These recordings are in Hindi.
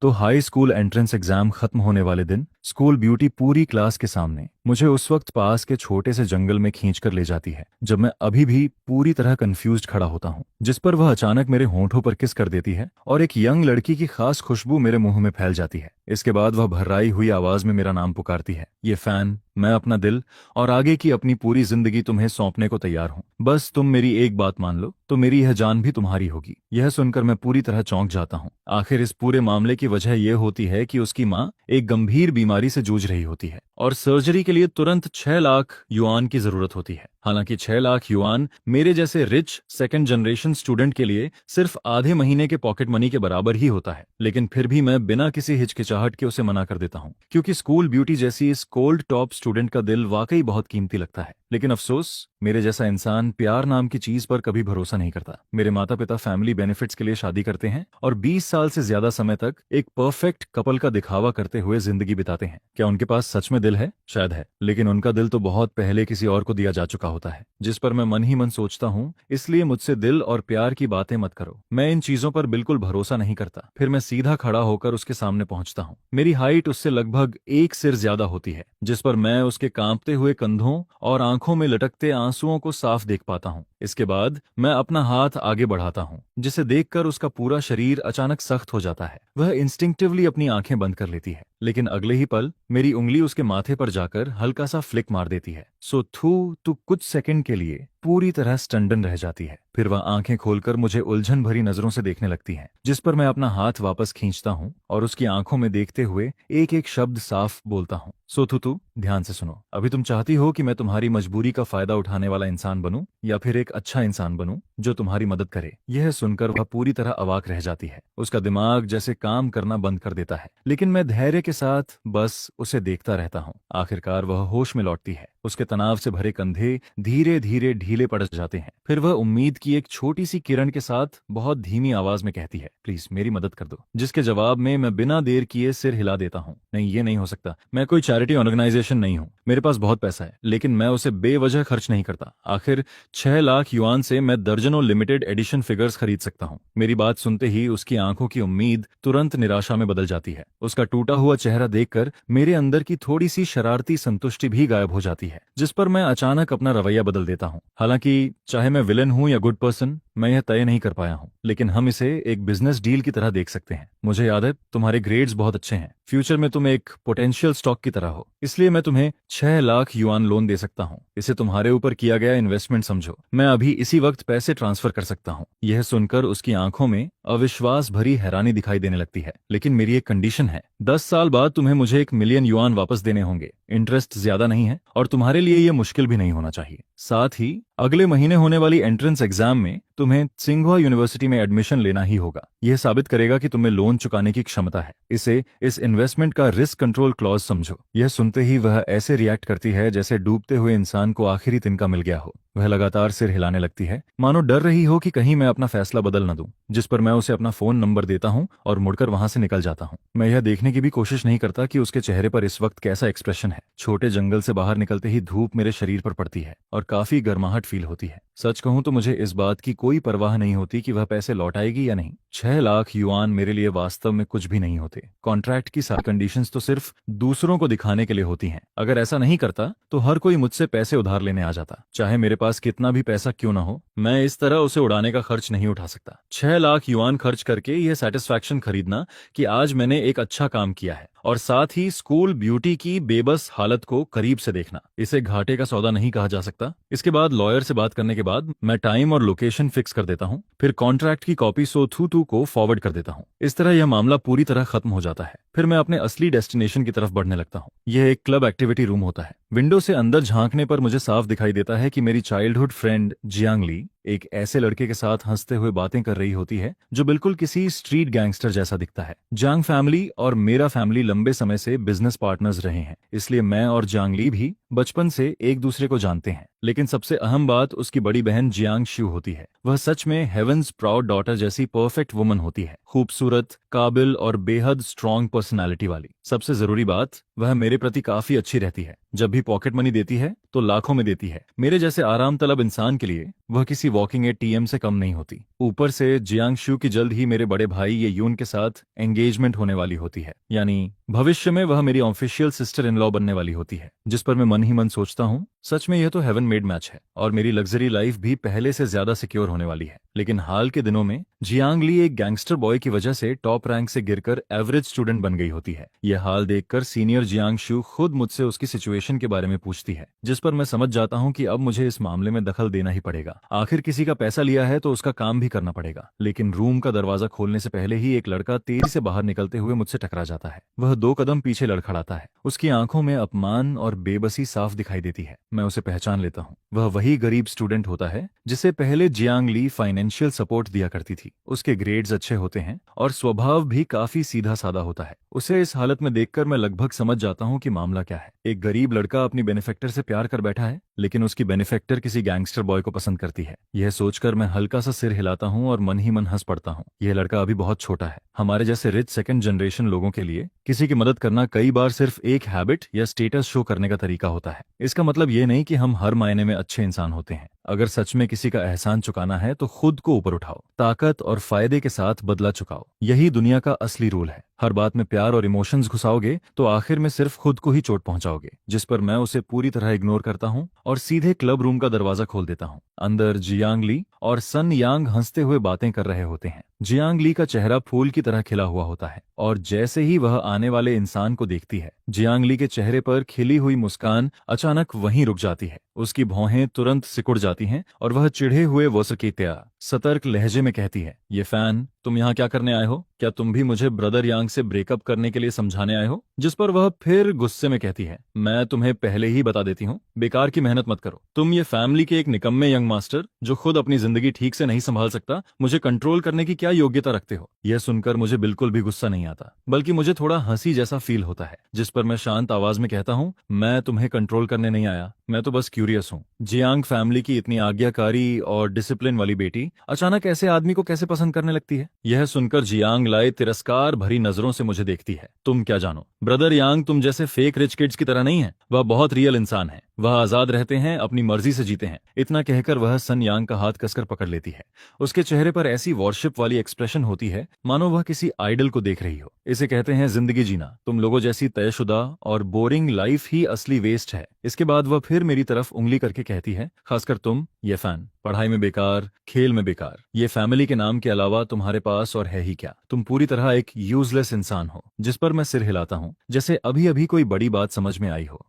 तो हाई स्कूल एंट्रेंस एग्जाम खत्म होने वाले दिन स्कूल ब्यूटी पूरी क्लास के सामने मुझे उस वक्त पास के छोटे से जंगल में खींच कर ले जाती है जब मैं अभी भी पूरी तरह कंफ्यूज्ड खड़ा होता हूँ, जिस पर वह अचानक मेरे होंठों पर किस कर देती है और एक यंग लड़की की खास खुशबू मेरे मुंह में फैल जाती है। इसके बाद वह भर्राई हुई आवाज में मेरा नाम पुकारती है, ये फैन, मैं अपना दिल और आगे की अपनी पूरी जिंदगी तुम्हें सौंपने को तैयार हूँ। बस तुम मेरी एक बात मान लो तो मेरी यह जान भी तुम्हारी होगी। यह सुनकर मैं पूरी तरह चौंक जाता हूँ। आखिर इस पूरे मामले की वजह यह होती है कि उसकी माँ एक गंभीर बीमारी से जूझ रही होती है और सर्जरी के लिए तुरंत 6 लाख युआन की जरूरत होती है। हालांकि 6 लाख युआन मेरे जैसे रिच सेकंड जनरेशन स्टूडेंट के लिए सिर्फ आधे महीने के पॉकेट मनी के बराबर ही होता है, लेकिन फिर भी मैं बिना किसी हिचकिचाहट के उसे मना कर देता हूँ, क्योंकि स्कूल ब्यूटी जैसी इस कोल्ड टॉप स्टूडेंट का दिल वाकई बहुत कीमती लगता है। लेकिन अफसोस, मेरे जैसा इंसान प्यार नाम की चीज पर कभी भरोसा नहीं करता। मेरे माता पिता फैमिली बेनिफिट्स के लिए शादी करते हैं और 20 साल से ज्यादा समय तक एक परफेक्ट कपल का दिखावा करते हुए जिंदगी बिताते हैं। क्या उनके पास सच में दिल है? शायद है, लेकिन उनका दिल तो बहुत पहले किसी और को दिया जा चुका होता है, जिस पर मैं मन ही मन सोचता हूँ, इसलिए मुझसे दिल और प्यार की बातें मत करो। मैं इन चीजों पर बिल्कुल भरोसा नहीं करता। फिर मैं सीधा खड़ा होकर उसके सामने पहुंचता हूँ। मेरी हाइट उससे लगभग एक सिर ज्यादा होती है, जिस पर मैं उसके कांपते हुए कंधों और आंखों में लटकते आंसुओं को साफ देख पाता हूँ। इसके बाद मैं अपना हाथ आगे बढ़ाता हूँ, जिसे देखकर उसका पूरा शरीर अचानक सख्त हो जाता है। वह इंस्टिंक्टिवली अपनी आंखें बंद कर लेती है, लेकिन अगले ही पल मेरी उंगली उसके माथे पर जाकर हल्का सा फ्लिक मार देती है। सो तू कुछ सेकंड के लिए पूरी तरह स्टंडन रह जाती है। फिर वह आंखें खोलकर मुझे उलझन भरी नजरों से देखने लगती है, जिस पर मैं अपना हाथ वापस खींचता हूँ और उसकी आंखों में देखते हुए एक एक शब्द साफ बोलता हूँ। सो तू ध्यान से सुनो। अभी तुम चाहती हो कि मैं तुम्हारी मजबूरी का फायदा उठाने वाला इंसान बनूं या फिर एक अच्छा इंसान बनूं जो तुम्हारी मदद करे? यह सुनकर वह पूरी तरह अवाक रह जाती है। उसका दिमाग जैसे काम करना बंद कर देता है, लेकिन मैं धैर्य के साथ बस उसे देखता रहता हूँ। आखिरकार वह होश में लौटती है। उसके तनाव से भरे कंधे धीरे धीरे ढीले पड़ जाते हैं। फिर वह उम्मीद की एक छोटी सी किरण के साथ बहुत धीमी आवाज में कहती है, प्लीज मेरी मदद कर दो। जिसके जवाब में मैं बिना देर किए सिर हिला देता हूँ। नहीं, ये नहीं हो सकता। मैं कोई चैरिटी ऑर्गेनाइजेशन नहीं हूँ। मेरे पास बहुत पैसा है, लेकिन मैं उसे बेवजह खर्च नहीं करता। आखिर 6 लाख युआन से मैं दर्जनों लिमिटेड एडिशन फिगर्स खरीद सकता हूँ। मेरी बात सुनते ही उसकी आंखों की उम्मीद तुरंत निराशा में बदल जाती है। उसका टूटा हुआ चेहरा देखकर मेरे अंदर की थोड़ी सी शरारती संतुष्टि भी गायब हो जाती है, जिस पर मैं अचानक अपना रवैया बदल देता हूँ। हालांकि चाहे मैं विलन हूँ या गुड पर्सन, मैं यह तय नहीं कर पाया हूँ, लेकिन हम इसे एक बिजनेस डील की तरह देख सकते हैं। मुझे याद है तुम्हारे ग्रेड्स बहुत अच्छे हैं, फ्यूचर में तुम एक पोटेंशियल स्टॉक की तरह हो, इसलिए मैं तुम्हें 6 लाख युआन लोन दे सकता हूँ। इसे तुम्हारे ऊपर किया गया इन्वेस्टमेंट समझो। मैं अभी इसी वक्त पैसे ट्रांसफर कर सकता हूँ। यह सुनकर उसकी आंखों में अविश्वास भरी हैरानी दिखाई देने लगती है। लेकिन मेरी एक कंडीशन है, 10 साल बाद तुम्हें मुझे 1 मिलियन युआन वापस देने होंगे। इंटरेस्ट ज्यादा नहीं है और तुम्हारे लिए यह मुश्किल भी नहीं होना चाहिए। साथ ही अगले महीने होने वाली एंट्रेंस एग्जाम में तुम्हें सिंघुआ यूनिवर्सिटी में एडमिशन लेना ही होगा। यह साबित करेगा कि तुम्हें लोन चुकाने की क्षमता है। इसे इस इन्वेस्टमेंट का रिस्क कंट्रोल क्लॉज समझो। यह सुनते ही वह ऐसे रिएक्ट करती है जैसे डूबते हुए इंसान को आखिरी तिनका मिल गया हो। वह लगातार सिर हिलाने लगती है, मानो डर रही हो कि कहीं मैं अपना फैसला बदल न दूं। जिस पर मैं उसे अपना फोन नंबर देता हूं और मुड़कर वहां से निकल जाता हूं। मैं यह देखने की भी कोशिश नहीं करता कि उसके चेहरे पर इस वक्त कैसा एक्सप्रेशन है। छोटे जंगल से बाहर निकलते ही धूप मेरे शरीर पर पड़ती है और काफी गर्माहट फील होती है। सच कहूं तो मुझे इस बात की कोई परवाह नहीं होती कि वह पैसे लौटाएगी या नहीं। 6 लाख युआन मेरे लिए वास्तव में कुछ भी नहीं होते। कॉन्ट्रैक्ट की सारी कंडीशंस तो सिर्फ दूसरों को दिखाने के लिए होती हैं। अगर ऐसा नहीं करता तो हर कोई मुझसे पैसे उधार लेने आ जाता, चाहे मेरे पास कितना भी पैसा क्यों ना हो। मैं इस तरह उसे उड़ाने का खर्च नहीं उठा सकता। 6 लाख युआन खर्च करके यह सेटिस्फैक्शन खरीदना कि आज मैंने एक अच्छा काम किया है और साथ ही स्कूल ब्यूटी की बेबस हालत को करीब से देखना, इसे घाटे का सौदा नहीं कहा जा सकता। इसके बाद लॉयर से बात करने के बाद मैं टाइम और लोकेशन फिक्स कर देता हूँ। फिर कॉन्ट्रैक्ट की कॉपी सोथूतू को फॉरवर्ड कर देता हूँ। इस तरह यह मामला पूरी तरह खत्म हो जाता है। फिर मैं अपने असली डेस्टिनेशन की तरफ बढ़ने लगता हूँ। यह एक क्लब एक्टिविटी रूम होता है। विंडो से अंदर झांकने पर मुझे साफ दिखाई देता है कि मेरी चाइल्डहुड फ्रेंड जियांगली एक ऐसे लड़के के साथ हंसते हुए बातें कर रही होती है जो बिल्कुल किसी स्ट्रीट गैंगस्टर जैसा दिखता है। जांग फैमिली और मेरा फैमिली लंबे समय से बिजनेस पार्टनर्स रहे हैं, इसलिए मैं और जांगली भी बचपन से एक दूसरे को जानते हैं। लेकिन सबसे अहम बात उसकी बड़ी बहन जियांग शू होती है। वह सच में हेवंस प्राउड डॉटर जैसी परफेक्ट वुमन होती है। खूबसूरत, काबिल और बेहद स्ट्रॉन्ग पर्सनालिटी वाली। सबसे जरूरी बात, वह मेरे प्रति काफी अच्छी रहती है। जब भी पॉकेट मनी देती है तो लाखों में देती है। मेरे जैसे आराम तलब इंसान के लिए वह किसी वॉकिंग एटीएम से कम नहीं होती। ऊपर से जियांगशु की जल्द ही मेरे बड़े भाई ये यून के साथ एंगेजमेंट होने वाली होती है, यानी भविष्य में वह मेरी ऑफिशियल सिस्टर इन लॉ बनने वाली होती है, जिस पर मैं मन ही मन सोचता हूँ सच में यह तो हेवन मेड मैच है और मेरी लग्जरी लाइफ भी पहले से ज्यादा सिक्योर होने वाली है। लेकिन हाल के दिनों में जियांग ली एक गैंगस्टर बॉय की वजह से टॉप रैंक से गिरकर एवरेज स्टूडेंट बन गई होती है। यह हाल देखकर सीनियर जियांगशु खुद मुझसे उसकी सिचुएशन के बारे में पूछती है, जिस पर मैं समझ जाता हूँ कि अब मुझे इस मामले में दखल देना ही पड़ेगा। आखिर किसी का पैसा लिया है तो उसका काम भी करना पड़ेगा। लेकिन रूम का दरवाजा खोलने से पहले ही एक लड़का तेजी से बाहर निकलते हुए मुझसे टकरा जाता है। वह 2 कदम पीछे लड़खड़ाता है। उसकी आंखों में अपमान और बेबसी साफ दिखाई देती है। मैं उसे पहचान लेता हूँ। वह वही गरीब स्टूडेंट होता है जिसे पहले जियांग ली फाइनेंशियल सपोर्ट दिया करती थी। उसके ग्रेड्स अच्छे होते हैं और स्वभाव भी काफी सीधा साधा होता है। उसे इस हालत में देखकर मैं लगभग समझ जाता हूँ कि मामला क्या है। एक गरीब लड़का अपनी बेनिफेक्टर से प्यार कर बैठा है, लेकिन उसकी बेनिफेक्टर किसी गैंगस्टर बॉय को पसंद करती है। यह सोचकर मैं हल्का सा सिर हिलाता हूँ और मन ही मन हंस पड़ता हूँ। यह लड़का अभी बहुत छोटा है। हमारे जैसे रिच सेकंड जनरेशन लोगों के लिए किसी की मदद करना कई बार सिर्फ एक हैबिट या स्टेटस शो करने का तरीका होता है। इसका मतलब ये नहीं कि हम हर मायने में अच्छे इंसान होते हैं। अगर सच में किसी का एहसान चुकाना है तो खुद को ऊपर उठाओ, ताकत और फायदे के साथ बदला चुकाओ। यही दुनिया का असली रूल है। हर बात में प्यार और इमोशंस घुसाओगे तो आखिर में सिर्फ खुद को ही चोट पहुंचाओगे। जिस पर मैं उसे पूरी तरह इग्नोर करता हूं और सीधे क्लब रूम का दरवाजा खोल देता हूं। अंदर जियांग ली और सन यांग हंसते हुए बातें कर रहे होते हैं। जियांग ली का चेहरा फूल की तरह खिला हुआ होता है और जैसे ही वह आने वाले इंसान को देखती है, जियांग ली के चेहरे पर खिली हुई मुस्कान अचानक वहीं रुक जाती है। उसकी भौहें तुरंत सिकुड़ जाती हैं और वह चिढ़े हुए वसकीत्या सतर्क लहजे में कहती है, ये फैन, तुम यहाँ क्या करने आए हो? क्या तुम भी मुझे ब्रदर यांग से ब्रेकअप करने के लिए समझाने आए हो? जिस पर वह फिर गुस्से में कहती है, मैं तुम्हें पहले ही बता देती हूँ, बेकार की मेहनत मत करो। तुम ये फैमिली के एक निकम्मे यंग मास्टर जो खुद अपनी जिंदगी ठीक से नहीं संभाल सकता, मुझे कंट्रोल करने की क्या योग्यता रखते हो? यह सुनकर मुझे बिल्कुल भी गुस्सा नहीं आता, बल्कि मुझे थोड़ा हंसी जैसा फील होता है। जिस पर मैं शांत आवाज में कहता हूँ, मैं तुम्हें कंट्रोल करने नहीं आया, मैं तो बस क्यूरियस हूँ। जियांग फैमिली की इतनी आज्ञाकारी और डिसिप्लिन वाली बेटी अचानक ऐसे आदमी को कैसे पसंद करने लगती है? यह सुनकर जियांग लाई तिरस्कार भरी नजरों से मुझे देखती है। तुम क्या जानो? ब्रदर यांग तुम जैसे फेक रिच किड्स की तरह नहीं है। वह बहुत रियल इंसान है। वह आजाद रहते हैं, अपनी मर्जी से जीते हैं। इतना कहकर वह सन यांग का हाथ कसकर पकड़ लेती है। उसके चेहरे पर ऐसी वॉरशिप वाली एक्सप्रेशन होती है मानो वह किसी आइडल को देख रही हो। इसे कहते हैं जिंदगी जीना। तुम लोगों जैसी तयशुदा और बोरिंग लाइफ ही असली वेस्ट है। इसके बाद वह फिर मेरी तरफ उंगली करके कहती है, खासकर तुम, ये फैन, पढ़ाई में बेकार, खेल में बेकार, ये फैमिली के नाम के अलावा तुम्हारे पास और है ही क्या? तुम पूरी तरह एक यूजलेस इंसान हो। जिस पर मैं सिर हिलाता हूँ, जैसे अभी अभी कोई बड़ी बात समझ में आई हो।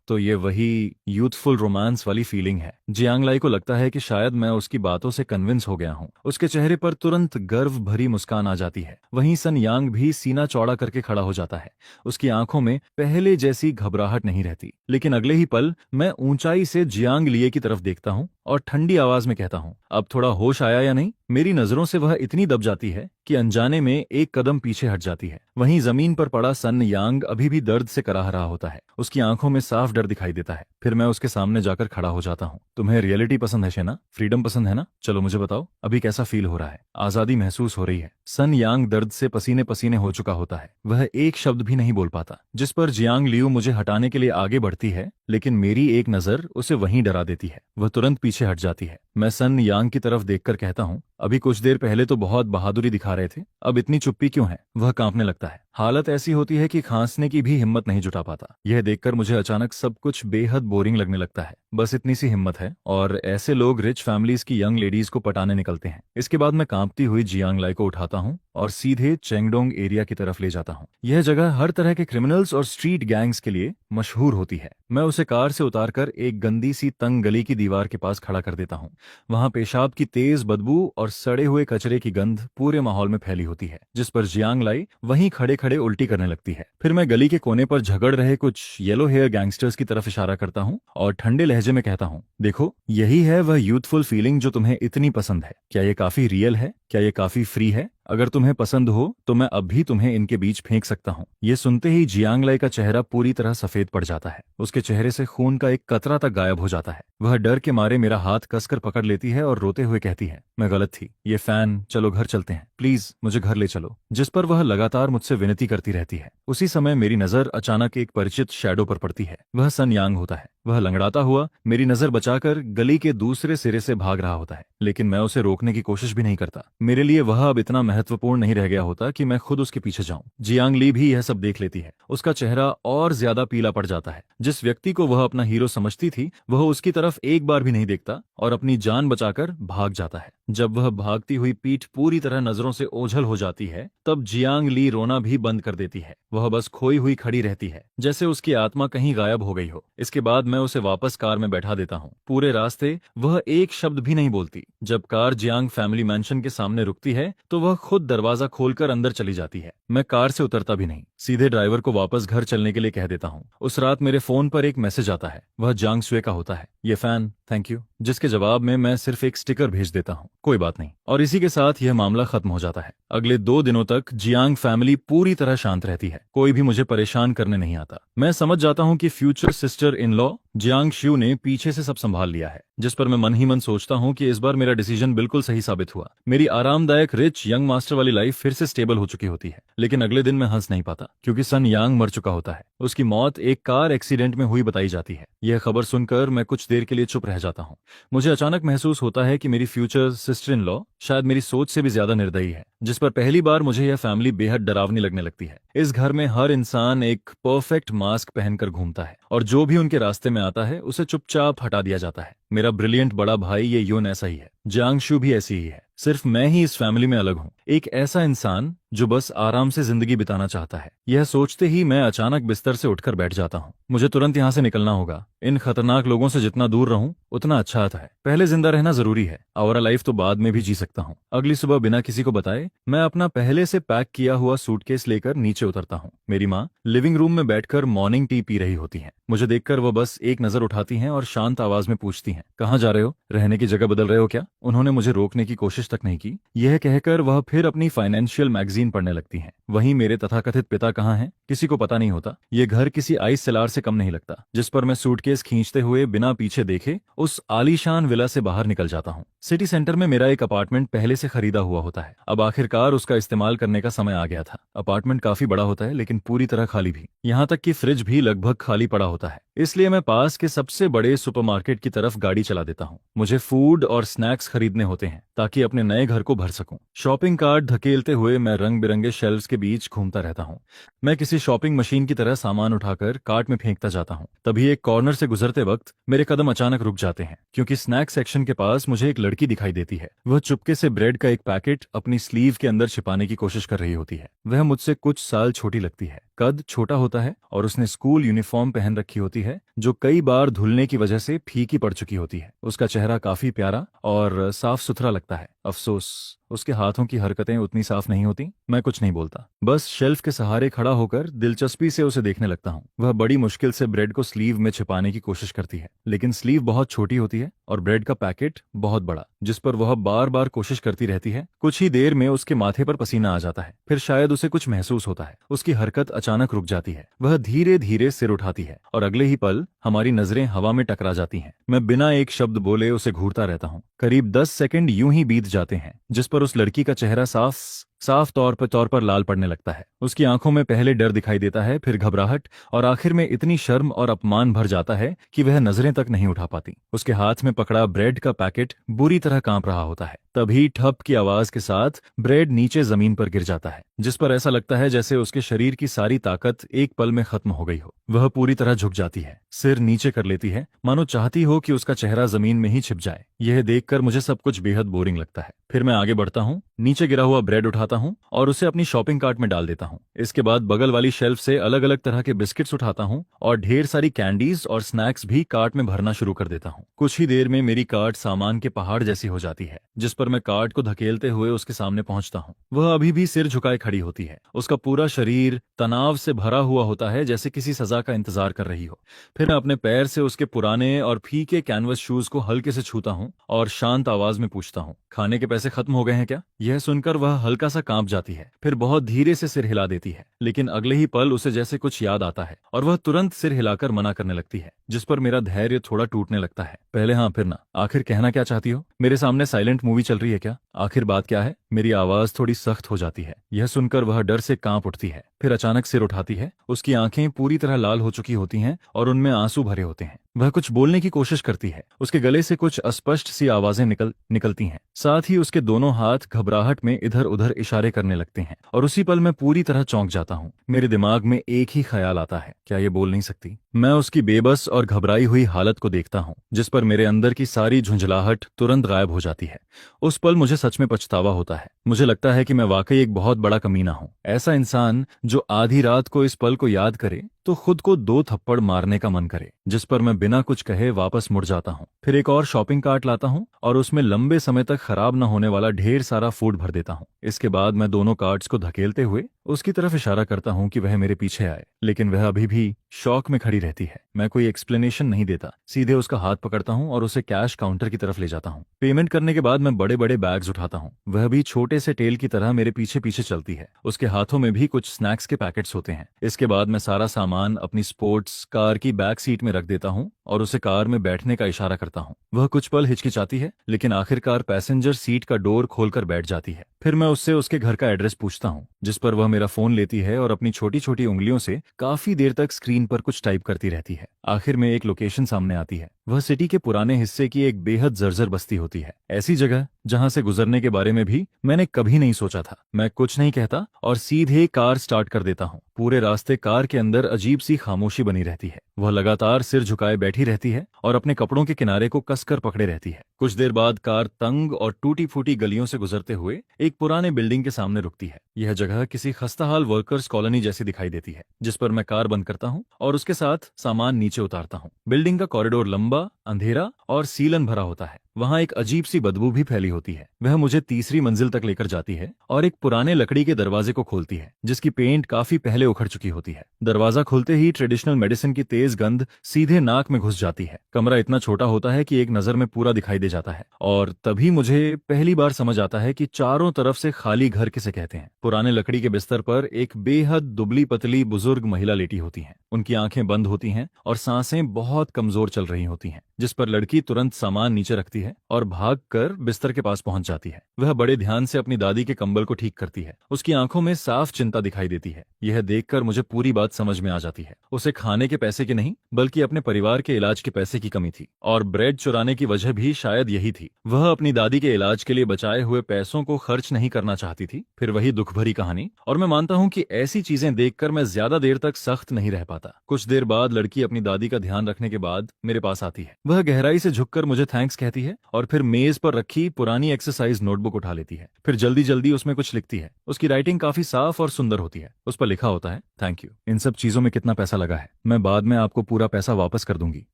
तो ये वही यूथफुल रोमांस वाली फीलिंग है। जियांग लाई को लगता है कि शायद मैं उसकी बातों से कन्विंस हो गया हूँ। उसके चेहरे पर तुरंत गर्व भरी मुस्कान आ जाती है। वहीं सन यांग भी सीना चौड़ा करके खड़ा हो जाता है। उसकी आंखों में पहले जैसी घबराहट नहीं रहती। लेकिन अगले ही पल मैं ऊंचाई से जियांग लिए की तरफ देखता हूँ और ठंडी आवाज में कहता हूँ, अब थोड़ा होश आया या नहीं? मेरी नजरों से वह इतनी दब जाती है कि अनजाने में एक कदम पीछे हट जाती है। वहीं जमीन पर पड़ा सन यांग अभी भी दर्द से कराह रहा होता है। उसकी आंखों में साफ डर दिखाई देता है। फिर मैं उसके सामने जाकर खड़ा हो जाता हूँ। तुम्हें रियलिटी पसंद है शेना? फ्रीडम पसंद है ना? चलो मुझे बताओ, अभी कैसा फील हो रहा है? आजादी महसूस हो रही है? सन यांग दर्द से पसीने पसीने हो चुका होता है। वह एक शब्द भी नहीं बोल पाता। जिस पर जियांग लियू मुझे हटाने के लिए आगे बढ़ती है, लेकिन मेरी एक नजर उसे वहीं डरा देती है। वह तुरंत पीछे हट जाती है। मैं सन यांग की तरफ देखकर कहता हूँ, अभी कुछ देर पहले तो बहुत बहादुरी दिखा रहे थे, अब इतनी चुप्पी क्यों है? वह कांपने लगता है। हालत ऐसी होती है कि खांसने की भी हिम्मत नहीं जुटा पाता। यह देखकर मुझे अचानक सब कुछ बेहद बोरिंग लगने लगता है। बस इतनी सी हिम्मत है और ऐसे लोग रिच फैमिलीज की यंग लेडीज को पटाने निकलते हैं। इसके बाद मैं कांपती हुई जियांग लाई को उठाता हूँ और सीधे चेंगडोंग एरिया की तरफ ले जाता हूँ। यह जगह हर तरह के क्रिमिनल्स और स्ट्रीट गैंग्स के लिए मशहूर होती है। मैं उसे कार से उतारकर एक गंदी सी तंग गली की दीवार के पास खड़ा कर देता हूँ। वहां पेशाब की तेज बदबू और सड़े हुए कचरे की गंध पूरे माहौल में फैली होती है। जिस पर जियांग लाई वहीं खड़े खड़े उल्टी करने लगती है। फिर मैं गली के कोने पर झगड़ रहे कुछ येलो हेयर गैंगस्टर्स की तरफ इशारा करता हूँ और ठंडे लहजे में कहता हूँ, देखो, यही है वह यूथफुल फीलिंग जो तुम्हें इतनी पसंद है। क्या ये काफी रियल है? क्या ये काफी फ्री है? अगर तुम्हें पसंद हो तो मैं अब भी तुम्हें इनके बीच फेंक सकता हूँ। ये सुनते ही जियांगलाई का चेहरा पूरी तरह सफेद पड़ जाता है। उसके चेहरे से खून का एक कतरा तक गायब हो जाता है। वह डर के मारे मेरा हाथ कसकर पकड़ लेती है और रोते हुए कहती है, मैं गलत थी, ये फैन, चलो घर चलते हैं, प्लीज मुझे घर ले चलो। जिस पर वह लगातार मुझसे विनती करती रहती है। उसी समय मेरी नजर अचानक एक परिचित शैडो पर पड़ती है। वह सन यांग होता है। वह लंगड़ाता हुआ मेरी नजर बचाकर गली के दूसरे सिरे से भाग रहा होता है, लेकिन मैं उसे रोकने की कोशिश भी नहीं करता। मेरे लिए वह अब इतना महत्वपूर्ण नहीं रह गया होता कि मैं खुद उसके पीछे जाऊं। जियांग ली भी यह सब देख लेती है। उसका चेहरा और ज्यादा पीला पड़ जाता है। जिस व्यक्ति को वह अपना हीरो समझती थी वह उसकी तरफ एक बार भी नहीं देखता और अपनी जान बचाकर भाग जाता है। जब वह भागती हुई पीठ पूरी तरह नजरों से ओझल हो जाती है तब जियांग ली रोना भी बंद कर देती है। वह बस खोई हुई खड़ी रहती है, जैसे उसकी आत्मा कहीं गायब हो गई हो। इसके बाद मैं उसे वापस कार में बैठा देता हूँ। पूरे रास्ते वह एक शब्द भी नहीं बोलती। जब कार जियांग फैमिली मैंशन के सामने रुकती है तो वह खुद दरवाजा खोलकर अंदर चली जाती है। मैं कार से उतरता भी नहीं, सीधे ड्राइवर को वापस घर चलने के लिए कह देता हूँ। उस रात मेरे फोन पर एक मैसेज आता है। वह जांग सुए का होता है, ये फैन, थैंक यू, जिसके जवाब में मैं सिर्फ एक स्टिकर भेज देता हूँ, कोई बात नहीं। और इसी के साथ यह मामला खत्म हो जाता है। अगले 2 दिनों तक जियांग फैमिली पूरी तरह शांत रहती है। कोई भी मुझे परेशान करने नहीं आता। मैं समझ जाता हूँ कि future sister in law Jiang Shiv ने पीछे से सब संभाल लिया है, जिस पर मैं मन ही मन सोचता हूँ कि इस बार मेरा डिसीजन बिल्कुल सही साबित हुआ। मेरी आरामदायक रिच यंग मास्टर वाली लाइफ फिर से स्टेबल हो चुकी होती है। लेकिन अगले दिन मैं हंस नहीं पाता, क्योंकि सन यांग मर चुका होता है। उसकी मौत एक कार एक्सीडेंट में हुई बताई जाती है। यह खबर सुनकर मैं कुछ देर के लिए चुप रह जाता हूँ। मुझे अचानक महसूस होता है कि मेरी फ्यूचर सिस्टर इन लॉ शायद मेरी सोच से भी ज्यादा निर्दयी है, जिस पर पहली बार मुझे यह फैमिली बेहद डरावनी लगने लगती है। इस घर में हर इंसान एक परफेक्ट मास्क पहनकर घूमता है और जो भी उनके रास्ते में आता है उसे चुपचाप हटा दिया जाता है। मेरा ब्रिलियंट बड़ा भाई ये योन ऐसा ही है, जियांगशु भी ऐसी ही है। सिर्फ मैं ही इस फैमिली में अलग हूँ, एक ऐसा इंसान जो बस आराम से जिंदगी बिताना चाहता है। यह सोचते ही मैं अचानक बिस्तर से उठकर बैठ जाता हूँ। मुझे तुरंत यहाँ से निकलना होगा। इन खतरनाक लोगों से जितना दूर रहूं उतना अच्छा आता है। पहले जिंदा रहना जरूरी है, और लाइफ तो बाद में भी जी सकता हूँ। अगली सुबह बिना किसी को बताए मैं अपना पहले से पैक किया हुआ सूटकेस लेकर नीचे उतरता हूँ। मेरी माँ लिविंग रूम में बैठकर मॉर्निंग टी पी रही होती हैं। मुझे देखकर वह बस एक नजर उठाती हैं और शांत आवाज में पूछती हैं, कहाँ जा रहे हो? रहने की जगह बदल रहे हो क्या? उन्होंने मुझे रोकने की कोशिश तक नहीं की। यह कहकर वह फिर अपनी फाइनेंशियल मैगजीन पढ़ने लगती हैं। वहीं मेरे तथाकथित पिता कहाँ हैं, किसी को पता नहीं होता। ये घर किसी आइस सेलार से कम नहीं लगता, जिस पर मैं सूटकेस खींचते हुए बिना पीछे देखे उस आलीशान विला से बाहर निकल जाता हूँ। सिटी सेंटर में मेरा एक अपार्टमेंट पहले से खरीदा हुआ होता है। अब आखिरकार उसका इस्तेमाल करने का समय आ गया था। अपार्टमेंट काफी बड़ा होता है, लेकिन पूरी तरह खाली भी। यहाँ तक कि फ्रिज भी लगभग खाली पड़ा होता है। इसलिए मैं पास के सबसे बड़े सुपरमार्केट की तरफ गाड़ी चला देता हूँ। मुझे फूड और स्नैक्स खरीदने होते हैं ताकि अपने नए घर को भर सकूं। शॉपिंग कार्ट धकेलते हुए मैं रंग बिरंगे शेल्फ्स के बीच घूमता रहता हूँ। मैं किसी शॉपिंग मशीन की तरह सामान उठाकर कार्ट में फेंकता जाता हूँ। तभी एक कॉर्नर से गुजरते वक्त मेरे कदम अचानक रुक जाते हैं, क्योंकि स्नैक सेक्शन के पास मुझे एक लड़की दिखाई देती है। वह चुपके से ब्रेड का एक पैकेट अपनी स्लीव के अंदर छिपाने की कोशिश कर रही होती है। वह मुझसे कुछ साल छोटी लगती है, कद छोटा होता है और उसने स्कूल यूनिफॉर्म पहन रखी होती है, जो कई बार धुलने की वजह से फीकी पड़ चुकी होती है। उसका चेहरा काफी प्यारा और साफ सुथरा लगता है। अफसोस, उसके हाथों की हरकतें उतनी साफ नहीं होती। मैं कुछ नहीं बोलता, बस शेल्फ के सहारे खड़ा होकर दिलचस्पी से उसे देखने लगता हूँ। वह बड़ी मुश्किल से ब्रेड को स्लीव में छिपाने की कोशिश करती है, लेकिन स्लीव बहुत छोटी होती है और ब्रेड का पैकेट बहुत बड़ा, जिस पर वह बार बार कोशिश करती रहती है। कुछ ही देर में उसके माथे पर पसीना आ जाता है। फिर शायद उसे कुछ महसूस होता है। उसकी हरकत अचानक रुक जाती है। वह धीरे धीरे सिर उठाती है और अगले ही पल हमारी नजरें हवा में टकरा जाती हैं। मैं बिना एक शब्द बोले उसे घूरता रहता हूँ। करीब 10 सेकंड यूं ही बीत जाते हैं, जिस पर उस लड़की का चेहरा साफ तौर पर लाल पड़ने लगता है। उसकी आंखों में पहले डर दिखाई देता है, फिर घबराहट, और आखिर में इतनी शर्म और अपमान भर जाता है कि वह नजरें तक नहीं उठा पाती। उसके हाथ में पकड़ा ब्रेड का पैकेट बुरी तरह कांप रहा होता है। तभी ठप की आवाज के साथ ब्रेड नीचे जमीन पर गिर जाता है, जिस पर ऐसा लगता है जैसे उसके शरीर की सारी ताकत एक पल में खत्म हो गई हो। वह पूरी तरह झुक जाती है, सिर नीचे कर लेती है, मानो चाहती हो कि उसका चेहरा जमीन में ही छिप जाए। यह देखकर मुझे सब कुछ बेहद बोरिंग लगता है। फिर मैं आगे बढ़ता हूँ, नीचे गिरा हुआ ब्रेड उठाता हूँ और उसे अपनी शॉपिंग कार्ट में डाल देता हूँ। इसके बाद बगल वाली शेल्फ से अलग अलग तरह के बिस्किट्स उठाता हूँ और ढेर सारी कैंडीज और स्नैक्स भी कार्ट में भरना शुरू कर देता हूँ। कुछ ही देर में मेरी कार्ट सामान के पहाड़ जैसी हो जाती है, जिस पर मैं कार्ट को धकेलते हुए उसके सामने पहुंचता हूँ। वह अभी भी सिर झुकाए खड़ी होती है। उसका पूरा शरीर तनाव से भरा हुआ होता है, जैसे किसी सजा का इंतजार कर रही हो। फिर मैं अपने पैर से उसके पुराने और फीके कैनवस शूज को हल्के से छूता हूँ और शांत आवाज में पूछता हूँ, खाने के पैसे खत्म हो गए हैं क्या? यह सुनकर वह हल्का सा सा कांप जाती है, फिर बहुत धीरे से सिर हिला देती है। लेकिन अगले ही पल उसे जैसे कुछ याद आता है और वह तुरंत सिर हिलाकर मना करने लगती है, जिस पर मेरा धैर्य थोड़ा टूटने लगता है। पहले हाँ फिर ना, आखिर कहना क्या चाहती हो? मेरे सामने साइलेंट मूवी चल रही है क्या? आखिर बात क्या है? मेरी आवाज थोड़ी सख्त हो जाती है। यह सुनकर वह डर से कांप उठती है, फिर अचानक सिर उठाती है। उसकी आंखें पूरी तरह लाल हो चुकी होती हैं और उनमें आंसू भरे होते हैं। वह कुछ बोलने की कोशिश करती है, उसके गले से कुछ अस्पष्ट सी आवाजें निकलती हैं। साथ ही उसके दोनों हाथ घबराहट में इधर उधर इशारे करने लगते हैं और उसी पल मैं पूरी तरह चौंक जाता हूँ। मेरे दिमाग में एक ही ख्याल आता है, क्या ये बोल नहीं सकती? मैं उसकी बेबस और घबराई हुई हालत को देखता हूँ, जिस पर मेरे अंदर की सारी झुंझलाहट तुरंत गायब हो जाती है। उस पल मुझे सच में पछतावा होता है। मुझे लगता है कि मैं वाकई एक बहुत बड़ा कमीना हूँ, ऐसा इंसान जो आधी रात को इस पल को याद करे तो खुद को 2 थप्पड़ मारने का मन करे, जिस पर मैं बिना कुछ कहे वापस मुड़ जाता हूँ। फिर एक और शॉपिंग कार्ट लाता हूँ और उसमें लंबे समय तक खराब न होने वाला ढेर सारा फूड भर देता हूँ। इसके बाद मैं दोनों कार्ट्स को धकेलते हुए उसकी तरफ इशारा करता हूँ कि वह मेरे पीछे आए, लेकिन वह अभी भी शॉक में खड़ी रहती है। मैं कोई एक्सप्लेनेशन नहीं देता, सीधे उसका हाथ पकड़ता हूँ और उसे कैश काउंटर की तरफ ले जाता हूँ। पेमेंट करने के बाद मैं बड़े बड़े बैग्स उठाता हूँ। वह भी छोटे से टेल की तरह मेरे पीछे पीछे चलती है। उसके हाथों में भी कुछ स्नैक्स के पैकेट्स होते हैं। इसके बाद मैं सारा सामान अपनी स्पोर्ट्स कार की बैक सीट में रख देता हूँ और उसे कार में बैठने का इशारा करता हूँ। वह कुछ पल हिचकिचाती है, लेकिन आखिरकार पैसेंजर सीट का डोर खोलकर बैठ जाती है। फिर मैं उससे उसके घर का एड्रेस पूछता हूँ, जिस पर वह मेरा फोन लेती है और अपनी छोटी छोटी उंगलियों से काफी देर तक स्क्रीन पर कुछ टाइप करती रहती है। आखिर में एक लोकेशन सामने आती है। वह सिटी के पुराने हिस्से की एक बेहद जर्जर बस्ती होती है, ऐसी जगह जहां से गुजरने के बारे में भी मैंने कभी नहीं सोचा था। मैं कुछ नहीं कहता और सीधे कार स्टार्ट कर देता हूँ। पूरे रास्ते कार के अंदर अजीब सी खामोशी बनी रहती है। वह लगातार सिर झुकाए बैठी रहती है और अपने कपड़ों के किनारे को कसकर पकड़े रहती है। कुछ देर बाद कार तंग और टूटी फूटी गलियों से गुजरते हुए एक पुराने बिल्डिंग के सामने रुकती है। यह जगह किसी खस्ताहाल वर्कर्स कॉलोनी जैसी दिखाई देती है, जिस पर मैं कार बंद करता हूँ और उसके साथ सामान नीचे उतारता हूँ। बिल्डिंग का कॉरिडोर लंबा, अंधेरा और सीलन भरा होता है। वहां एक अजीब सी बदबू भी फैली होती है। वह मुझे तीसरी मंजिल तक लेकर जाती है और एक पुराने लकड़ी के दरवाजे को खोलती है, जिसकी पेंट काफी पहले उखड़ चुकी होती है। दरवाजा खुलते ही ट्रेडिशनल मेडिसिन की तेज गंध सीधे नाक में घुस जाती है। कमरा इतना छोटा होता है कि एक नजर में पूरा दिखाई दे जाता है और तभी मुझे पहली बार समझ आता है कि चारों तरफ से खाली घर किसे कहते हैं। पुराने लकड़ी के बिस्तर पर एक बेहद दुबली पतली बुजुर्ग महिला लेटी होती है। उनकी आंखें बंद होती हैं और सांसें बहुत कमजोर चल रही होती हैं, जिस पर लड़की तुरंत सामान नीचे रखती है और भागकर बिस्तर के पास पहुंच जाती है। वह बड़े ध्यान से अपनी दादी के कंबल को ठीक करती है। उसकी आंखों में साफ चिंता दिखाई देती है। यह देखकर मुझे पूरी बात समझ में आ जाती है। उसे खाने के पैसे की नहीं, बल्कि अपने परिवार के इलाज के पैसे की कमी थी और ब्रेड चुराने की वजह भी शायद यही थी। वह अपनी दादी के इलाज के लिए बचाए हुए पैसों को खर्च नहीं करना चाहती थी। फिर वही दुख भरी कहानी। और मैं मानता हूँ कि ऐसी चीजें देखकर मैं ज्यादा देर तक सख्त नहीं रह पाता। कुछ देर बाद लड़की अपनी दादी का ध्यान रखने के बाद मेरे पास आती है। वह गहराई से झुककर मुझे थैंक्स कहती है और फिर मेज पर रखी पुरानी एक्सरसाइज नोटबुक उठा लेती है। फिर जल्दी जल्दी उसमें कुछ लिखती है। उसकी राइटिंग काफी साफ और सुंदर होती है। उस पर लिखा होता है, थैंक यू। इन सब चीजों में कितना पैसा लगा है? मैं बाद में आपको पूरा पैसा वापस कर दूंगी।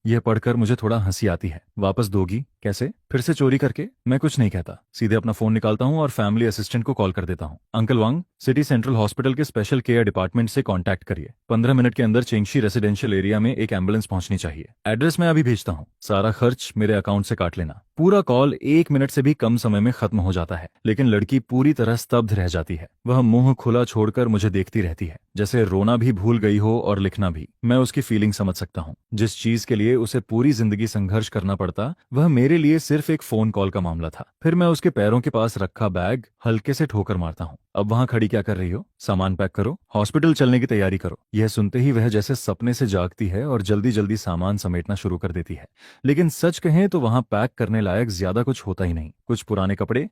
यह पढ़कर मुझे थोड़ा हंसी आती है। वापस दोगी? कैसे? फिर से चोरी करके? मैं कुछ नहीं कहता, सीधे अपना फोन निकालता हूँ और फैमिली असिस्टेंट को कॉल कर देता हूँ। अंकल वांग, सिटी सेंट्रल हॉस्पिटल के स्पेशल केयर डिपार्टमेंट से कांटेक्ट करिए। 15 मिनट के अंदर चेंगशी रेसिडेंशियल एरिया में एक एम्बुलेंस पहुंचनी चाहिए। एड्रेस मैं अभी भेजता हूँ। सारा खर्च मेरे अकाउंट से काट लेना। पूरा कॉल 1 मिनट से भी कम समय में खत्म हो जाता है, लेकिन लड़की पूरी तरह स्तब्ध रह जाती है। वह मुंह खुला छोड़कर मुझे देखती रहती है, जैसे रोना भी भूल गई हो और लिखना भी। मैं उसकी फीलिंग समझ सकता हूँ। जिस चीज के लिए उसे पूरी जिंदगी संघर्ष करना पड़ता, वह मेरे लिए सिर्फ एक फोन कॉल का मामला था। फिर मैं उसके पैरों के पास रखा बैग हल्के से ठोकर मारता हूँ। अब वहां खड़ी क्या कर रही हो? सामान पैक करो, हॉस्पिटल चलने की तैयारी करो। यह सुनते ही वह जैसे सपने से जागती है और जल्दी जल्दी सामान समेटना शुरू कर देती है। लेकिन सच कहें तो वहां पैक करने लायक ज्यादा कुछ होता ही नहीं। कुछ पुराने कपड़े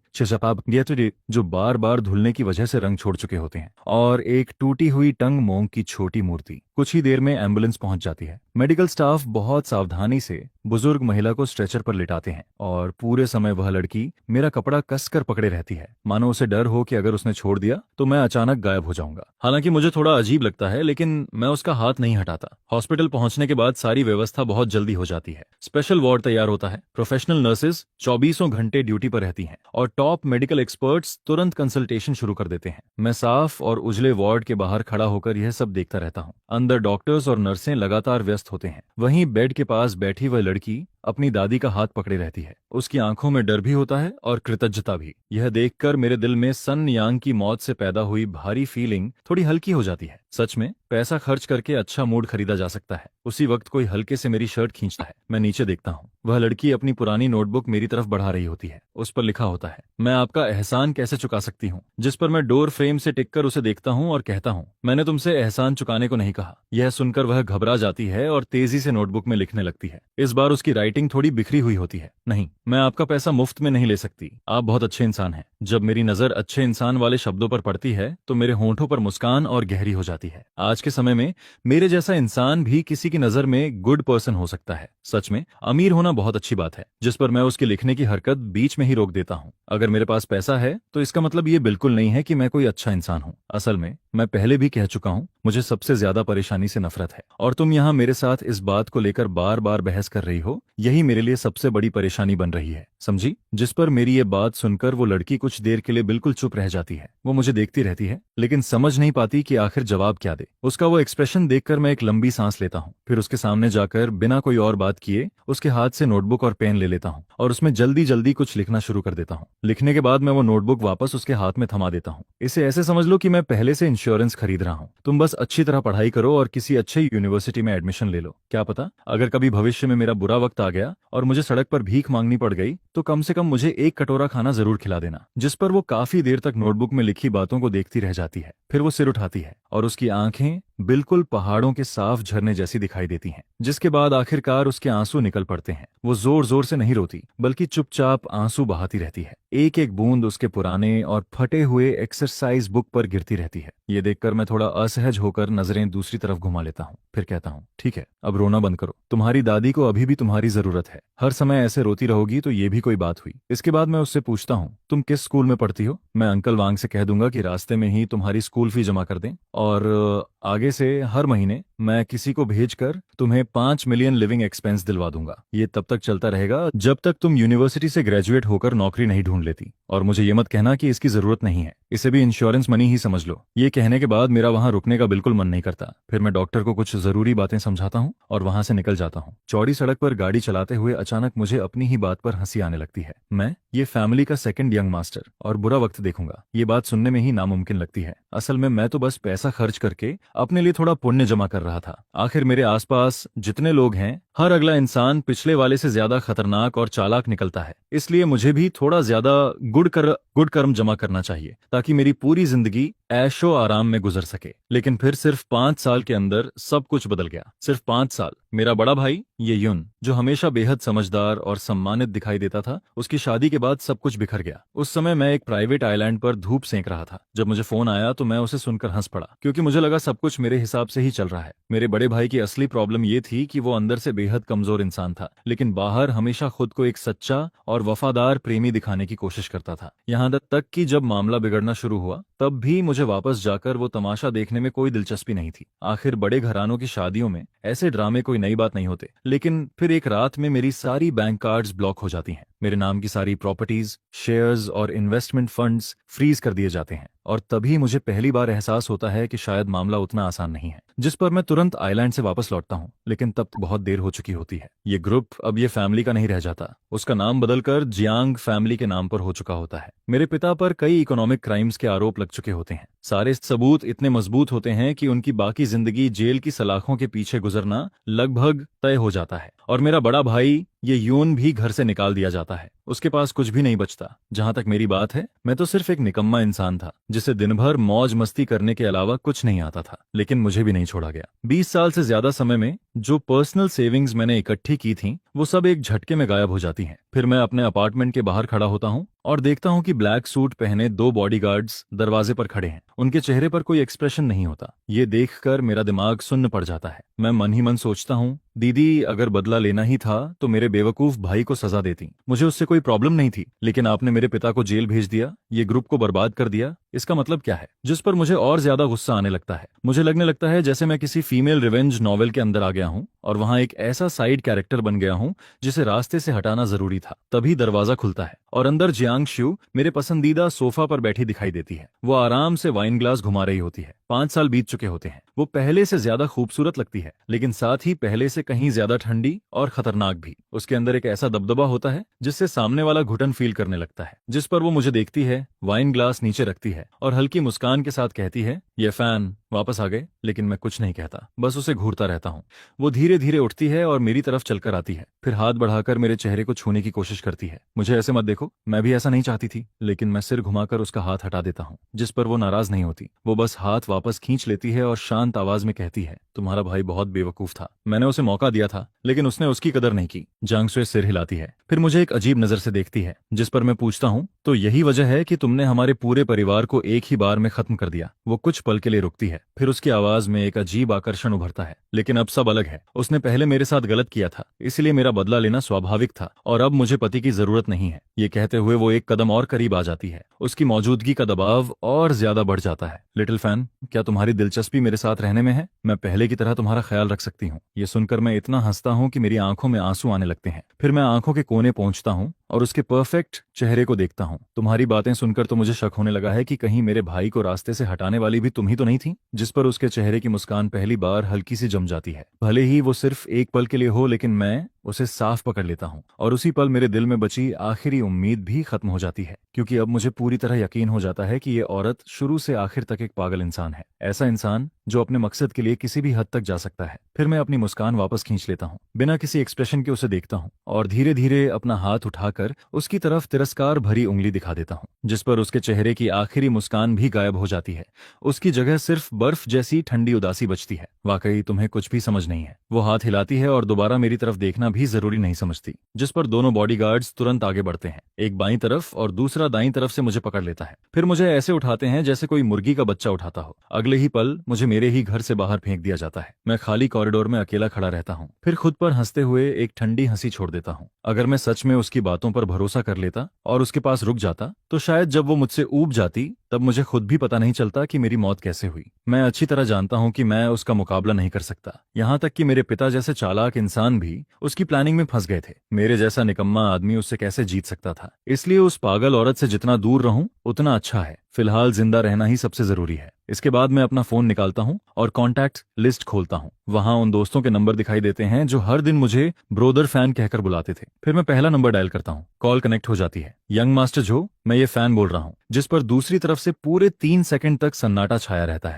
जो बार बार धुलने की वजह से रंग छोड़ चुके होते हैं और एक टूटी हुई टंग मोंग की छोटी मूर्ति। कुछ ही देर में एम्बुलेंस पहुंच जाती है। मेडिकल स्टाफ बहुत सावधानी से बुजुर्ग महिला को स्ट्रेचर पर लिटाते हैं और पूरे समय वह लड़की मेरा कपड़ा कसकर पकड़े रहती है, मानो उसे डर हो कि अगर उसने छोड़ दिया तो मैं अचानक गायब हो जाऊंगा। हालांकि मुझे थोड़ा अजीब लगता है, लेकिन मैं उसका हाथ नहीं हटाता। हॉस्पिटल पहुंचने के बाद सारी व्यवस्था बहुत जल्दी हो जाती है। स्पेशल वार्ड तैयार होता है। प्रोफेशनल नर्सेज नर्सेज 24 घंटे ड्यूटी पर रहती हैं और टॉप मेडिकल एक्सपर्ट्स तुरंत कंसल्टेशन शुरू कर देते हैं। मैं साफ और उजले वार्ड के बाहर खड़ा होकर यह सब देखता रहता हूँ। अंदर डॉक्टर्स और नर्सें लगातार व्यस्त होते हैं। वहीं बेड के पास बैठी वह लड़की अपनी दादी का हाथ पकड़े रहती है। उसकी आंखों में डर भी होता है और कृतज्ञता भी। यह देखकर मेरे दिल में सन यांग की मौत से पैदा हुई भारी फीलिंग थोड़ी हल्की हो जाती है। सच में पैसा खर्च करके अच्छा मूड खरीदा जा सकता है। उसी वक्त कोई हल्के से मेरी शर्ट खींचता है। मैं नीचे देखता हूँ। वह लड़की अपनी पुरानी नोटबुक मेरी तरफ बढ़ा रही होती है। उस पर लिखा होता है, मैं आपका एहसान कैसे चुका सकती हूँ। जिस पर मैं डोर फ्रेम से टिककर उसे देखता हूँ और कहता हूँ, मैंने तुमसे एहसान चुकाने को नहीं कहा। यह सुनकर वह घबरा जाती है और तेजी से नोटबुक में लिखने लगती है। इस बार उसकी राइटिंग थोड़ी बिखरी हुई होती है। नहीं, मैं आपका पैसा मुफ्त में नहीं ले सकती। आप बहुत अच्छे इंसान हैं। जब मेरी नजर अच्छे इंसान वाले शब्दों पर पड़ती है तो मेरे होंठों पर मुस्कान और गहरी हो जाती है। आज के समय में मेरे जैसा इंसान भी किसी की नजर में गुड पर्सन हो सकता है। सच में अमीर होना बहुत अच्छी बात है। जिस पर मैं उसके लिखने की हरकत बीच में ही रोक देता हूँ। अगर मेरे पास पैसा है तो इसका मतलब ये बिल्कुल नहीं है कि मैं कोई अच्छा इंसान हूँ। असल में मैं पहले भी कह चुका हूँ, मुझे सबसे ज्यादा परेशानी से नफरत है। और तुम यहाँ मेरे साथ इस बात को लेकर बार बार बहस कर रही हो, यही मेरे लिए सबसे बड़ी परेशानी बन रही है। समझी? जिस पर मेरी ये बात सुनकर वो लड़की कुछ देर के लिए बिल्कुल चुप रह जाती है। वो मुझे देखती रहती है लेकिन समझ नहीं पाती कि आखिर जवाब क्या दे। उसका वो एक्सप्रेशन देखकर मैं एक लंबी सांस लेता हूँ। फिर उसके सामने जाकर बिना कोई और बात किए उसके हाथ से नोटबुक और पेन ले लेता हूँ और उसमें जल्दी जल्दी कुछ लिखना शुरू कर देता हूँ। लिखने के बाद मैं वो नोटबुक वापस उसके हाथ में थमा देता हूँ। इसे ऐसे समझ लो कि मैं पहले से इंश्योरेंस खरीद रहा हूँ। तुम बस अच्छी तरह पढ़ाई करो और किसी अच्छे यूनिवर्सिटी में एडमिशन ले लो। क्या पता अगर कभी भविष्य में मेरा बुरा वक्त आ गया और मुझे सड़क पर भीख मांगनी पड़ गई तो कम से कम मुझे एक कटोरा खाना जरूर खिला देना। जिस पर वो काफी देर तक नोटबुक में लिखी बातों को देखती रह जाती है। फिर वो सिर उठाती है और उसकी आंखें बिल्कुल पहाड़ों के साफ झरने जैसी दिखाई देती हैं। जिसके बाद आखिरकार उसके आंसू निकल पड़ते हैं। वो जोर जोर से नहीं रोती बल्कि चुपचाप आंसू बहाती रहती है। एक एक बूंद उसके पुराने और फटे हुए एक्सरसाइज बुक पर गिरती रहती है। ये देखकर मैं थोड़ा असहज होकर नजरें दूसरी तरफ घुमा लेता हूँ। फिर कहता हूँ, ठीक है, अब रोना बंद करो। तुम्हारी दादी को अभी भी तुम्हारी जरूरत है। हर समय ऐसे रोती रहोगी तो ये भी कोई बात हुई। इसके बाद मैं उससे पूछता हूँ, तुम किस स्कूल में पढ़ती हो? मैं अंकल वांग से कह दूंगा कि रास्ते में ही तुम्हारी स्कूल फी जमा कर दें और आगे से हर महीने मैं किसी को भेजकर तुम्हें 5 मिलियन लिविंग एक्सपेंस दिलवा दूंगा। ये तब तक चलता रहेगा जब तक तुम यूनिवर्सिटी से ग्रेजुएट होकर नौकरी नहीं ढूंढ लेती। और मुझे ये मत कहना कि इसकी जरूरत नहीं है। इसे भी इंश्योरेंस मनी ही समझ लो। ये कहने के बाद मेरा वहां रुकने का बिल्कुल मन नहीं करता। फिर मैं डॉक्टर को कुछ जरूरी बातें समझाता हूँ और वहां से निकल जाता हूँ। चौड़ी सड़क पर गाड़ी चलाते हुए अचानक मुझे अपनी ही बात पर हंसी आने लगती है। मैं ये फैमिली का सेकंड यंग मास्टर और बुरा वक्त देखूंगा, ये बात सुनने में ही नामुमकिन लगती है। असल में मैं तो बस पैसा खर्च करके अपने लिए थोड़ा पुण्य जमा कर रहा था। आखिर मेरे आसपास जितने लोग हैं, हर अगला इंसान पिछले वाले से ज्यादा खतरनाक और चालाक निकलता है। इसलिए मुझे भी थोड़ा ज्यादा गुड कर्म जमा करना चाहिए ताकि मेरी पूरी जिंदगी ऐशो आराम में गुजर सके। लेकिन फिर सिर्फ 5 साल के अंदर सब कुछ बदल गया। सिर्फ 5 साल। मेरा बड़ा भाई ये युन, जो हमेशा बेहद समझदार और सम्मानित दिखाई देता था, उसकी शादी के बाद सब कुछ बिखर गया। उस समय मैं एक प्राइवेट आइलैंड पर धूप सेंक रहा था। जब मुझे फोन आया तो मैं उसे सुनकर हंस पड़ा क्योंकि मुझे लगा सब कुछ मेरे हिसाब से ही चल रहा है। मेरे बड़े भाई की असली प्रॉब्लम ये थी कि वो अंदर से बेहद कमजोर इंसान था लेकिन बाहर हमेशा खुद को एक सच्चा और वफादार प्रेमी दिखाने की कोशिश करता था। यहाँ तक कि जब मामला बिगड़ना शुरू हुआ तब भी मुझे वापस जाकर वो तमाशा देखने में कोई दिलचस्पी नहीं थी। आखिर बड़े घरानों की शादियों में ऐसे ड्रामे कोई नई बात नहीं होते। लेकिन फिर एक रात में मेरी सारी बैंक कार्ड्स ब्लॉक हो जाती हैं। मेरे नाम की सारी प्रॉपर्टीज, शेयर्स और इन्वेस्टमेंट फंड्स फ्रीज कर दिए जाते हैं। और तभी मुझे पहली बार एहसास होता है कि शायद मामला उतना आसान नहीं है। जिस पर मैं तुरंत आइलैंड से वापस लौटता हूँ लेकिन तब बहुत देर हो चुकी होती है। ये ग्रुप अब ये फैमिली का नहीं रह जाता। उसका नाम बदलकर जियांग फैमिली के नाम पर हो चुका होता है। मेरे पिता पर कई इकोनॉमिक क्राइम्स के आरोप लग चुके होते हैं। सारे सबूत इतने मजबूत होते हैं कि उनकी बाकी जिंदगी जेल की सलाखों के पीछे गुजरना लगभग तय हो जाता है। और मेरा बड़ा भाई ये यून भी घर से निकाल दिया जाता है। उसके पास कुछ भी नहीं बचता। जहां तक मेरी बात है, मैं तो सिर्फ एक निकम्मा इंसान था जिसे दिन भर मौज मस्ती करने के अलावा कुछ नहीं आता था। लेकिन मुझे भी नहीं छोड़ा गया। 20 साल से ज्यादा समय में जो पर्सनल सेविंग्स मैंने इकट्ठी की थी वो सब एक झटके में गायब हो जाती हैं। फिर मैं अपने अपार्टमेंट के बाहर खड़ा होता हूँ और देखता हूँ कि ब्लैक सूट पहने दो बॉडीगार्ड्स दरवाजे पर खड़े हैं। उनके चेहरे पर कोई एक्सप्रेशन नहीं होता। ये देखकर मेरा दिमाग सुन्न पड़ जाता है। मैं मन ही मन सोचता हूँ, दीदी अगर बदला लेना ही था तो मेरे बेवकूफ भाई को सजा देती। मुझे उससे कोई प्रॉब्लम नहीं थी, लेकिन आपने मेरे पिता को जेल भेज दिया, ये ग्रुप को बर्बाद कर दिया। इसका मतलब क्या है? जिस पर मुझे और ज्यादा गुस्सा आने लगता है। मुझे लगने लगता है जैसे मैं किसी फीमेल रिवेंज नॉवेल के अंदर आ गया हूँ और वहां एक ऐसा साइड कैरेक्टर बन गया हूँ जिसे रास्ते से हटाना जरूरी था। तभी दरवाजा खुलता है और अंदर जियांग शू मेरे पसंदीदा सोफा पर बैठी दिखाई देती है। वो आराम से वाइन ग्लास घुमा रही होती है। 5 साल बीत चुके होते हैं। वो पहले से ज्यादा खूबसूरत लगती है, लेकिन साथ ही पहले से कहीं ज्यादा ठंडी और खतरनाक भी। उसके अंदर एक ऐसा दबदबा होता है जिससे सामने वाला घुटन फील करने लगता है। जिस पर वो मुझे देखती है, वाइन ग्लास नीचे रखती है और हल्की मुस्कान के साथ कहती है, ये फैन वापस आ गए। लेकिन मैं कुछ नहीं कहता, बस उसे घूरता रहता हूँ। वो धीरे धीरे उठती है और मेरी तरफ चलकर आती है, फिर हाथ बढ़ाकर मेरे चेहरे को छूने की कोशिश करती है। मुझे ऐसे मत देखो, मैं भी ऐसा नहीं चाहती थी, लेकिन मैं सिर घुमाकर उसका हाथ हटा देता हूँ। जिस पर वो नाराज नहीं होती। वो बस हाथ वापस खींच लेती है और शांत आवाज में कहती है, तुम्हारा भाई बहुत बेवकूफ था। मैंने उसे मौका दिया था, लेकिन उसने उसकी कदर नहीं की। जांगसुए सिर हिलाती है, फिर मुझे एक अजीब नजर से देखती है। जिस पर मैं पूछता हूँ, तो यही वजह है कि तुमने हमारे पूरे परिवार को एक ही बार में खत्म कर दिया। वो कुछ पल के लिए रुकती है, फिर उसकी आवाज में एक अजीब आकर्षण उभरता है। लेकिन अब सब अलग है। उसने पहले मेरे साथ गलत किया था, इसलिए मेरा बदला लेना स्वाभाविक था और अब मुझे पति की जरूरत नहीं है। ये कहते हुए वो एक कदम और करीब आ जाती है। उसकी मौजूदगी का दबाव और ज्यादा बढ़ जाता है। लिटिल फैन, क्या तुम्हारी दिलचस्पी मेरे साथ रहने में है? मैं पहले की तरह तुम्हारा ख्याल रख सकती हूँ। ये सुनकर मैं इतना हंसता हूँ कि मेरी आंखों में आंसू आने लगते हैं। फिर मैं आंखों के कोने पहुंचता हूँ और उसके परफेक्ट चेहरे को देखता हूँ। तुम्हारी बातें सुनकर तो मुझे शक होने लगा है कि कहीं मेरे भाई को रास्ते से हटाने वाली भी तुम ही तो नहीं थी। जिस पर उसके चेहरे की मुस्कान पहली बार हल्की सी जम जाती है। भले ही वो सिर्फ एक पल के लिए हो, लेकिन मैं उसे साफ पकड़ लेता हूँ और उसी पल मेरे दिल में बची आखिरी उम्मीद भी खत्म हो जाती है, क्योंकि अब मुझे पूरी तरह यकीन हो जाता है कि ये औरत शुरू से आखिर तक एक पागल इंसान है। ऐसा इंसान जो अपने मकसद के लिए किसी भी हद तक जा सकता है। फिर मैं अपनी मुस्कान वापस खींच लेता हूँ, बिना किसी एक्सप्रेशन के उसे देखता हूँ और धीरे धीरे अपना हाथ उठाकर उसकी तरफ तिरस्कार भरी उंगली दिखा देता हूँ। जिस पर उसके चेहरे की आखिरी मुस्कान भी गायब हो जाती है। उसकी जगह सिर्फ बर्फ जैसी ठंडी उदासी बचती है। वाकई तुम्हें कुछ भी समझ नहीं है। वो हाथ हिलाती है और दोबारा मेरी तरफ देखना भी जरूरी नहीं समझती। जिस पर दोनों बॉडीगार्ड्स तुरंत आगे बढ़ते हैं। एक बाईं तरफ और दूसरा दाईं तरफ से मुझे पकड़ लेता है। फिर मुझे ऐसे उठाते हैं जैसे कोई मुर्गी का बच्चा उठाता हो। अगले ही पल मुझे मेरे ही घर से बाहर फेंक दिया जाता है। मैं खाली कॉरिडोर में अकेला खड़ा रहता हूँ। फिर खुद पर हंसते हुए एक ठंडी हंसी छोड़ देता हूँ। अगर मैं सच में उसकी बातों पर भरोसा कर लेता और उसके पास रुक जाता, तो शायद जब वो मुझसे ऊब जाती तब मुझे खुद भी पता नहीं चलता कि मेरी मौत कैसे हुई। मैं अच्छी तरह जानता हूँ कि मैं उसका मुकाबला नहीं कर सकता। यहाँ तक कि मेरे पिता जैसे चालाक इंसान भी उसकी प्लानिंग में फंस गए थे। मेरे जैसा निकम्मा आदमी उससे कैसे जीत सकता था? इसलिए उस पागल औरत से जितना दूर रहूं उतना अच्छा है। फिलहाल जिंदा रहना ही सबसे जरूरी है। इसके बाद मैं अपना फोन निकालता हूँ और कॉन्टैक्ट लिस्ट खोलता हूँ। वहां उन दोस्तों के नंबर दिखाई देते हैं जो हर दिन मुझे ब्रोदर फैन कहकर बुलाते थे। फिर मैं पहला नंबर डायल करता हूँ। कॉल कनेक्ट हो जाती है। यंग मास्टर जो, मैं ये फैन बोल रहा हूँ। जिस पर दूसरी तरफ से पूरे 3 सेकंड तक सन्नाटा छाया रहता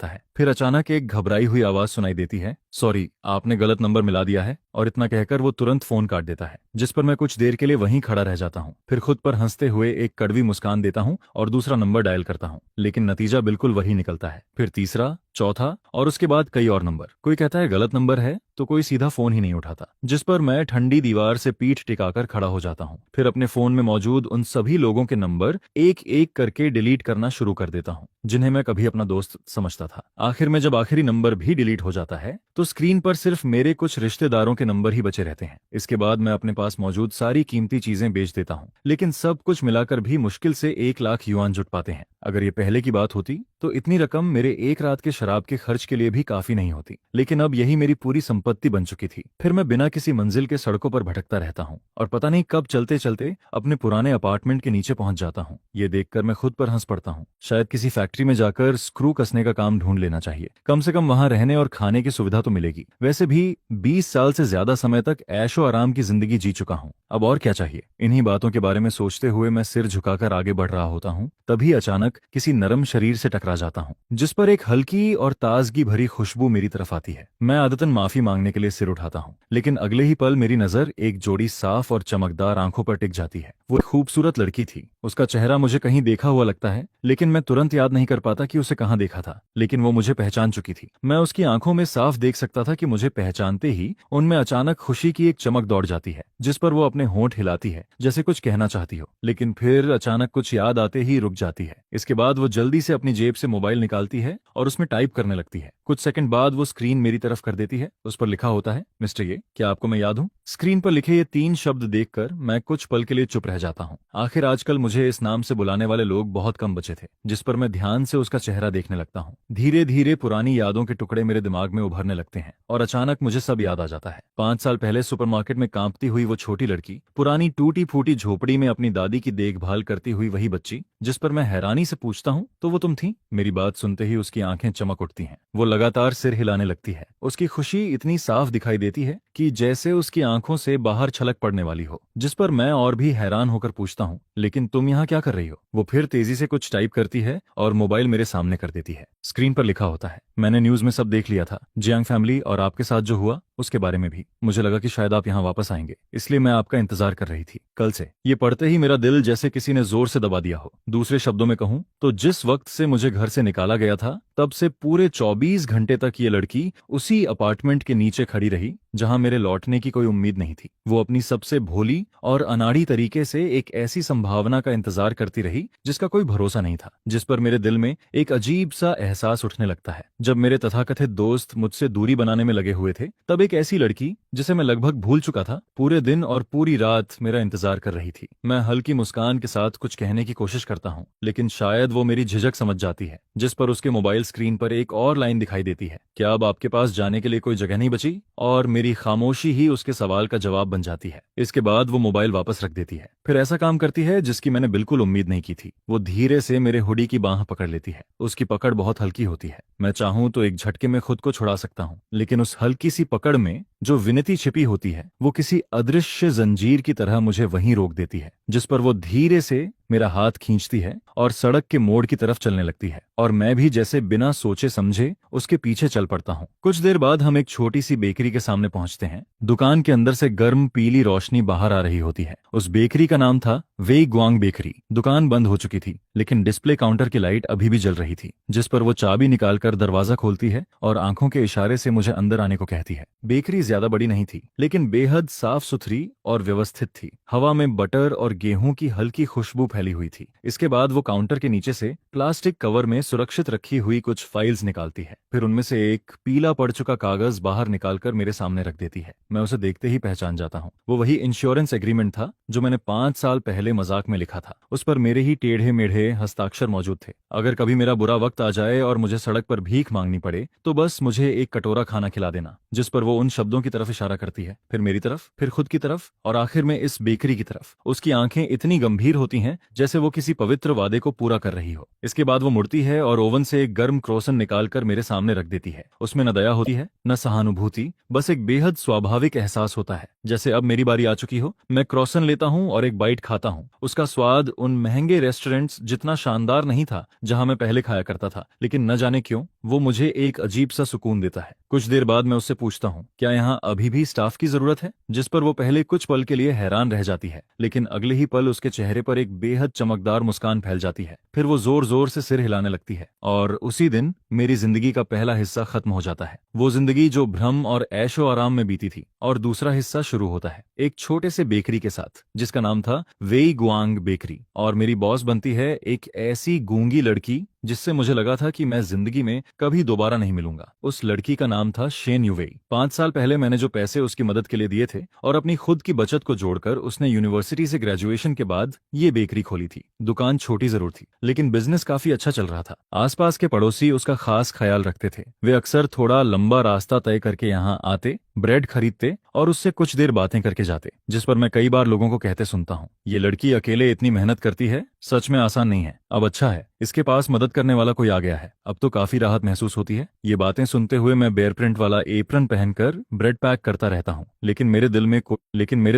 है। फिर अचानक एक घबराई हुई आवाज सुनाई देती है, सॉरी आपने गलत नंबर मिला दिया है। और इतना कहकर वो तुरंत फोन काट देता है। जिस पर मैं कुछ देर के लिए वहीं खड़ा रह जाता हूँ। फिर खुद पर हंसते हुए एक कड़वी मुस्कान देता हूँ और दूसरा नंबर डायल करता हूँ, लेकिन नतीजा बिल्कुल वही निकलता है। फिर तीसरा, चौथा और उसके बाद कई और नंबर। कोई कहता है गलत नंबर है, तो कोई सीधा फोन ही नहीं उठाता। जिस पर मैं ठंडी दीवार से पीठ टिकाकर खड़ा हो जाता हूँ। फिर अपने फोन में मौजूद उन सभी लोगों के नंबर एक एक करके डिलीट करना शुरू कर देता हूँ जिन्हें मैं कभी अपना दोस्त समझता था। आखिर में जब आखिरी नंबर भी डिलीट हो जाता है तो स्क्रीन पर सिर्फ मेरे कुछ रिश्तेदारों के नंबर ही बचे रहते हैं। इसके बाद मैं अपने पास मौजूद सारी कीमती चीजें बेच देता हूँ, लेकिन सब कुछ मिलाकर भी मुश्किल से 1 लाख युआन जुट पाते हैं। अगर ये पहले की बात होती तो इतनी रकम मेरे एक रात के शराब के खर्च के लिए भी काफी नहीं होती, लेकिन अब यही मेरी पूरी संपत्ति बन चुकी थी। फिर मैं बिना किसी मंजिल के सड़कों पर भटकता रहता हूँ और पता नहीं कब चलते चलते अपने पुराने अपार्टमेंट के नीचे पहुंच जाता हूँ। ये देखकर मैं खुद पर हंस पड़ता हूँ। शायद किसी फैक्ट्री में जाकर स्क्रू कसने का काम ढूंढ लेना चाहिए। कम से कम वहां रहने और खाने की सुविधा तो मिलेगी। वैसे भी 20 साल से ज्यादा समय तक ऐशो आराम की जिंदगी जी चुका हूँ, अब और क्या चाहिए? इन्हीं बातों के बारे में सोचते हुए मैं सिर झुकाकर आगे बढ़ रहा होता हूँ। तभी अचानक किसी नरम शरीर से टकरा जाता हूँ, जिस पर एक हल्की और ताजगी भरी खुशबू मेरी तरफ आती है। मैं आदतन माफी मांगने के लिए सिर उठाता हूँ, लेकिन अगले ही पल मेरी नजर एक जोड़ी साफ और चमकदार आंखों पर टिक जाती है। वो एक खूबसूरत लड़की थी। उसका चेहरा मुझे कहीं देखा हुआ लगता है, लेकिन लेकिन मैं तुरंत याद नहीं कर पाता कि उसे कहाँ देखा था, लेकिन वो मुझे पहचान चुकी थी। मैं उसकी आंखों में साफ देख सकता था कि मुझे पहचानते ही उनमें अचानक खुशी की एक चमक दौड़ जाती है, जिस पर वो अपने होंठ हिलाती है जैसे कुछ कहना चाहती हो, लेकिन फिर अचानक कुछ याद आते ही रुक जाती है। इसके बाद वो जल्दी से अपनी जेब से मोबाइल निकालती है और उसमें टाइप करने लगती है। कुछ सेकंड बाद वो स्क्रीन मेरी तरफ कर देती है। उस पर लिखा होता है, मिस्टर ये, क्या आपको मैं याद हूँ? स्क्रीन पर लिखे ये 3 शब्द देखकर मैं कुछ पल के लिए चुप रह जाता हूँ। आखिर आजकल मुझे इस नाम से बुलाने वाले लोग बहुत कम बचे थे, जिस पर मैं ध्यान से उसका चेहरा देखने लगता हूँ। धीरे धीरे पुरानी यादों के टुकड़े मेरे दिमाग में उभरने लगते हैं और अचानक मुझे सब याद आ जाता है। 5 साल पहले सुपरमार्केट में कांपती हुई वो छोटी लड़की, पुरानी टूटी फूटी झोपड़ी में अपनी दादी की देखभाल करती हुई वही बच्ची जिस पर मैं हैरानी से पूछता हूँ, तो वो तुम थी? मेरी बात सुनते ही उसकी आंखें चमक उठती हैं। वो लगातार सिर हिलाने लगती है। उसकी खुशी इतनी साफ दिखाई देती है कि जैसे उसकी आंखों से बाहर छलक पड़ने वाली हो, जिस पर मैं और भी हैरान होकर पूछता हूँ, लेकिन तुम यहाँ क्या कर रही हो? वो फिर तेजी से कुछ टाइप करती है और मोबाइल मेरे सामने कर देती है। स्क्रीन पर लिखा होता है, मैंने न्यूज में सब देख लिया था, जियांग फैमिली और आपके साथ जो हुआ उसके बारे में भी। मुझे लगा कि शायद आप यहाँ वापस आएंगे, इसलिए मैं आपका इंतजार कर रही थी कल से। ये पढ़ते ही मेरा दिल जैसे किसी ने जोर से दबा दिया हो। दूसरे शब्दों में कहूँ तो जिस वक्त से मुझे घर से निकाला गया था, तब से पूरे 24 घंटे तक ये लड़की उसी अपार्टमेंट के नीचे खड़ी रही जहां मेरे लौटने की कोई उम्मीद नहीं थी। वो अपनी सबसे भोली और अनाड़ी तरीके से एक ऐसी संभावना का इंतजार करती रही जिसका कोई भरोसा नहीं था, जिस पर मेरे दिल में एक अजीब सा एहसास उठने लगता है। जब मेरे तथाकथित दोस्त मुझसे दूरी बनाने में लगे हुए थे, तब एक ऐसी लड़की जिसे मैं लगभग भूल चुका था, पूरे दिन और पूरी रात मेरा इंतजार कर रही थी। मैं हल्की मुस्कान के साथ कुछ कहने की कोशिश करता हूँ, लेकिन शायद वो मेरी झिझक समझ जाती है, जिस पर उसके मोबाइल स्क्रीन पर एक और लाइन दिखाई देती है, क्या अब आपके पास जाने के लिए कोई जगह नहीं बची? और मेरी खामोशी ही उसके सवाल का जवाब बन जाती है। इसके बाद वो मोबाइल वापस रख देती है। फिर ऐसा काम करती है जिसकी मैंने बिल्कुल उम्मीद नहीं की थी। वो धीरे से मेरे हुडी की बांह पकड़ लेती है। उसकी पकड़ बहुत हल्की होती है। मैं चाहूं तो एक झटके में खुद को छुड़ा सकता हूं, लेकिन उस हल्की सी पकड़ में जो विनती छिपी होती है, वो किसी अदृश्य जंजीर की तरह मुझे वहीं रोक देती है, जिस पर वो धीरे से मेरा हाथ खींचती है और सड़क के मोड़ की तरफ चलने लगती है, और मैं भी जैसे बिना सोचे समझे उसके पीछे चल पड़ता हूँ। कुछ देर बाद हम एक छोटी सी बेकरी के सामने पहुंचते हैं। दुकान के अंदर से गर्म पीली रोशनी बाहर आ रही होती है। उस बेकरी का नाम था वेई गुआंग बेकरी। दुकान बंद हो चुकी थी, लेकिन डिस्प्ले काउंटर की लाइट अभी भी जल रही थी, जिस पर वो चाबी निकालकर दरवाजा खोलती है और आंखों के इशारे से मुझे अंदर आने को कहती है। बेकरी ज्यादा बड़ी नहीं थी, लेकिन बेहद साफ सुथरी और व्यवस्थित थी। हवा में बटर और गेहूं की हल्की खुशबू फैली हुई थी। इसके बाद वो काउंटर के नीचे से प्लास्टिक कवर में सुरक्षित रखी हुई कुछ फाइल्स निकालती है। फिर उनमें से एक पीला पड़ चुका कागज बाहर निकालकर मेरे सामने रख देती है। मैं उसे देखते ही पहचान जाता हूँ। वो वही इंश्योरेंस एग्रीमेंट था जो मैंने 5 साल पहले मजाक में लिखा था। उस पर मेरे ही टेढ़े मेढ़े हस्ताक्षर मौजूद थे। अगर कभी मेरा बुरा वक्त आ जाए और मुझे सड़क पर भीख मांगनी पड़े, तो बस मुझे एक कटोरा खाना खिला देना। जिस पर वो उन शब्दों की तरफ इशारा करती है, फिर मेरी तरफ, फिर खुद की तरफ, और आखिर में इस बेकरी की तरफ। उसकी आंखें इतनी गंभीर होती हैं जैसे वो किसी पवित्र वादे को पूरा कर रही हो। इसके बाद वो मुड़ती है और ओवन से एक गर्म क्रोसन निकालकर मेरे सामने रख देती है। उसमें न दया होती है, न सहानुभूति, बस एक बेहद स्वाभाविक एहसास होता है, जैसे अब मेरी बारी आ चुकी हो। मैं क्रोसन लेता हूँ और एक बाइट खाता हूँ। उसका स्वाद उन महंगे रेस्टोरेंट्स जितना शानदार नहीं था जहां मैं पहले खाया करता था, लेकिन न जाने क्यों वो मुझे एक अजीब सा सुकून देता है। कुछ देर बाद मैं उससे पूछता हूँ, क्या यहाँ अभी भी स्टाफ की जरूरत है? जिस पर वो पहले कुछ पल के लिए हैरान रह जाती है, लेकिन अगले ही पल उसके चेहरे पर एक बेहद चमकदार मुस्कान फैल जाती है। फिर वो जोर जोर से सिर हिलाने लगती है, और उसी दिन मेरी जिंदगी का पहला हिस्सा खत्म हो जाता है। वो जिंदगी जो भ्रम और ऐशो आराम में बीती थी, और दूसरा हिस्सा शुरू होता है एक छोटे से बेकरी के साथ जिसका नाम था वेई गुआंग बेकरी। और मेरी बॉस बनती है एक ऐसी गूंगी लड़की जिससे मुझे लगा था कि मैं जिंदगी में कभी दोबारा नहीं मिलूंगा। उस लड़की का नाम था शेन युवेई। 5 साल पहले मैंने जो पैसे उसकी मदद के लिए दिए थे और अपनी खुद की बचत को जोड़कर उसने यूनिवर्सिटी से ग्रेजुएशन के बाद ये बेकरी खोली थी। दुकान छोटी जरूर थी, लेकिन बिजनेस काफी अच्छा चल रहा था। आसपास के पड़ोसी उसका खास ख्याल रखते थे। वे अक्सर थोड़ा लंबा रास्ता तय करके यहाँ आते, ब्रेड खरीदते और उससे कुछ देर बातें करके जाते, जिस पर मैं कई बार लोगों को कहते सुनता हूँ, ये लड़की अकेले इतनी मेहनत करती है, सच में आसान नहीं है। अब अच्छा है इसके पास मदद करने वाला कोई आ गया है, अब तो काफी राहत महसूस होती है। ये बातें सुनते हुए मैं बेयर प्रिंट वाला एप्रन पहनकर ब्रेड पैक करता रहता हूँ, लेकिन मेरे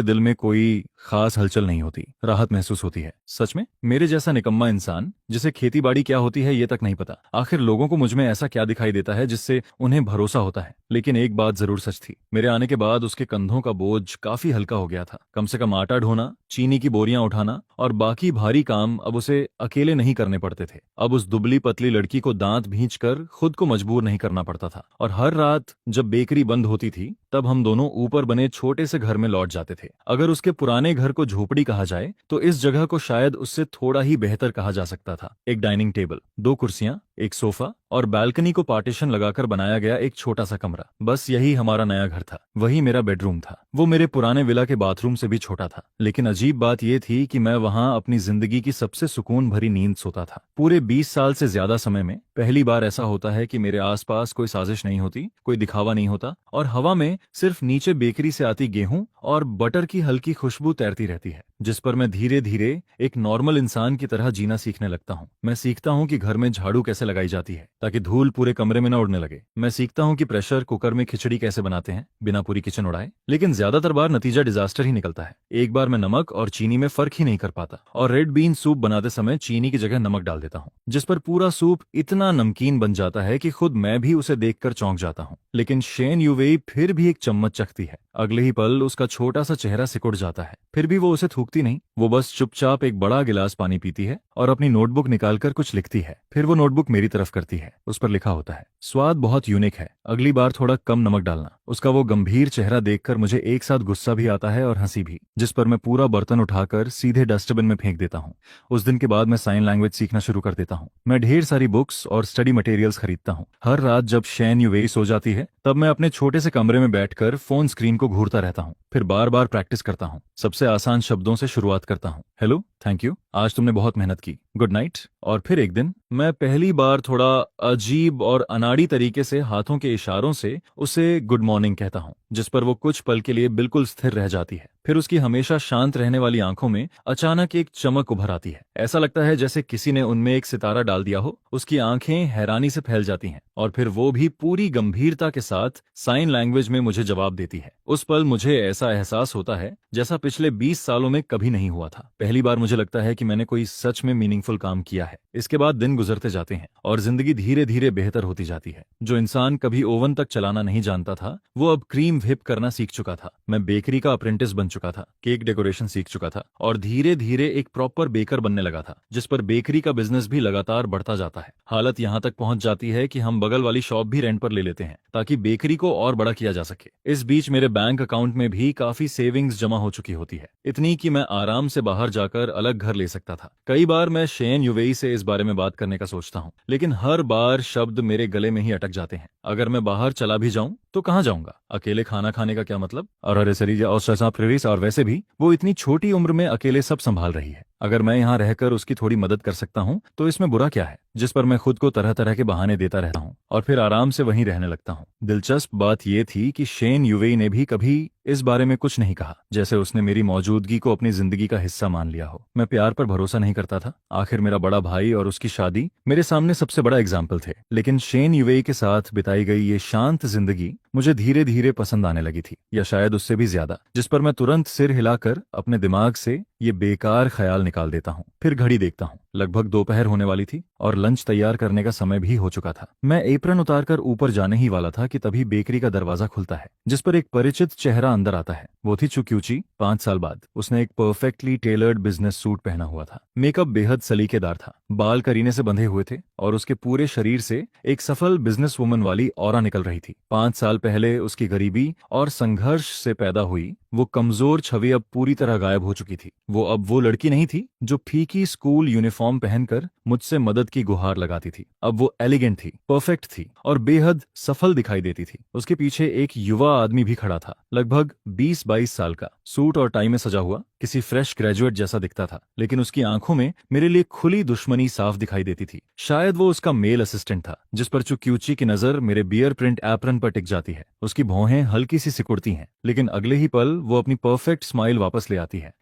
दिल में कोई खास हलचल नहीं होती। राहत महसूस होती है। सच में मेरे जैसा निकम्मा इंसान जिसे खेती बाड़ी क्या होती है ये तक नहीं पता, आखिर लोगों को मुझ में ऐसा क्या दिखाई देता है जिससे उन्हें भरोसा होता है। लेकिन एक बात जरूर सच थी, मेरे आने के बाद उसके कंधों का बोझ काफी हल्का हो गया था। कम से कम आटा ढोना, चीनी की बोरियां उठाना और बाकी भारी काम अब उसे अकेले नहीं करने पड़ते थे। अब उस दुबली पतली लड़की को दांत भींचकर खुद को मजबूर नहीं करना पड़ता था। और हर रात जब बेकरी बंद होती थी तब हम दोनों ऊपर बने छोटे से घर में लौट जाते थे। अगर उसके पुराने घर को झोपड़ी कहा जाए तो इस जगह को शायद उससे थोड़ा ही बेहतर कहा जा सकता था। एक डाइनिंग टेबल, दो कुर्सियां, एक सोफा और बालकनी को पार्टीशन लगाकर बनाया गया एक छोटा सा कमरा, बस यही हमारा नया घर था। वही मेरा बेडरूम था। वो मेरे पुराने विला के बाथरूम से भी छोटा था, लेकिन अजीब बात यह थी कि मैं वहां अपनी जिंदगी की सबसे सुकून भरी नींद सोता था। पूरे 20 साल से ज्यादा समय में पहली बार ऐसा होता है कि मेरे आसपास कोई साजिश नहीं होती, कोई दिखावा नहीं होता और हवा में सिर्फ नीचे बेकरी से आती गेहूं और बटर की हल्की खुशबू तैरती रहती है, जिस पर मैं धीरे धीरे एक नॉर्मल इंसान की तरह जीना सीखने लगता हूँ। मैं सीखता हूँ कि घर में झाड़ू कैसे लगाई जाती है ताकि धूल पूरे कमरे में न उड़ने लगे। मैं सीखता हूँ कि प्रेशर कुकर में खिचड़ी कैसे बनाते हैं बिना पूरी किचन उड़ाए। लेकिन ज्यादातर बार नतीजा डिजास्टर ही निकलता है। एक बार मैं नमक और चीनी में फर्क ही नहीं कर पाता और रेड बीन सूप बनाते समय चीनी की जगह नमक डाल देता हूँ, जिस पर पूरा सूप इतना नमकीन बन जाता है कि खुद मैं भी उसे देखकर चौंक जाता हूँ। लेकिन शेन यूवेई फिर भी एक चम्मच चखती है। अगले ही पल उसका छोटा सा चेहरा सिकुड़ जाता है। फिर भी वो उसे थूकती नहीं, वो बस चुपचाप एक बड़ा गिलास पानी पीती है और अपनी नोटबुक निकालकर कुछ लिखती है। फिर वो नोटबुक मेरी तरफ करती है। उस पर लिखा होता है, स्वाद बहुत यूनिक है, अगली बार थोड़ा कम नमक डालना। उसका वो गंभीर चेहरा देखकर मुझे एक साथ गुस्सा भी आता है और हंसी भी, जिस पर मैं पूरा बर्तन उठाकर सीधे डस्टबिन में फेंक देता हूँ। उस दिन के बाद मैं साइन लैंग्वेज सीखना शुरू कर देता हूँ। मैं ढेर सारी बुक्स और स्टडी मटेरियल्स खरीदता हूँ। हर रात जब शेन यूवेई सो जाती है तब मैं अपने छोटे से कमरे में बैठकर फोन स्क्रीन को घूरता रहता हूँ। फिर बार बार प्रैक्टिस करता हूँ। सबसे आसान शब्दों से शुरुआत करता हूँ, हेलो, थैंक यू, आज तुमने बहुत मेहनत की, गुड नाइट। और फिर एक दिन मैं पहली बार थोड़ा अजीब और अनाड़ी तरीके से हाथों के इशारों से उसे गुड मॉर्निंग कहता हूँ, जिस पर वो कुछ पल के लिए बिल्कुल स्थिर रह जाती है। फिर उसकी हमेशा शांत रहने वाली आंखों में अचानक एक चमक उभर आती है। ऐसा लगता है जैसे किसी ने उनमें एक सितारा डाल दिया हो। उसकी आंखें हैरानी से फैल जाती हैं और फिर वो भी पूरी गंभीरता के साथ साइन लैंग्वेज में मुझे जवाब देती है। उस पल मुझे ऐसा एहसास होता है जैसा पिछले 20 सालों में कभी नहीं हुआ था। पहली बार मुझे लगता है कि मैंने कोई सच में मीनिंगफुल काम किया है। इसके बाद दिन गुजरते जाते हैं और जिंदगी धीरे धीरे बेहतर होती जाती है। जो इंसान कभी ओवन तक चलाना नहीं जानता था वो अब क्रीम व्हिप करना सीख चुका था। मैं बेकरी का अप्रेंटिस बन चुका था, केक डेकोरेशन सीख चुका था और धीरे धीरे एक प्रॉपर बेकर बनने लगा था, जिस पर बेकरी का बिजनेस भी लगातार बढ़ता जाता है। हालत यहाँ तक पहुंच जाती है कि हम बगल वाली शॉप भी रेंट पर ले लेते हैं ताकि बेकरी को और बड़ा किया जा सके। इस बीच मेरे बैंक अकाउंट में भी काफी सेविंग्स जमा हो चुकी होती है, इतनी कि मैं आराम से बाहर जाकर अलग घर ले सकता था। कई बार मैं शेन यूवेई से इस बारे में बात करने का सोचता हूँ, लेकिन हर बार शब्द मेरे गले में ही अटक जाते हैं। अगर मैं बाहर चला भी जाऊं तो कहाँ जाऊंगा? अकेले खाना खाने का क्या मतलब? और वैसे भी वो इतनी छोटी उम्र में अकेले सब संभाल रही है। अगर मैं यहाँ रहकर उसकी थोड़ी मदद कर सकता हूँ तो इसमें बुरा क्या है? जिस पर मैं खुद को तरह तरह के बहाने देता रहता हूँ और फिर आराम से वहीं रहने लगता हूँ। दिलचस्प बात यह थी कि शेन यूवेई ने भी कभी इस बारे में कुछ नहीं कहा, जैसे उसने मेरी मौजूदगी को अपनी जिंदगी का हिस्सा मान लिया हो। मैं प्यार पर भरोसा नहीं करता था। आखिर मेरा बड़ा भाई और उसकी शादी मेरे सामने सबसे बड़ा एग्जाम्पल थे। लेकिन शेन यूवेई के साथ बिताई गई ये शांत जिंदगी मुझे धीरे धीरे पसंद आने लगी थी, या शायद उससे भी ज्यादा, जिस पर मैं तुरंत सिर हिलाकर अपने दिमाग से ये बेकार ख्याल निकाल देता हूँ। फिर घड़ी देखता हूँ, लगभग दोपहर होने वाली थी और लंच तैयार करने का समय भी हो चुका था। मैं एप्रन उतारकर ऊपर जाने ही वाला था कि तभी बेकरी का दरवाजा खुलता है, जिस पर एक परिचित चेहरा अंदर आता है। वो थी चुक्यूची। 5 साल बाद उसने एक परफेक्टली टेलर्ड बिजनेस सूट पहना हुआ था। मेकअप बेहद सलीकेदार था, बाल करीने से बंधे हुए थे और उसके पूरे शरीर से एक सफल बिजनेस वुमन वाली ऑरा निकल रही थी। 5 साल पहले उसकी गरीबी और संघर्ष से पैदा हुई वो कमजोर छवि अब पूरी तरह गायब हो चुकी थी। वो अब वो लड़की नहीं थी जो फीकी स्कूल यूनिफॉर्म पहनकर मुझसे मदद की गुहार लगाती थी। अब वो एलिगेंट थी, परफेक्ट थी और बेहद सफल दिखाई देती थी। उसके पीछे एक युवा आदमी भी खड़ा था, लगभग 20-22 साल का, सूट और टाई में सजा हुआ, किसी फ्रेश ग्रेजुएट जैसा दिखता था। लेकिन उसकी आंखों में मेरे लिए खुली दुश्मनी साफ दिखाई देती थी। शायद वो उसका मेल असिस्टेंट था, जिस पर चुक्यूची की नजर मेरे बियर प्रिंट एप्रन पर टिक जाती है। उसकी भौहें हल्की सी सिकुड़ती हैं, लेकिन अगले ही पल वो अपनी परफेक्ट स्माइल वापस ले आती है।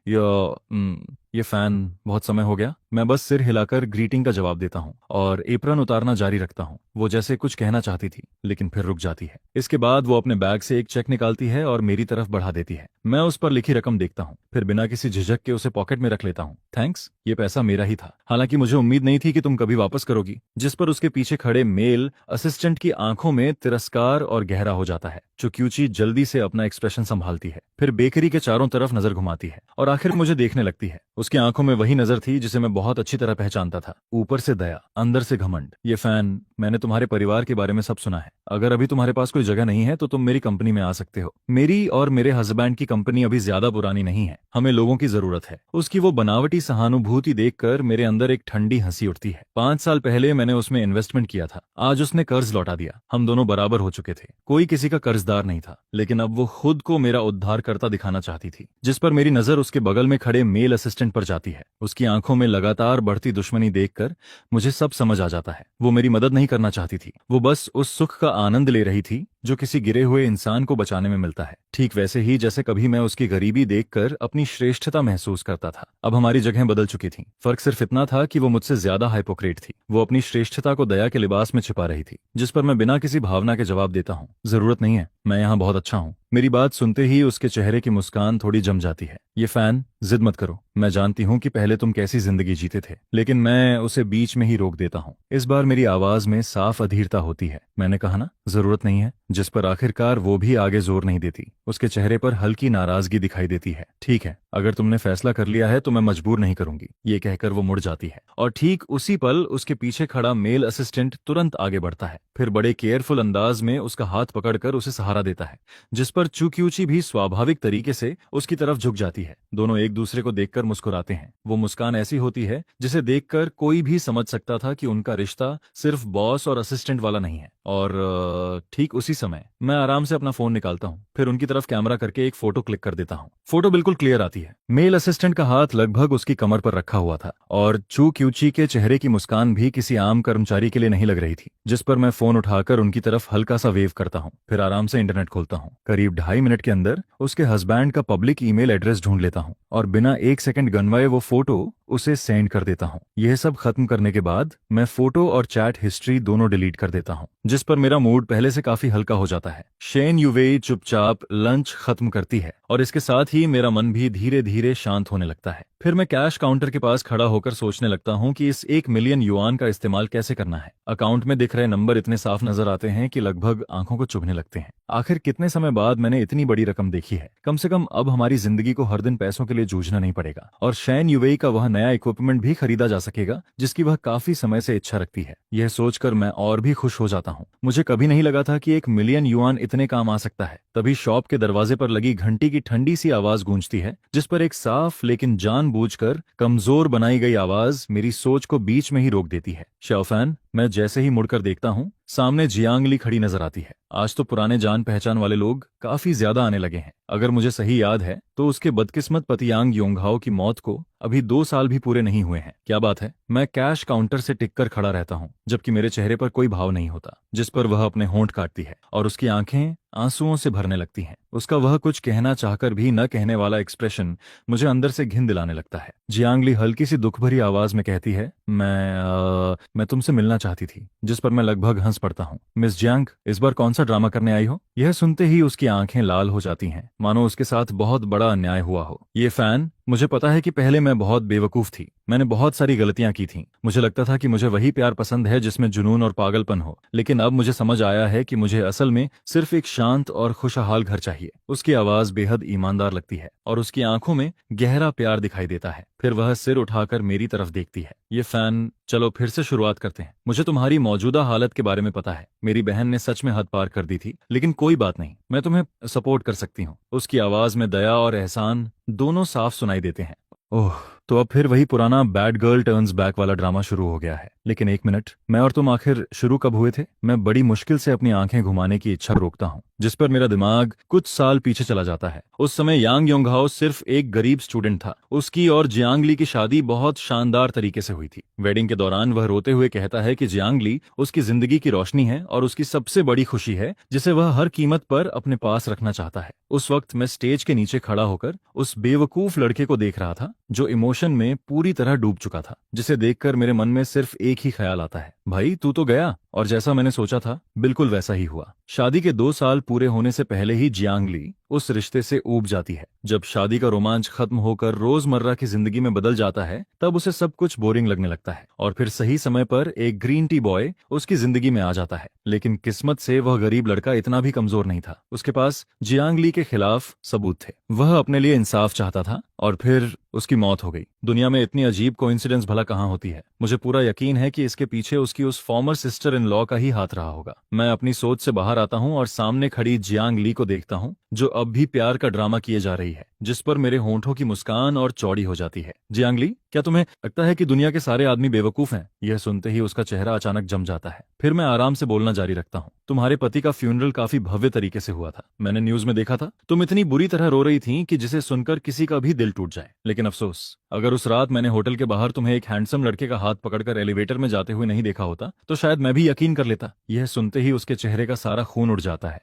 ये फैन बहुत समय हो गया। मैं बस सिर हिलाकर ग्रीटिंग का जवाब देता हूँ और एप्रन उतारना जारी रखता हूँ। वो जैसे कुछ कहना चाहती थी लेकिन फिर रुक जाती है। इसके बाद वो अपने बैग से एक चेक निकालती है और मेरी तरफ बढ़ा देती है। मैं उस पर लिखी रकम देखता हूँ, फिर बिना किसी झिझक के उसे पॉकेट में रख लेता हूँ। थैंक्स, ये पैसा मेरा ही था। हालांकि मुझे उम्मीद नहीं थी कि तुम कभी वापस करोगी। जिस पर उसके पीछे खड़े मेल असिस्टेंट की आंखों में तिरस्कार और गहरा हो जाता है। चुक्यूची जल्दी से अपना एक्सप्रेशन संभालती है, फिर बेकरी के चारों तरफ नजर घुमाती है और आखिर मुझे देखने लगती है। उसकी आंखों में वही नजर थी जिसे मैं बहुत अच्छी तरह पहचानता था। ऊपर से दया, अंदर से घमंड। ये फैन, मैंने तुम्हारे परिवार के बारे में सब सुना है। अगर अभी तुम्हारे पास कोई जगह नहीं है तो तुम मेरी कंपनी में आ सकते हो। मेरी और मेरे हस्बैंड की कंपनी अभी ज्यादा पुरानी नहीं है, हमें लोगों की जरूरत है। उसकी वो बनावटी सहानुभूति देखकर मेरे अंदर एक ठंडी हंसी उठती है। 5 साल पहले मैंने उसमें इन्वेस्टमेंट किया था, आज उसने कर्ज लौटा दिया। हम दोनों बराबर हो चुके थे, कोई किसी का कर्जदार नहीं था। लेकिन अब वो खुद को मेरा उद्धारकर्ता दिखाना चाहती थी। जिस पर मेरी नजर उसके बगल में खड़े मेल असिस्टेंट पर जाती है। उसकी आंखों में लगातार बढ़ती दुश्मनी देखकर मुझे सब समझ आ जाता है। वो मेरी मदद नहीं करना चाहती थी, वो बस उस सुख का आनंद ले रही थी जो किसी गिरे हुए इंसान को बचाने में मिलता है। ठीक वैसे ही जैसे कभी मैं उसकी गरीबी देखकर अपनी श्रेष्ठता महसूस करता था। अब हमारी जगहें बदल चुकी थीं। फर्क सिर्फ इतना था कि वो मुझसे ज्यादा हाइपोक्रेट थी। वो अपनी श्रेष्ठता को दया के लिबास में छिपा रही थी, जिस पर मैं बिना किसी भावना के जवाब देता हूँ, जरूरत नहीं है, मैं यहाँ बहुत अच्छा हूँ। मेरी बात सुनते ही उसके चेहरे की मुस्कान थोड़ी जम जाती है। ये फैन, जिद मत करो, मैं जानती हूँ कि पहले तुम कैसी जिंदगी जीते थे। लेकिन मैं उसे बीच में ही रोक देता हूँ। इस बार मेरी आवाज में साफ अधीरता होती है। मैंने कहा ना, जरूरत नहीं है। जिस पर आखिरकार वो भी आगे जोर नहीं देती। उसके चेहरे पर हल्की नाराजगी दिखाई देती है। ठीक है, अगर तुमने फैसला कर लिया है तो मैं मजबूर नहीं करूंगी, ये कहकर वो मुड़ जाती है। और ठीक उसी पल उसके पीछे खड़ा मेल असिस्टेंट तुरंत आगे बढ़ता है, फिर बड़े केयरफुल अंदाज में उसका हाथ पकड़कर उसे सहारा देता है, जिस पर चुक्यूची भी स्वाभाविक तरीके से उसकी तरफ झुक जाती है। दोनों एक दूसरे को देखकर मुस्कुराते हैं। वो मुस्कान ऐसी होती है जिसे देखकर कोई भी समझ सकता था कि उनका रिश्ता सिर्फ बॉस और असिस्टेंट वाला नहीं है। और ठीक उसी समय मैं आराम से अपना फोन निकालता हूँ, फिर उनकी तरफ कैमरा करके एक फोटो क्लिक कर देता हूँ। फोटो बिल्कुल क्लियर आती है। मेल असिस्टेंट का हाथ लगभग उसकी कमर पर रखा हुआ था और चुक्यूची के चेहरे की मुस्कान भी किसी आम कर्मचारी के लिए नहीं लग रही थी। जिस पर मैं फोन उठाकर उनकी तरफ हल्का सा वेव करता हूँ, फिर आराम से इंटरनेट खोलता हूँ। करीब 2.5 मिनट के अंदर उसके हस्बैंड का पब्लिक ईमेल एड्रेस ढूंढ लेता हूँ और बिना 1 सेकंड गनवाए वो फोटो उसे सेंड कर देता हूँ। यह सब खत्म करने के बाद मैं फोटो और चैट हिस्ट्री दोनों डिलीट कर देता हूँ, जिस पर मेरा मूड पहले से काफी हल्का हो जाता है। शेन युवेई चुपचाप लंच खत्म करती है और इसके साथ ही मेरा मन भी धीरे धीरे शांत होने लगता है। फिर मैं कैश काउंटर के पास खड़ा होकर सोचने लगता हूँ कि इस 1 मिलियन युआन का इस्तेमाल कैसे करना है। अकाउंट में दिख रहे नंबर इतने साफ नजर आते हैं कि लगभग आंखों को चुभने लगते हैं। आखिर कितने समय बाद मैंने इतनी बड़ी रकम देखी है। कम से कम अब हमारी जिंदगी को हर दिन पैसों के लिए जूझना नहीं पड़ेगा और शेन युवेई का वह नया इक्विपमेंट भी खरीदा जा सकेगा जिसकी वह काफी समय से इच्छा रखती है। यह सोचकर मैं और भी खुश हो जाता हूँ। मुझे कभी नहीं लगा था कि 1 मिलियन युआन इतने काम आ सकता है। तभी शॉप के दरवाजे पर लगी घंटी की ठंडी सी आवाज गूंजती है, जिस पर एक साफ लेकिन जानबूझकर कमजोर बनाई गई आवाज मेरी सोच को बीच में ही रोक देती है। शाओफैन, मैं जैसे ही मुड़कर देखता हूँ, सामने जियांगली खड़ी नजर आती है। आज तो पुराने जान पहचान वाले लोग काफी ज्यादा आने लगे हैं। अगर मुझे सही याद है तो उसके बदकिस्मत पति यांग योंगहाओ की मौत को अभी 2 साल भी पूरे नहीं हुए हैं। क्या बात है। मैं कैश काउंटर से टिक कर खड़ा रहता हूँ, जबकि मेरे चेहरे पर कोई भाव नहीं होता, जिस पर वह अपने होंठ काटती है और उसकी आंखें आंसुओं से भरने लगती हैं। उसका वह कुछ कहना चाहकर भी न कहने वाला एक्सप्रेशन मुझे अंदर से घिन दिलाने लगता है। जियांगली हल्की सी दुख भरी आवाज में कहती है, मैं तुमसे मिलना चाहती थी, जिस पर मैं लगभग हंस पड़ता हूँ। मिस जियांग, इस बार कौन सा ड्रामा करने आई हो? यह सुनते ही उसकी आंखें लाल हो जाती हैं, मानो उसके साथ बहुत बड़ा अन्याय हुआ हो। ये फैन, मुझे पता है कि पहले मैं बहुत बेवकूफ थी। मैंने बहुत सारी गलतियां की थीं। मुझे लगता था कि मुझे वही प्यार पसंद है जिसमें जुनून और पागलपन हो, लेकिन अब मुझे समझ आया है कि मुझे असल में सिर्फ एक शांत और खुशहाल घर चाहिए। उसकी आवाज बेहद ईमानदार लगती है और उसकी आंखों में गहरा प्यार दिखाई देता है। फिर वह सिर उठाकर मेरी तरफ देखती है। ये फैन, चलो फिर से शुरुआत करते हैं। मुझे तुम्हारी मौजूदा हालत के बारे में पता है। मेरी बहन ने सच में हद पार कर दी थी, लेकिन कोई बात नहीं, मैं तुम्हें सपोर्ट कर सकती हूँ। उसकी आवाज में दया और एहसान दोनों साफ सुनाई देते हैं। ओह, तो अब फिर वही पुराना बैड गर्ल टर्न्स बैक वाला ड्रामा शुरू हो गया है। लेकिन 1 मिनट, मैं और तुम आखिर शुरू कब हुए थे? मैं बड़ी मुश्किल से अपनी आंखें घुमाने की इच्छा रोकता हूँ, जिस पर मेरा दिमाग कुछ साल पीछे चला जाता है। उस समय यांग योंगहाओ सिर्फ एक गरीब स्टूडेंट था। उसकी और जियांगली की शादी बहुत शानदार तरीके से हुई थी। वेडिंग के दौरान वह रोते हुए कहता है कि जियांगली उसकी जिंदगी की रोशनी है और उसकी सबसे बड़ी खुशी है, जिसे वह हर कीमत पर अपने पास रखना चाहता है। उस वक्त मैं स्टेज के नीचे खड़ा होकर उस बेवकूफ लड़के को देख रहा था जो इमोशन इमोशन में पूरी तरह डूब चुका था, जिसे देखकर मेरे मन में सिर्फ एक ही ख्याल आता है, भाई तू तो गया। और जैसा मैंने सोचा था बिल्कुल वैसा ही हुआ। शादी के 2 साल पूरे होने से पहले ही जियांग ली उस रिश्ते से ऊब जाती है। जब शादी का रोमांच खत्म होकर रोजमर्रा की जिंदगी में बदल जाता है तब उसे सब कुछ बोरिंग लगने लगता है, और फिर सही समय पर एक ग्रीन टी बॉय उसकी जिंदगी में आ जाता है। लेकिन किस्मत से वह गरीब लड़का इतना भी कमजोर नहीं था। उसके पास जियांग ली के खिलाफ सबूत थे। वह अपने लिए इंसाफ चाहता था और फिर उसकी मौत हो गई। दुनिया में इतनी अजीब कोइंसिडेंस भला कहाँ होती है। मुझे पूरा यकीन है कि इसके पीछे उसकी उस फॉर्मर सिस्टर इन लॉ का ही हाथ रहा होगा। मैं अपनी सोच से बाहर आता हूँ और सामने खड़ी जियांग ली को देखता हूँ, जो अब भी प्यार का ड्रामा किए जा रही है, जिस पर मेरे होंठों की मुस्कान और चौड़ी हो जाती है। जियांग ली, क्या तुम्हें लगता है कि दुनिया के सारे आदमी बेवकूफ हैं? यह सुनते ही उसका चेहरा अचानक जम जाता है। फिर मैं आराम से बोलना जारी रखता हूँ। तुम्हारे पति का फ्यूनरल काफी भव्य तरीके से हुआ था, मैंने न्यूज में देखा था। तुम इतनी बुरी तरह रो रही थी कि जिसे सुनकर किसी का भी दिल टूट जाए। लेकिन अफसोस, अगर उस रात मैंने होटल के बाहर तुम्हें एक हैंडसम लड़के का हाथ पकड़कर एलिवेटर में जाते हुए नहीं देखा होता तो शायद मैं भी यकीन कर लेता। यह सुनते ही उसके चेहरे का सारा खून उड़ जाता है।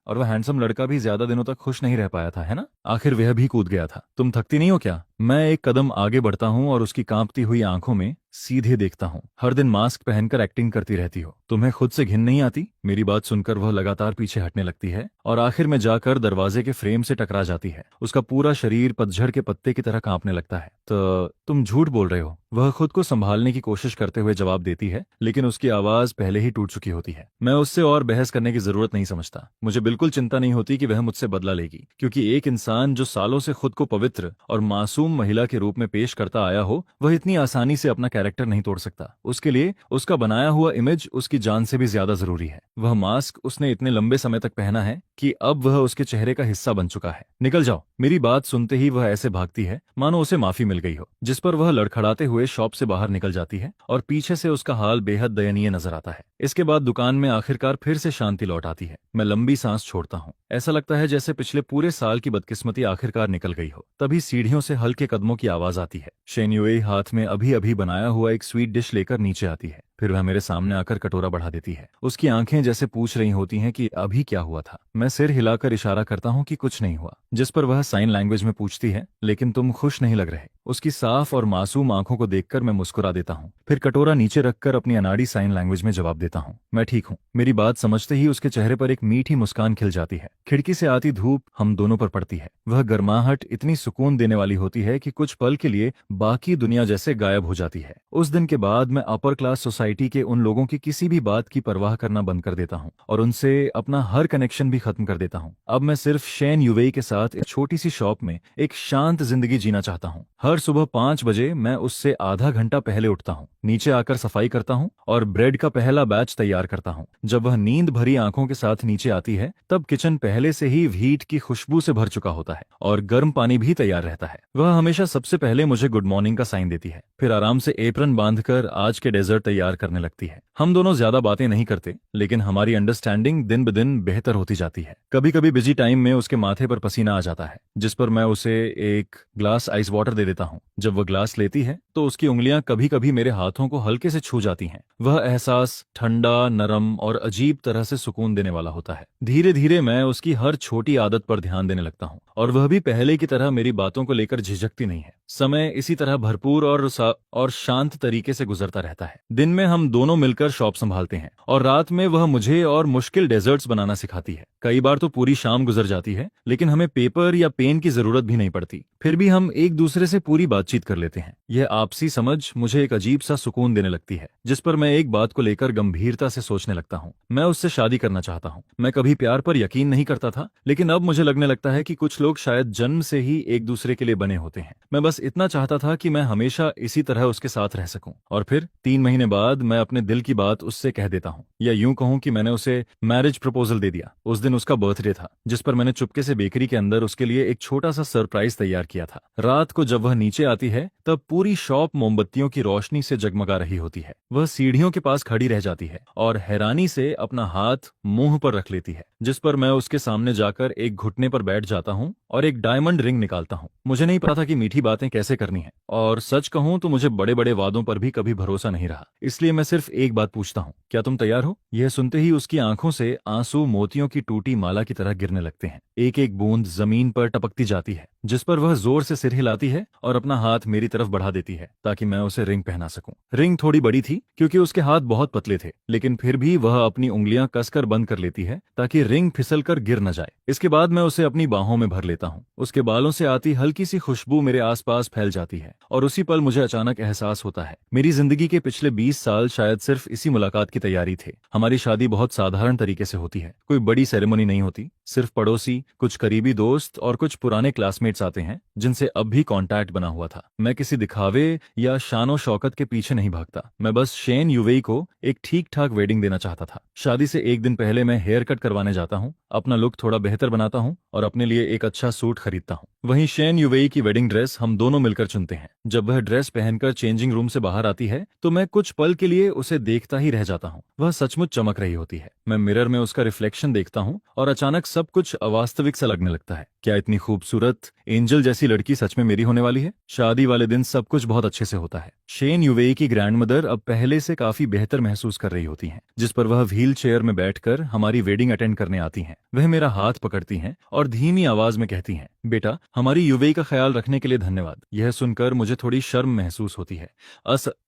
और वह हैंडसम लड़का भी ज्यादा दिनों तक खुश नहीं रह पाया था, है ना? आखिर वह भी कूद गया था। तुम थकती नहीं हो क्या? मैं एक कदम आगे बढ़ता हूँ और उसकी कांपती हुई आंखों में सीधे देखता हूँ। हर दिन मास्क पहनकर एक्टिंग करती रहती हो, तुम्हें खुद से घिन नहीं आती? मेरी बात सुनकर वह लगातार पीछे हटने लगती है और आखिर में जाकर दरवाजे के फ्रेम से टकरा जाती है। उसका पूरा शरीर पतझड़ के पत्ते की तरह कांपने लगता है। तो तुम झूठ बोल रहे हो, वह खुद को संभालने की कोशिश करते हुए जवाब देती है, लेकिन उसकी आवाज पहले ही टूट चुकी होती है। मैं उससे और बहस करने की जरूरत नहीं समझता। मुझे बिल्कुल चिंता नहीं होती कि वह मुझसे बदला लेगी, क्योंकि एक इंसान जो सालों से खुद को पवित्र और मासूम महिला के रूप में पेश करता आया हो, वह इतनी आसानी से अपना कैरेक्टर नहीं तोड़ सकता। उसके लिए उसका बनाया हुआ इमेज उसकी जान से भी ज्यादा जरूरी है। वह मास्क उसने इतने लंबे समय तक पहना है कि अब वह उसके चेहरे का हिस्सा बन चुका है। निकल जाओ। मेरी बात सुनते ही वह ऐसे भागती है मानो उसे माफी मिल गई हो, जिस पर वह लड़खड़ाते हुए शॉप से बाहर निकल जाती है और पीछे से उसका हाल बेहद दयनीय नजर आता है। इसके बाद दुकान में आखिरकार फिर से शांति लौट आती है। मैं लंबी सांस छोड़ता हूँ। ऐसा लगता है जैसे पिछले पूरे साल की बदकिस्मती आखिरकार निकल गई हो। तभी सीढ़ियों से हल्के कदमों की आवाज आती है। शेन युई हाथ में अभी अभी बनाया हुआ एक स्वीट डिश लेकर नीचे आती है। फिर वह मेरे सामने आकर कटोरा बढ़ा देती है। उसकी आंखें जैसे पूछ रही होती हैं कि अभी क्या हुआ था। मैं सिर हिलाकर इशारा करता हूँ कि कुछ नहीं हुआ, जिस पर वह साइन लैंग्वेज में पूछती है, लेकिन तुम खुश नहीं लग रहे। उसकी साफ और मासूम आंखों को देखकर मैं मुस्कुरा देता हूँ। फिर कटोरा नीचे रखकर अपनी अनाड़ी साइन लैंग्वेज में जवाब देता हूँ, मैं ठीक हूँ। मेरी बात समझते ही उसके चेहरे पर एक मीठी मुस्कान खिल जाती है। खिड़की से आती धूप हम दोनों पर पड़ती है। वह गर्माहट इतनी सुकून देने वाली होती है कि कुछ पल के लिए बाकी दुनिया जैसे गायब हो जाती है। उस दिन के बाद मैं अपर क्लास सोसाइटी के उन लोगों की किसी भी बात की परवाह करना बंद कर देता हूँ और उनसे अपना हर कनेक्शन भी खत्म कर देता हूँ। अब मैं सिर्फ शेन युवेई के साथ एक छोटी सी शॉप में एक शांत जिंदगी जीना चाहता हूँ। हर सुबह 5 बजे मैं उससे आधा घंटा पहले उठता हूँ, नीचे आकर सफाई करता हूँ और ब्रेड का पहला बैच तैयार करता हूँ। जब वह नींद भरी आंखों के साथ नीचे आती है तब किचन पहले से ही व्हीट की खुशबू से भर चुका होता है और गर्म पानी भी तैयार रहता है। वह हमेशा सबसे पहले मुझे गुड मॉर्निंग का साइन देती है, फिर आराम से एप्रन बांधकर आज के डेजर्ट तैयार करने लगती है। हम दोनों ज्यादा बातें नहीं करते, लेकिन हमारी अंडरस्टैंडिंग दिन ब दिन बेहतर होती जाती है। कभी कभी बिजी टाइम में उसके माथे पर पसीना आ जाता है, जिस पर मैं उसे एक ग्लास आइस वाटर दे देता हूँ। जब वह ग्लास लेती है तो उसकी उंगलियां कभी कभी मेरे हाथों को हल्के से छू जाती हैं। वह एहसास ठंडा, नरम और अजीब तरह से सुकून देने वाला होता है। धीरे धीरे मैं उसकी हर छोटी आदत पर ध्यान देने लगता हूँ और वह भी पहले की तरह मेरी बातों को लेकर झिझकती नहीं है। समय इसी तरह भरपूर और शांत तरीके से गुजरता रहता है। दिन में हम दोनों मिलकर शॉप संभालते हैं और रात में वह मुझे और मुश्किल डेजर्ट्स बनाना सिखाती है। कई बार तो पूरी शाम गुजर जाती है, लेकिन हमें पेपर या पेन की जरूरत भी नहीं पड़ती। फिर भी हम एक दूसरे से पूरी बातचीत कर लेते हैं। यह आपसी समझ मुझे एक अजीब सा सुकून देने लगती है, जिस पर मैं एक बात को लेकर गंभीरता से सोचने लगता हूँ। मैं उससे शादी करना चाहता हूँ। मैं कभी प्यार पर यकीन नहीं करता था, लेकिन अब मुझे लगने लगता है कि कुछ लोग शायद जन्म से ही एक दूसरे के लिए बने होते हैं। मैं बस इतना चाहता था कि मैं हमेशा इसी तरह उसके साथ रह सकूं। और फिर 3 महीने बाद मैं अपने दिल की बात उससे कह देता हूँ, या यूं कहूं कि मैंने उसे मैरिज प्रपोजल दे दिया। उस दिन उसका बर्थडे था, जिस पर मैंने चुपके से बेकरी के अंदर उसके लिए एक छोटा सा सरप्राइज तैयार किया था। रात को जब वह नीचे आती है तब पूरी शॉप मोमबत्तियों की रोशनी से जगमगा रही होती है। वह सीढ़ियों के पास खड़ी रह जाती है और हैरानी से अपना हाथ मुंह पर रख लेती है, जिस पर मैं उसके सामने जाकर एक घुटने पर बैठ जाता हूँ और एक डायमंड रिंग निकालता हूँ। मुझे नहीं पता था कि मीठी बातें कैसे करनी है, और सच कहूं तो मुझे बड़े बड़े वादों पर भी कभी भरोसा नहीं रहा। इसलिए मैं सिर्फ एक बात पूछता हूँ, क्या तुम तैयार हो? यह सुनते ही उसकी आंखों से आंसू मोतियों की टूटी माला की तरह गिरने लगते हैं। एक एक बूंद जमीन पर टपकती जाती है जिस पर वह जोर से सिर हिलाती है और अपना हाथ मेरी तरफ बढ़ा देती है ताकि मैं उसे रिंग पहना सकूं। रिंग थोड़ी बड़ी थी क्योंकि उसके हाथ बहुत पतले थे, लेकिन फिर भी वह अपनी उंगलियां कसकर बंद कर लेती है ताकि रिंग फिसल कर गिर न जाए। इसके बाद मैं उसे अपनी बाहों में भर लेता हूँ। उसके बालों से आती हल्की सी खुशबू मेरे आसपास फैल जाती है और उसी पल मुझे अचानक एहसास होता है मेरी जिंदगी के पिछले 20 साल शायद सिर्फ इसी मुलाकात की तैयारी थे। हमारी शादी बहुत साधारण तरीके से होती है, कोई बड़ी सेरेमनी नहीं होती, सिर्फ पड़ोसी, कुछ करीबी दोस्त और कुछ पुराने क्लासमेट्स आते हैं जिनसे अब भी कांटेक्ट बना हुआ था। मैं किसी दिखावे या शानो शौकत के पीछे नहीं भागता, मैं बस शेन यूवेई को एक ठीक ठाक वेडिंग देना चाहता था। शादी से एक दिन पहले मैं हेयर कट करवाने जाता हूँ, अपना लुक थोड़ा बेहतर बनाता हूँ और अपने लिए एक अच्छा सूट खरीदता हूँ। वहीं शेन यूवेई की वेडिंग ड्रेस हम दोनों मिलकर चुनते हैं। जब वह ड्रेस पहनकर चेंजिंग रूम से बाहर आती है तो मैं कुछ पल के लिए उसे देखता ही रह जाता हूँ। वह सचमुच चमक रही होती है। मैं मिरर में उसका रिफ्लेक्शन देखता हूँ और अचानक सब कुछ अवास्तविक सा लगने लगता है। क्या इतनी खूबसूरत एंजल जैसी लड़की सच में मेरी होने वाली है? शादी वाले दिन सब कुछ बहुत अच्छे से होता है। शेन यूवेई की ग्रैंडमदर अब पहले से काफी बेहतर महसूस कर रही होती हैं, जिस पर वह व्हील चेयर में बैठकर हमारी वेडिंग अटेंड करने आती हैं। वह मेरा हाथ पकड़ती हैं और धीमी आवाज में कहती हैं, बेटा, हमारी यूवेई का ख्याल रखने के लिए धन्यवाद। यह सुनकर मुझे थोड़ी शर्म महसूस होती है।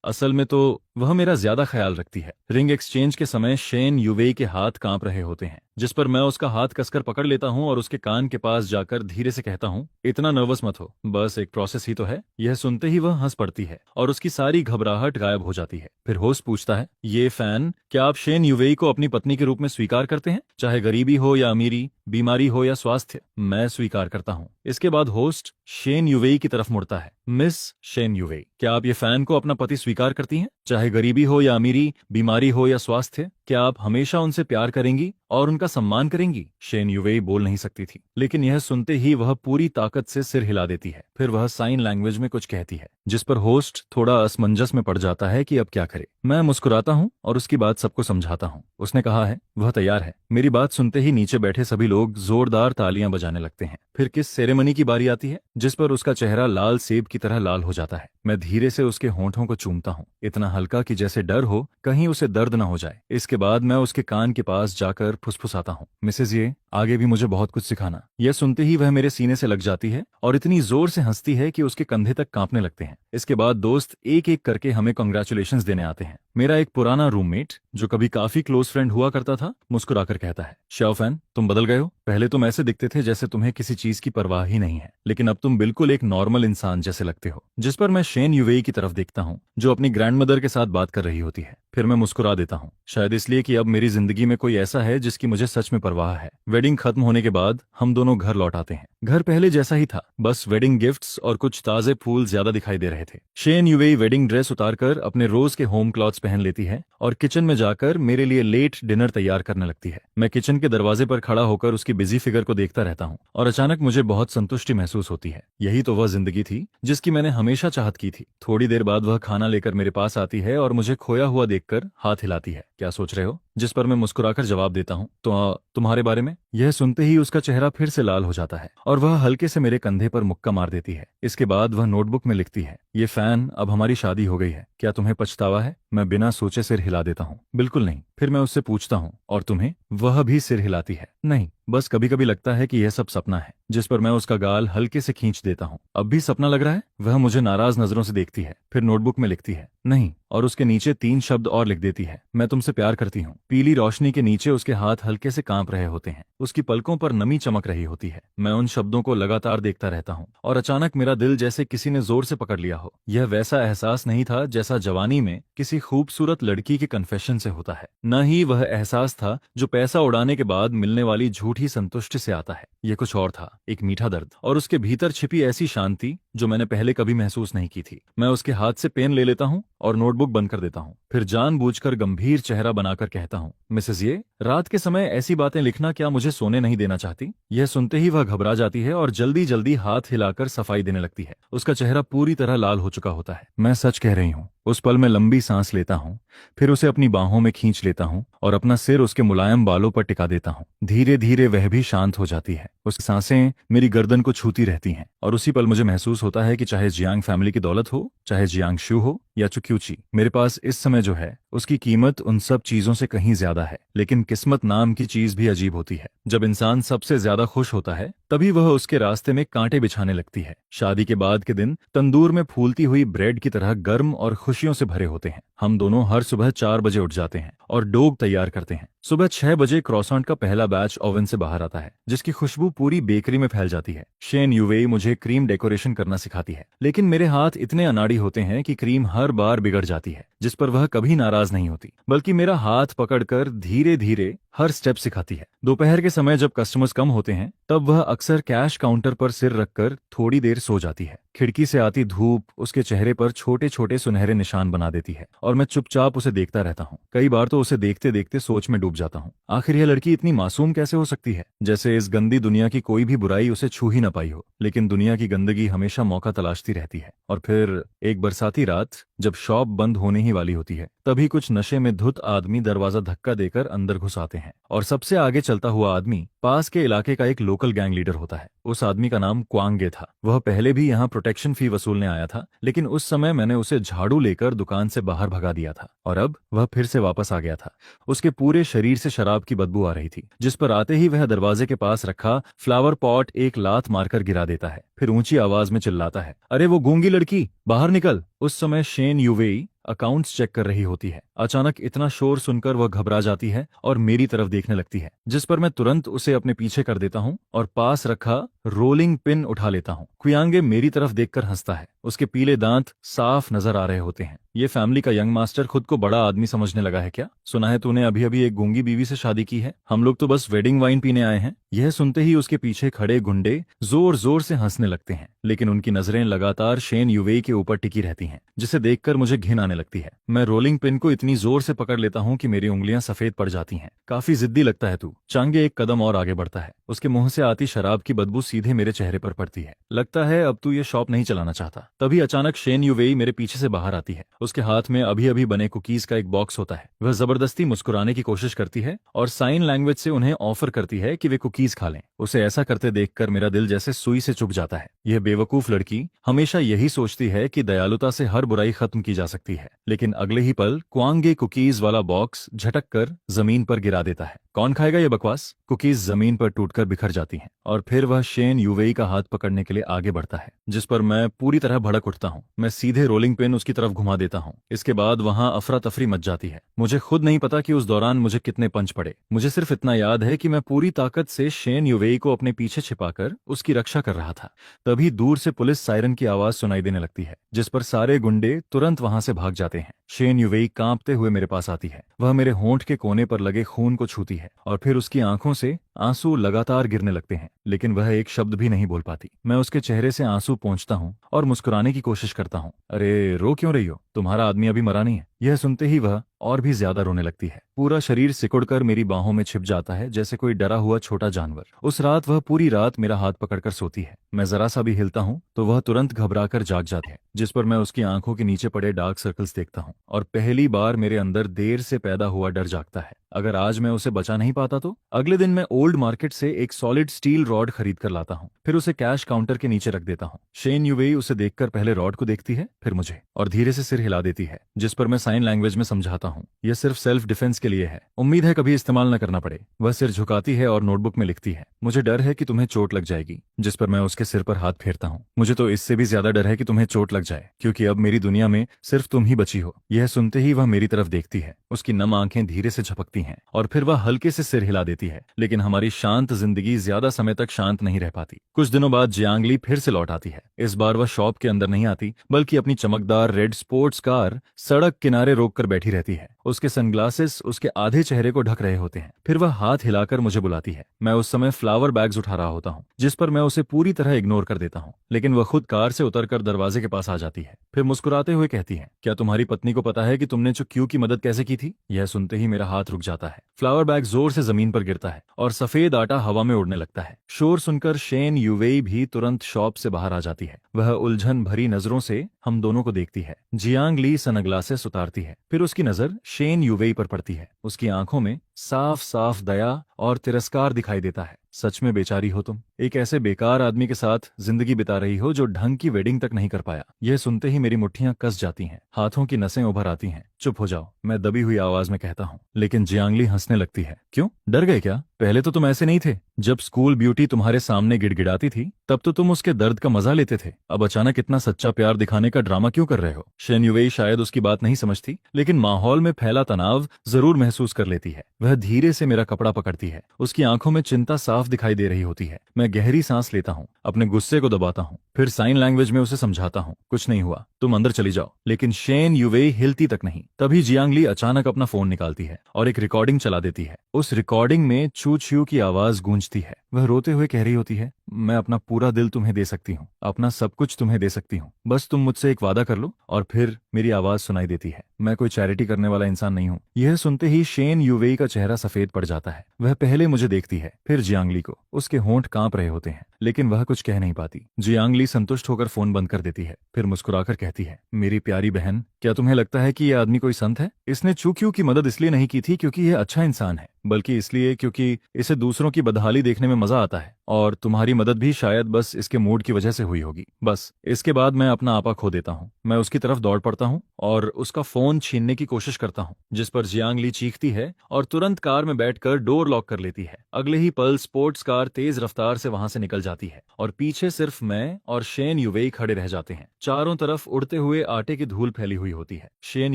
असल में तो वह मेरा ज्यादा ख्याल रखती है। रिंग एक्सचेंज के समय शेन यूवेई के हाथ कांप रहे होते हैं, जिस पर मैं उसका हाथ कसकर पकड़ लेता हूं और उसके कान के पास जाकर धीरे से कहता हूं, इतना नर्वस मत हो, बस एक प्रोसेस ही तो है। यह सुनते ही वह हंस पड़ती है और उसकी सारी घबराहट गायब हो जाती है। फिर होस्ट पूछता है, ये फैन, क्या आप शेन यूवेई को अपनी पत्नी के रूप में स्वीकार करते हैं, चाहे गरीबी हो या अमीरी, बीमारी हो या स्वास्थ्य? मैं स्वीकार करता हूँ। इसके बाद होस्ट शेन यूवेई की तरफ मुड़ता है, मिस शेन यूवेई, क्या आप ये फैन को अपना पति स्वीकार करती हैं, चाहे गरीबी हो या अमीरी, बीमारी हो या स्वास्थ्य? क्या आप हमेशा उनसे प्यार करेंगी और उनका सम्मान करेंगी? शेन यूवेई बोल नहीं सकती थी, लेकिन यह सुनते ही वह पूरी ताकत से सिर हिला देती है। फिर वह साइन लैंग्वेज में कुछ कहती है, जिस पर होस्ट थोड़ा असमंजस में पड़ जाता है कि अब क्या करे। मैं मुस्कुराता हूँ और उसकी बात सबको समझाता हूँ। उसने कहा है वह तैयार है। मेरी बात सुनते ही नीचे बैठे सभी लोग जोरदार तालियां बजाने लगते हैं। फिर किस सेरेमनी की बारी आती है, जिस पर उसका चेहरा लाल सेब की तरह लाल हो जाता है। मैं धीरे से उसके होंठों को चूमता हूँ, इतना हल्का कि जैसे डर हो कहीं उसे दर्द न हो जाए। इसके बाद मैं उसके कान के पास जाकर फुसफुसाता हूँ, मिसेज ये, आगे भी मुझे बहुत कुछ सिखाना। यह सुनते ही वह मेरे सीने से लग जाती है और इतनी जोर से हंसती है कि उसके कंधे तक कांपने लगते हैं। इसके बाद दोस्त एक एक करके हमें कांग्रेचुलेशंस देने आते हैं। मेरा एक पुराना रूममेट, जो कभी काफी क्लोज फ्रेंड हुआ करता था, मुस्कुराकर कहता है, शाओफैन, तुम बदल गए हो। पहले तुम ऐसे दिखते थे जैसे तुम्हें किसी चीज की परवाह ही नहीं है, लेकिन अब तुम बिल्कुल एक नॉर्मल इंसान जैसे लगते हो। जिस पर मैं शेन यूवेई की तरफ देखता हूँ, जो अपनी ग्रैंडमदर के साथ बात कर रही होती है। फिर मैं मुस्कुरा देता हूँ, शायद इसलिए कि अब मेरी जिंदगी में कोई ऐसा है जिसकी मुझे सच में परवाह है। वेडिंग खत्म होने के बाद हम दोनों घर लौट आते हैं। घर पहले जैसा ही था, बस वेडिंग गिफ्ट्स और कुछ ताजे फूल ज्यादा दिखाई दे रहे थे। शेन यूवेई वेडिंग ड्रेस उतारकर अपने रोज के होम क्लॉथ्स पहन लेती है और किचन में जाकर मेरे लिए लेट डिनर तैयार करने लगती है। मैं किचन के दरवाजे पर खड़ा होकर उसकी बिजी फिगर को देखता रहता हूँ और अचानक मुझे बहुत संतुष्टि महसूस होती है। यही तो वह जिंदगी थी जिसकी मैंने हमेशा चाहत की थी। थोड़ी देर बाद वह खाना लेकर मेरे पास आती है और मुझे खोया हुआ देखकर हाथ हिलाती है, क्या सोच रहे हो? जिस पर मैं मुस्कुराकर जवाब देता हूँ, तो तुम्हारे बारे में। यह सुनते ही उसका चेहरा फिर से लाल हो जाता है और वह हल्के से मेरे कंधे पर मुक्का मार देती है। इसके बाद वह नोटबुक में लिखती है, ये फैन, अब हमारी शादी हो गई है, क्या तुम्हें पछतावा है? मैं बिना सोचे सिर हिला देता हूँ, बिल्कुल नहीं। फिर मैं उससे पूछता हूँ, और तुम्हें? वह भी सिर हिलाती है, नहीं, बस कभी कभी लगता है कि यह सब सपना है। जिस पर मैं उसका गाल हल्के से खींच देता हूँ, अब भी सपना लग रहा है? वह मुझे नाराज नजरों से देखती है, फिर नोटबुक में लिखती है, नहीं, और उसके नीचे 3 शब्द और लिख देती है, मैं तुमसे प्यार करती हूँ। पीली रोशनी के नीचे उसके हाथ हल्के से कांप रहे होते हैं, उसकी पलकों पर नमी चमक रही होती है। मैं उन शब्दों को लगातार देखता रहता हूँ और अचानक मेरा दिल जैसे किसी ने जोर से पकड़ लिया हो। यह वैसा एहसास नहीं था जैसा जवानी में किसी खूबसूरत लड़की के कन्फेशन से होता है, न ही वह एहसास था जो पैसा उड़ाने के बाद मिलने वाली झूठी संतुष्टि से आता है। यह कुछ और था, एक मीठा दर्द और उसके भीतर छिपी ऐसी शांति जो मैंने पहले कभी महसूस नहीं की थी। मैं उसके हाथ से पेन ले लेता हूँ और नोटबुक बंद कर देता हूँ। फिर जानबूझकर गंभीर चेहरा बनाकर कहता हूँ, मिसेस ये, रात के समय ऐसी बातें लिखना क्या मुझे सोने नहीं देना चाहती? यह सुनते ही वह घबरा जाती है और जल्दी जल्दी हाथ हिलाकर सफाई देने लगती है। उसका चेहरा पूरी तरह लाल हो चुका होता है। मैं सच कह रही हूँ। उस पल में लंबी सांस लेता हूँ, फिर उसे अपनी बाहों में खींच लेता हूँ और अपना सिर उसके मुलायम बालों पर टिका देता हूँ। धीरे धीरे वह भी शांत हो जाती है। उसकी सांसें मेरी गर्दन को छूती रहती हैं और उसी पल मुझे महसूस होता है कि चाहे जियांग फैमिली की दौलत हो, चाहे जियांग शू हो या चुक्यूची, मेरे पास इस समय जो है उसकी कीमत उन सब चीजों से कहीं ज्यादा है, लेकिन किस्मत नाम की चीज भी अजीब होती है। जब इंसान सबसे ज्यादा खुश होता है तभी वह उसके रास्ते में कांटे बिछाने लगती है। शादी के बाद के दिन तंदूर में फूलती हुई ब्रेड की तरह गर्म और खुशियों से भरे होते हैं। हम दोनों हर सुबह 4 बजे उठ जाते हैं और डोग तैयार करते हैं। सुबह 6 बजे क्रॉसॉन्ट का पहला बैच ओवन से बाहर आता है, जिसकी खुशबू पूरी बेकरी में फैल जाती है। शेन यूवेई मुझे क्रीम डेकोरेशन करना सिखाती है, लेकिन मेरे हाथ इतने अनाड़ी होते हैं कि क्रीम हर बार बिगड़ जाती है, जिस पर वह कभी नाराज नहीं होती, बल्कि मेरा हाथ पकड़कर धीरे धीरे हर स्टेप सिखाती है। दोपहर के समय जब कस्टमर्स कम होते हैं तब वह अक्सर कैश काउंटर पर सिर रखकर थोड़ी देर सो जाती है। खिड़की से आती धूप उसके चेहरे पर छोटे छोटे सुनहरे निशान बना देती है और मैं चुपचाप उसे देखता रहता हूँ। कई बार तो उसे देखते देखते सोच में डूब जाता हूँ, आखिर यह लड़की इतनी मासूम कैसे हो सकती है, जैसे इस गंदी दुनिया की कोई भी बुराई उसे छू ही न पाई हो। लेकिन दुनिया की गंदगी हमेशा मौका तलाशती रहती है। और फिर एक बरसाती रात जब शॉप बंद होने ही वाली होती है, तभी कुछ नशे में धुत आदमी दरवाजा धक्का देकर अंदर घुस आते हैं और सबसे आगे चलता हुआ आदमी पास के इलाके का एक लोकल गैंग लीडर होता है। उस आदमी का नाम क्वांगे था। वह पहले भी यहाँ प्रोटेक्शन फी वसूलने आया था, लेकिन उस समय मैंने उसे झाड़ू लेकर दुकान से बाहर भगा दिया था और अब वह फिर से वापस आ गया था। उसके पूरे शरीर से शराब की बदबू आ रही थी, जिस पर आते ही वह दरवाजे के पास रखा फ्लावर पॉट एक लात मारकर गिरा देता है। फिर ऊंची आवाज में चिल्लाता है, अरे वो गूंगी लड़की, बाहर निकल। उस समय शेन यूवेई अकाउंट्स चेक कर रही होती है। अचानक इतना शोर सुनकर वह घबरा जाती है और मेरी तरफ देखने लगती है, जिस पर मैं तुरंत उसे अपने पीछे कर देता हूँ और पास रखा रोलिंग पिन उठा लेता हूँ। क्वियांगे मेरी तरफ देखकर हंसता है। उसके पीले दांत साफ नजर आ रहे होते हैं। ये फैमिली का यंग मास्टर खुद को बड़ा आदमी समझने लगा है क्या? सुना है तूने अभी अभी एक गूंगी बीवी से शादी की है। हम लोग तो बस वेडिंग वाइन पीने आए हैं। यह सुनते ही उसके पीछे खड़े गुंडे जोर जोर से हंसने लगते हैं, लेकिन उनकी नजरें लगातार शेन यूवेई के ऊपर टिकी रहती हैं, जिसे देखकर मुझे घिन आने लगती है। मैं रोलिंग पिन को इतनी जोर से पकड़ लेता हूँ कि मेरी उंगलियां सफेद पड़ जाती हैं। काफी जिद्दी लगता है तू। चांगे एक कदम और आगे बढ़ता है। उसके मुंह से आती शराब की बदबू सीधे मेरे चेहरे पर पड़ती है। लगता है अब तू ये शॉप नहीं चलाना चाहता। तभी अचानक शेन यूवेई मेरे पीछे से बाहर आती है। उसके हाथ में अभी अभी बने कुकीज का एक बॉक्स होता है। वह जबरदस्ती मुस्कुराने की कोशिश करती है और साइन लैंग्वेज से उन्हें ऑफर करती है कि वे कुकीज खा लें। उसे ऐसा करते देखकर मेरा दिल जैसे सुई से चुभ जाता है। यह बेवकूफ लड़की हमेशा यही सोचती है कि दयालुता से हर बुराई खत्म की जा सकती है, लेकिन अगले ही पल क्वांगे कुकीज वाला बॉक्स झटक कर जमीन पर गिरा देता है। कौन खाएगा ये बकवास? कुकीज जमीन पर टूटकर बिखर जाती हैं और फिर वह शेन यूवेई का हाथ पकड़ने के लिए आगे बढ़ता है, जिस पर मैं पूरी तरह भड़क उठता हूँ। मैं सीधे रोलिंग पिन उसकी तरफ घुमा देता हूँ। इसके बाद वहां अफरा तफरी मच जाती है। मुझे खुद नहीं पता कि उस दौरान मुझे कितने पंच पड़े। मुझे सिर्फ इतना याद है कि मैं पूरी ताकत से शेन यूवेई को अपने पीछे छिपाकर उसकी रक्षा कर रहा था। तभी दूर से पुलिस सायरन की आवाज सुनाई देने लगती है, जिस पर सारे गुंडे तुरंत वहां से भाग जाते हैं। शेन यूवेई कांपते हुए मेरे पास आती है। वह मेरे होंठ के कोने पर लगे खून को छूती है और फिर उसकी आंखों से आंसू लगातार गिरने लगते हैं, लेकिन वह एक शब्द भी नहीं बोल पाती। मैं उसके चेहरे से आंसू पोंछता हूँ और मुस्कुराने की कोशिश करता हूँ। अरे रो क्यों रही हो? तुम्हारा आदमी अभी मरा नहीं है। यह सुनते ही वह और भी ज्यादा रोने लगती है। पूरा शरीर सिकुड़कर मेरी बाहों में छिप जाता है, जैसे कोई डरा हुआ छोटा जानवर। उस रात वह पूरी रात मेरा हाथ पकड़कर सोती है। मैं जरा सा भी हिलता हूँ तो वह तुरंत घबराकर जाग जाती है, जिस पर मैं उसकी आंखों के नीचे पड़े डार्क सर्कल्स देखता हूँ और पहली बार मेरे अंदर देर से पैदा हुआ डर जागता है। अगर आज मैं उसे बचा नहीं पाता तो? अगले दिन मैं ओल्ड मार्केट से एक सॉलिड स्टील रॉड खरीद कर लाता हूँ, फिर उसे कैश काउंटर के नीचे रख देता हूँ। शेन यूवेई उसे देखकर पहले रॉड को देखती है, फिर मुझे, और धीरे से सिर हिला देती है, जिस पर मैं साइन लैंग्वेज में समझाता हूँ यह सिर्फ सेल्फ डिफेंस के लिए है, उम्मीद है कभी इस्तेमाल न करना पड़े। वह सिर झुकाती है और नोटबुक में लिखती है, मुझे डर है कि तुम्हें चोट लग जाएगी, जिस पर मैं उसके सिर पर हाथ फेरता हूँ। मुझे तो इससे भी ज्यादा डर है कि तुम्हें चोट लग जाए, क्योंकि अब मेरी दुनिया में सिर्फ तुम ही बची हो। यह सुनते ही वह मेरी तरफ देखती है। उसकी नम आंखें धीरे से झपकती हैं और फिर वह हल्के से सिर हिला देती है, लेकिन हमारी शांत जिंदगी ज्यादा समय तक शांत नहीं रह पाती। कुछ दिनों बाद जियांगली फिर से लौट आती है। इस बार वह शॉप के अंदर नहीं आती, बल्कि अपनी चमकदार रेड स्पोर्ट्स कार सड़क किनारे रोककर बैठी रहती है। उसके सनग्लासेस उसके आधे चेहरे को ढक रहे होते हैं। फिर वह हाथ हिलाकर मुझे बुलाती है। मैं उस समय फ्लावर बैग्स उठा रहा होता हूँ, जिस पर मैं उसे पूरी तरह इग्नोर कर देता हूँ, लेकिन वह खुद कार से उतरकर दरवाजे के पास आ जाती है। फिर मुस्कुराते हुए कहती है, क्या तुम्हारी पत्नी को पता है कि तुमने क्यू की मदद कैसे की थी? यह सुनते ही मेरा हाथ रुक जाता है। फ्लावर बैग जोर से जमीन पर गिरता है और सफेद आटा हवा में उड़ने लगता है। शोर सुनकर शेन यूवेई भी तुरंत शॉप से बाहर आ जाती है। वह उलझन भरी नजरों से हम दोनों को देखती है। जियांग ली सनग्लासेस उतारती है, फिर उसकी नजर शेन यूवेई पर पड़ती है। उसकी आंखों में साफ साफ दया और तिरस्कार दिखाई देता है। सच में बेचारी हो तुम, एक ऐसे बेकार आदमी के साथ जिंदगी बिता रही हो जो ढंग की वेडिंग तक नहीं कर पाया। यह सुनते ही मेरी मुट्ठियां कस जाती हैं, हाथों की नसें उभर आती हैं। चुप हो जाओ, मैं दबी हुई आवाज में कहता हूँ। लेकिन जियांगली हंसने लगती है। क्यों, डर गए क्या? पहले तो तुम ऐसे नहीं थे। जब स्कूल ब्यूटी तुम्हारे सामने गिड़गिड़ाती थी तब तो तुम उसके दर्द का मजा लेते थे। अब अचानक इतना सच्चा प्यार दिखाने का ड्रामा क्यों कर रहे हो? शेन युवेई शायद उसकी बात नहीं समझती, लेकिन माहौल में फैला तनाव जरूर महसूस कर लेती है। वह धीरे से मेरा कपड़ा पकड़ती है, उसकी आंखों में चिंता साफ दिखाई दे रही होती है। मैं गहरी सांस लेता हूँ, अपने गुस्से को दबाता हूँ, फिर साइन लैंग्वेज में उसे समझाता हूँ, कुछ नहीं हुआ, तुम अंदर चली जाओ। लेकिन शेन युवेई हिलती तक नहीं। तभी जियांगली अचानक अपना फोन निकालती है और एक रिकॉर्डिंग चला देती है। उस रिकॉर्डिंग में चू चू की आवाज गूंजती है। वह रोते हुए कह रही होती है, मैं अपना पूरा दिल तुम्हें दे सकती हूँ, अपना सब कुछ तुम्हें दे सकती हूँ, बस तुम मुझसे एक वादा कर लो। और फिर मेरी आवाज सुनाई देती है, मैं कोई चैरिटी करने वाला इंसान नहीं हूँ। यह सुनते ही शेन युवेई का चेहरा सफेद पड़ जाता है। वह पहले मुझे देखती है, फिर जियांगली को। उसके होंठ कांप रहे होते हैं, लेकिन वह कुछ कह नहीं पाती। जियांगली संतुष्ट होकर फोन बंद कर देती है, फिर मुस्कुराकर कहती है, मेरी प्यारी बहन, क्या तुम्हें लगता है कि यह आदमी कोई संत है? इसने चूक्यू की मदद इसलिए नहीं की थी क्योंकि यह अच्छा इंसान है, बल्कि इसलिए क्योंकि इसे दूसरों की बदहाली देखने में मजा आता है। और तुम्हारी मदद भी शायद बस इसके मूड की वजह से हुई होगी। बस इसके बाद मैं अपना आपा खो देता हूँ। मैं उसकी तरफ दौड़ पड़ता हूँ और उसका फोन छीनने की कोशिश करता हूँ, जिस पर जियांगली चीखती है और तुरंत कार में बैठकर डोर लॉक कर लेती है। अगले ही पल स्पोर्ट्स कार तेज रफ्तार से वहां से निकल जाती है और पीछे सिर्फ मैं और शेन युवेई खड़े रह जाते हैं। चारों तरफ उड़ते हुए आटे की धूल फैली हुई होती है। शेन